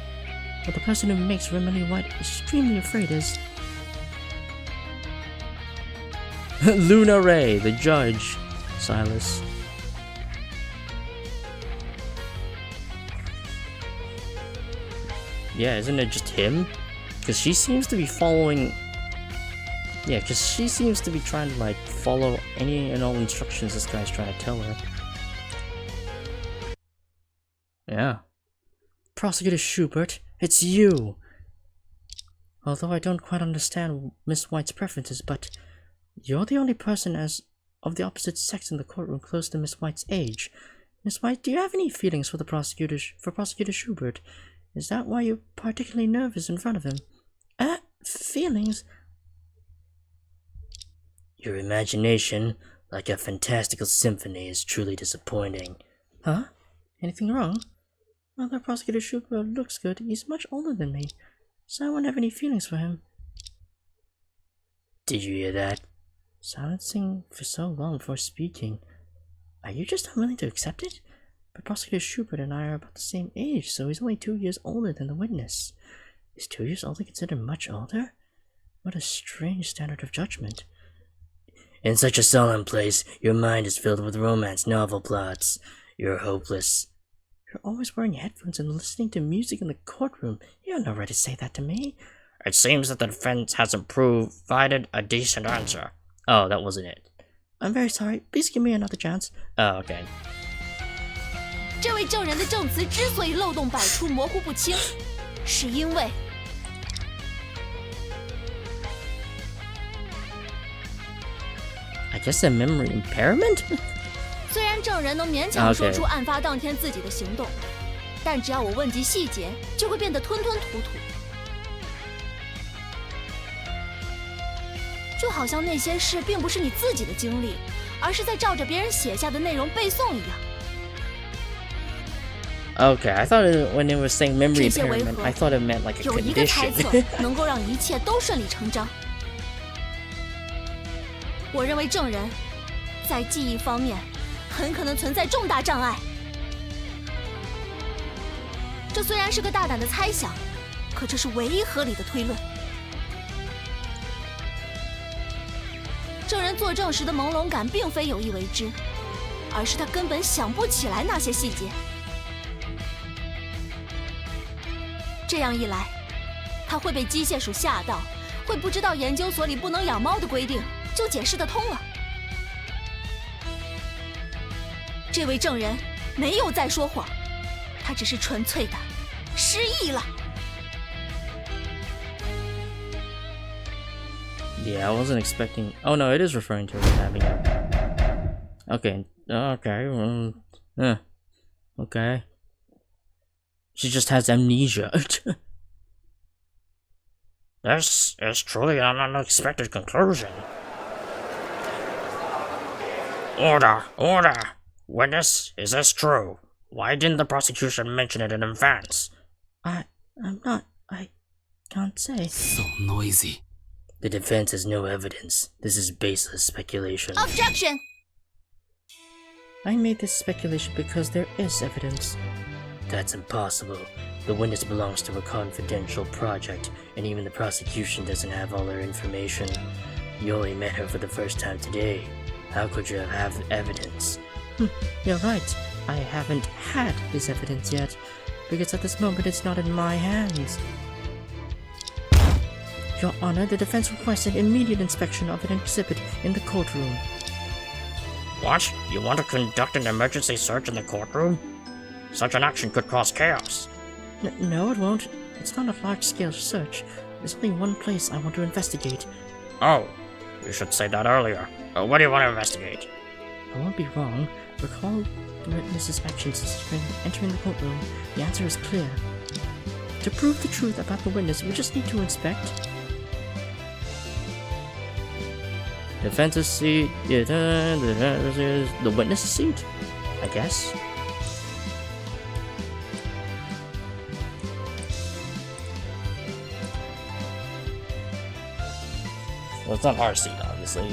But the person who makes Remedy White extremely afraid is Luna Ray, the judge. Silas. Yeah, isn't it just him? Because she seems to be following... Yeah, because she seems to be trying to, like, follow any and all instructions this guy's trying to tell her. Yeah. Prosecutor Schubert, it's you! Although I don't quite understand Miss White's preferences, but you're the only person of the opposite sex in the courtroom close to Miss White's age. Miss White, do you have any feelings for Prosecutor Schubert? Is that why you're particularly nervous in front of him? Feelings? Your imagination, like a fantastical symphony, is truly disappointing. Huh? Anything wrong? Although Prosecutor Schubert looks good, he's much older than me, so I won't have any feelings for him. Did you hear that? Silencing for so long before speaking. Are you just unwilling to accept it? But Prosecutor Schubert and I are about the same age, so he's only 2 years older than the witness. Is 2 years older considered much older? What a strange standard of judgment. In such a solemn place, your mind is filled with romance novel plots. You're hopeless. You're always wearing headphones and listening to music in the courtroom. You have no right to say that to me. It seems that the defense hasn't provided a decent answer. Oh, that wasn't it. I'm very sorry. Please give me another chance. Oh, okay. 这位证人的证词之所以漏洞百出、模糊不清，是因为 I guess a memory impairment? 虽然证人能勉强说出案发当天自己的行动，但只要我问及细节，就会变得吞吞吐吐，就好像那些事并不是你自己的经历，而是在照着别人写下的内容背诵一样。Okay, I thought when it was saying memory impairment, I thought it meant like a 有一个猜测 condition. 能够让一切都顺理成章。我认为证人在记忆方面很可能存在重大障碍。这虽然是个大胆的猜想，可这是唯一合理的推论。证人作证时的朦胧感并非有意为之，而是他根本想不起来那些细节。这样一来，他会被机械鼠吓到，会不知道研究所里不能养猫的规定，就解释得通了。这位证人没有在说谎，他只是纯粹的失忆了。Yeah, I wasn't expecting. Oh no, it is referring to it having a. Okay, okay. She just has amnesia. This is truly an unexpected conclusion. Order! Order! Witness, is this true? Why didn't the prosecution mention it in advance? I can't say. So noisy. The defense has no evidence. This is baseless speculation. Objection! I made this speculation because there is evidence. That's impossible. The witness belongs to a confidential project, and even the prosecution doesn't have all her information. You only met her for the first time today. How could you have evidence? You're right. I haven't had this evidence yet, because at this moment it's not in my hands. Your Honor, the defense requests an immediate inspection of an exhibit in the courtroom. What? You want to conduct an emergency search in the courtroom? Such an action could cause chaos. No, it won't. It's not a large-scale search. There's only one place I want to investigate. Oh, you should say that earlier. What do you want to investigate? I won't be wrong. Recall the witness's actions when entering the courtroom. The answer is clear. To prove the truth about the witness, we just need to inspect Defense's seat. Yeah, the witness's seat, I guess. Well, it's not our seat, obviously.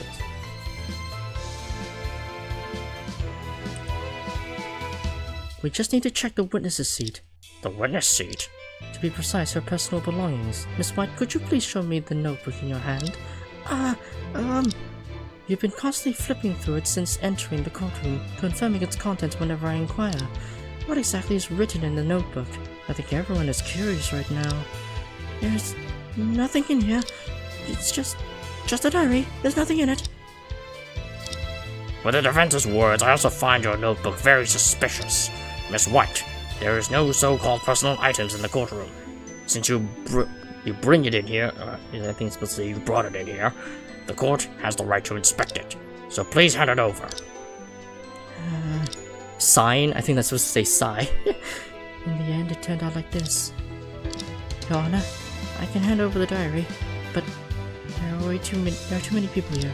We just need to check the witness's seat. The witness seat? To be precise, her personal belongings. Miss White, could you please show me the notebook in your hand? You've been constantly flipping through it since entering the courtroom, confirming its contents whenever I inquire. What exactly is written in the notebook? I think everyone is curious right now. There's nothing in here. It's just a diary. There's nothing in it. With the defense's words, I also find your notebook very suspicious. Miss White, there is no so-called personal items in the courtroom. Since you bring it in here, I think it's supposed to say you brought it in here, the court has the right to inspect it. So please hand it over. Sign? I think that's supposed to say sigh. In the end, it turned out like this. Your Honor, I can hand over the diary, but there are too many people here.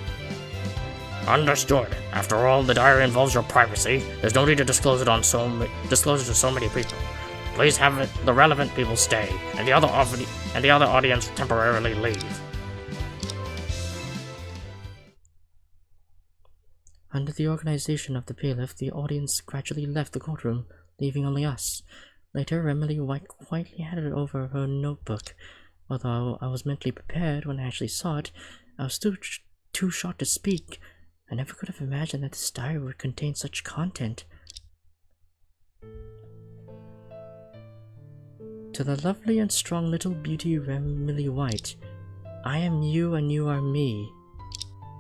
Understood. After all, the diary involves your privacy. There's no need to disclose it to so many people. Please have the relevant people stay, and the other audience temporarily leave. Under the organization of the bailiff, the audience gradually left the courtroom, leaving only us. Later, Emily White quietly handed over her notebook. Although I was mentally prepared when I actually saw it, I was too shocked to speak. I never could have imagined that this diary would contain such content. To the lovely and strong little beauty Emily White, I am you and you are me.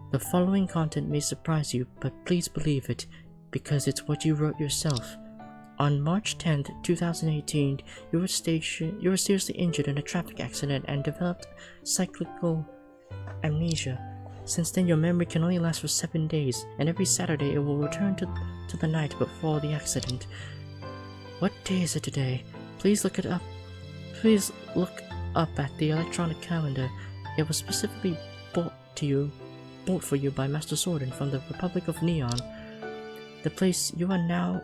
The following content may surprise you, but please believe it, because it's what you wrote yourself. On March 10th, 2018, you were seriously injured in a traffic accident and developed cyclical amnesia. Since then, your memory can only last for 7 days, and every Saturday it will return to the night before the accident. What day is it today? Please look it up. Please look up at the electronic calendar. It was specifically bought for you by Master Sordon from the Republic of Neon. The place you are now.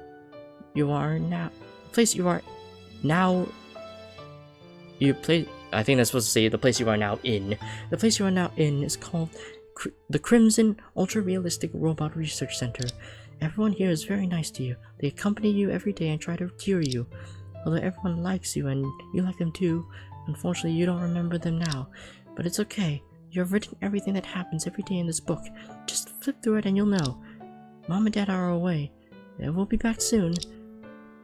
I think that's supposed to say the place you are now in. The place you are now in is called the Crimson Ultra-Realistic Robot Research Center. Everyone here is very nice to you. They accompany you every day and try to cure you. Although everyone likes you and you like them too, unfortunately you don't remember them now. But it's okay. You have written everything that happens every day in this book. Just flip through it and you'll know. Mom and Dad are away. They will be back soon.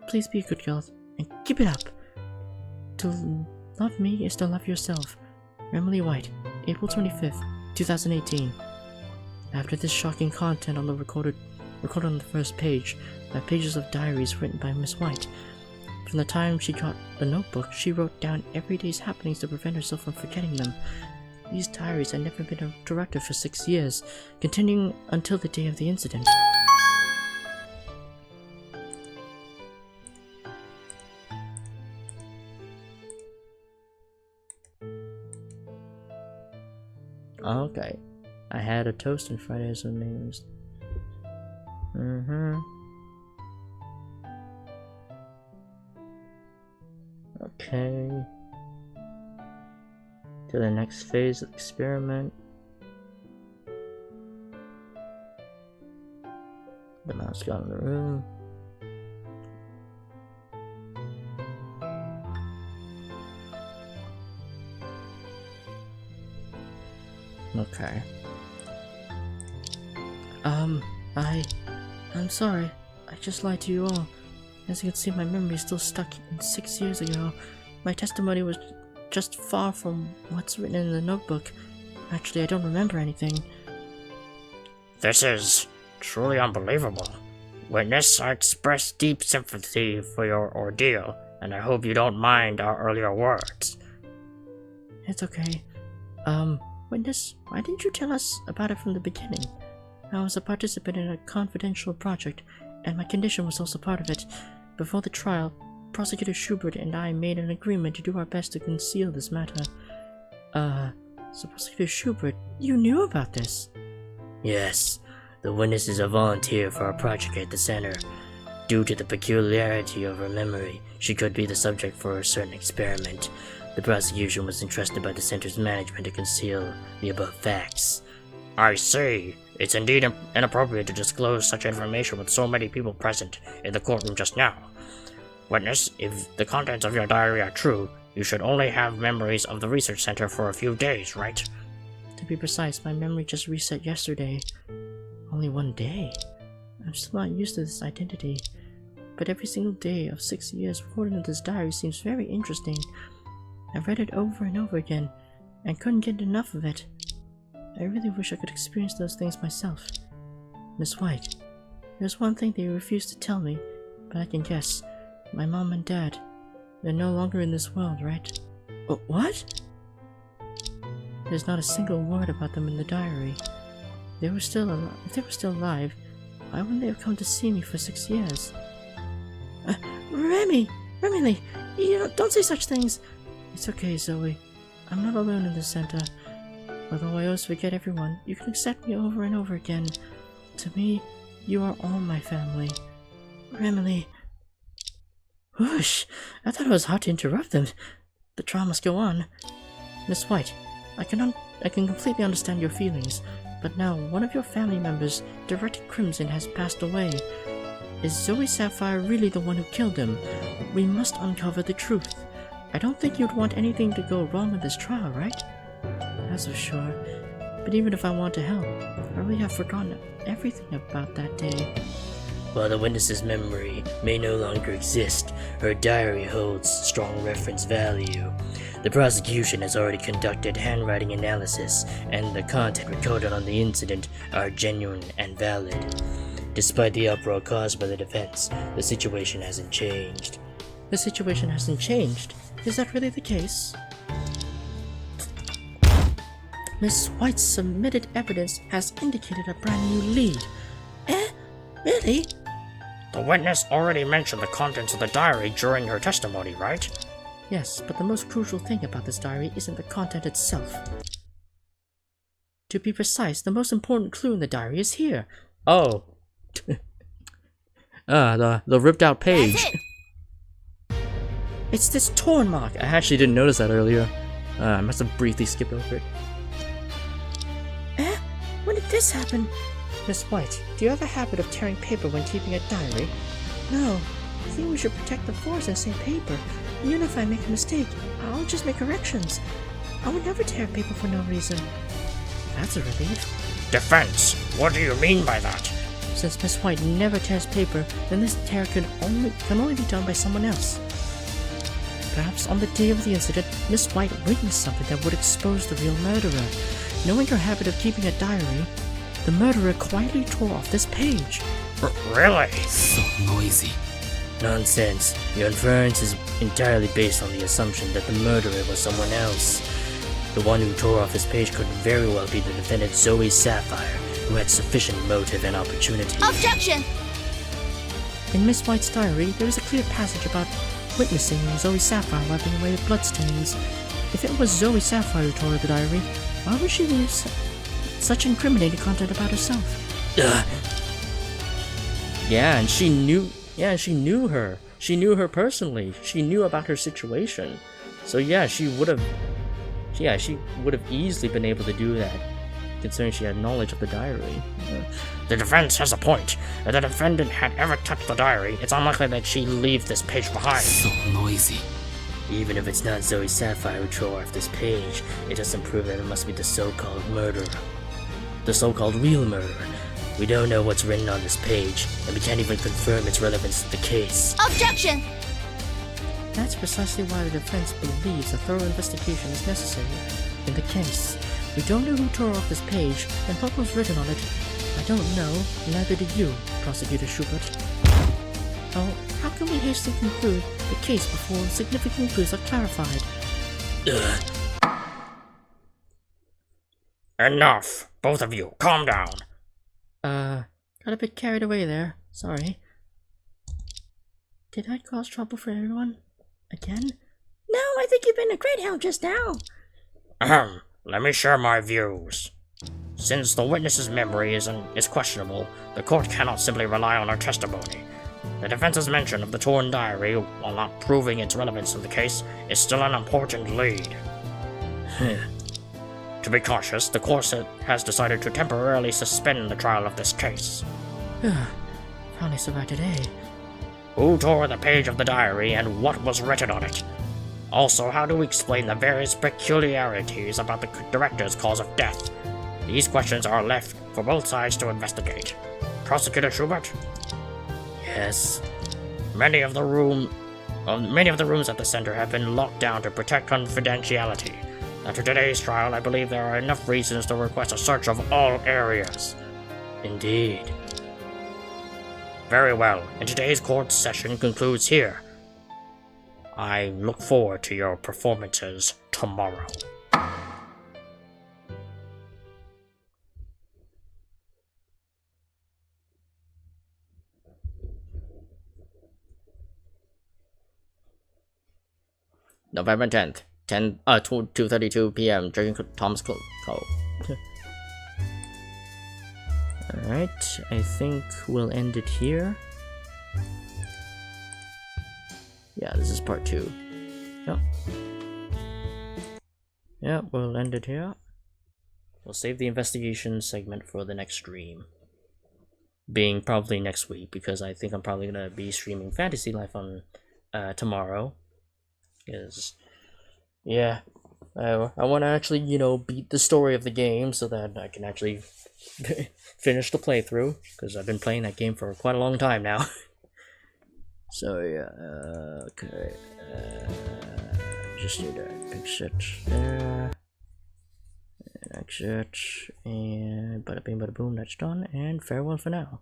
Please be a good girl and keep it up. To love me is to love yourself. Emily White, April 25th, 2018. After this shocking content on the recorded on the first page are pages of diaries written by Miss White. From the time she got the notebook, she wrote down every day's happenings to prevent herself from forgetting them. These diaries had never been interrupted for 6 years, continuing until the day of the incident. Okay. I had a toast on Friday, so names. Okay. To the next phase of the experiment. The mouse got in the room. Okay. I'm sorry. I just lied to you all. As you can see, my memory is still stuck in 6 years ago. My testimony was just far from what's written in the notebook. Actually, I don't remember anything. This is truly unbelievable. Witness, I express deep sympathy for your ordeal, and I hope you don't mind our earlier words. It's okay. Witness, why didn't you tell us about it from the beginning? I was a participant in a confidential project, and my condition was also part of it. Before the trial, Prosecutor Schubert and I made an agreement to do our best to conceal this matter. So Prosecutor Schubert, you knew about this? Yes, the witness is a volunteer for our project at the center. Due to the peculiarity of her memory, she could be the subject for a certain experiment. The prosecution was entrusted by the center's management to conceal the above facts. I see. It's indeed inappropriate to disclose such information with so many people present in the courtroom just now. Witness, if the contents of your diary are true, you should only have memories of the research center for a few days, right? To be precise, my memory just reset yesterday. Only 1 day? I'm still not used to this identity. But every single day of 6 years recorded in this diary seems very interesting. I've read it over and over again, and couldn't get enough of it. I really wish I could experience those things myself. Miss White, there's one thing that you refused to tell me, but I can guess. My mom and dad, they're no longer in this world, right? What? There's not a single word about them in the diary. If they were still alive, why wouldn't they have come to see me for 6 years? Remy, you don't say such things. It's okay, Zoe. I'm not alone in this center. Although I always forget everyone, you can accept me over and over again. To me, you are all my family. Remily. Whoosh! I thought it was hard to interrupt them. The trial must go on. Miss White, I can completely understand your feelings, but now one of your family members, Director Crimson, has passed away. Is Zoe Sapphire really the one who killed him? We must uncover the truth. I don't think you'd want anything to go wrong with this trial, right? That's for sure. But even if I want to help, I really have forgotten everything about that day. While the witness's memory may no longer exist, her diary holds strong reference value. The prosecution has already conducted handwriting analysis, and the content recorded on the incident are genuine and valid. Despite the uproar caused by the defense, the situation hasn't changed. The situation hasn't changed? Is that really the case? Miss White's submitted evidence has indicated a brand new lead. Really? The witness already mentioned the contents of the diary during her testimony, right? Yes, but the most crucial thing about this diary isn't the content itself. To be precise, the most important clue in the diary is here. Oh. The ripped out page. That's it. It's this torn mark. I actually didn't notice that earlier. I must have briefly skipped over it. When did this happen? Miss White, do you have a habit of tearing paper when keeping a diary? No. I think we should protect the force and say paper. Even if I make a mistake, I'll just make corrections. I would never tear paper for no reason. That's a relief. Defense, what do you mean by that? Since Miss White never tears paper, then this tear can only be done by someone else. Perhaps on the day of the incident, Miss White witnessed something that would expose the real murderer. Knowing her habit of keeping a diary, the murderer quietly tore off this page. Really? So noisy. Nonsense. Your inference is entirely based on the assumption that the murderer was someone else. The one who tore off this page could very well be the defendant Zoe Sapphire, who had sufficient motive and opportunity. Objection! In Miss White's diary, there is a clear passage about witnessing Zoe Sapphire wiping away bloodstains. If it was Zoe Sapphire who tore the diary, why would she leave such incriminating content about herself? Yeah, and she knew her. She knew her personally. She knew about her situation. So yeah, she would have easily been able to do that, considering she had knowledge of the diary. The defense has a point. If the defendant had ever touched the diary, it's unlikely that she'd leave this page behind. So noisy. Even if it's not Zoe Sapphire who tore off this page, it doesn't prove that it must be the so-called murderer. The so-called real murderer. We don't know what's written on this page, and we can't even confirm its relevance to the case. Objection! That's precisely why the defense believes a thorough investigation is necessary in the case. We don't know who tore off this page, and what was written on it. I don't know, neither do you, Prosecutor Schubert. Oh, how can we hastily conclude the case before significant clues are clarified? Enough! Both of you, calm down. Got a bit carried away there. Sorry. Did I cause trouble for everyone? Again? No, I think you've been a great help just now. Let me share my views. Since the witness's memory is questionable, the court cannot simply rely on her testimony. The defense's mention of the torn diary, while not proving its relevance to the case, is still an important lead. To be cautious, the court has decided to temporarily suspend the trial of this case. Finally survived today. Who tore the page of the diary and what was written on it? Also, how do we explain the various peculiarities about the director's cause of death? These questions are left for both sides to investigate. Prosecutor Schubert? Yes? Many of the rooms at the center have been locked down to protect confidentiality. After today's trial, I believe there are enough reasons to request a search of all areas. Indeed. Very well, and today's court session concludes here. I look forward to your performances tomorrow. November 10th, 2:32 p.m. Drinking Thomas Cole. Alright, I think we'll end it here. Yeah, this is part 2. Yep. Yeah, we'll end it here. We'll save the investigation segment for the next stream. Being probably next week, because I think I'm probably gonna be streaming Fantasy Life on tomorrow. Because, yeah, I want to actually, beat the story of the game so that I can actually finish the playthrough, because I've been playing that game for quite a long time now. So, yeah, okay, just need to exit there, and exit, and bada bing bada boom, that's done, and farewell for now.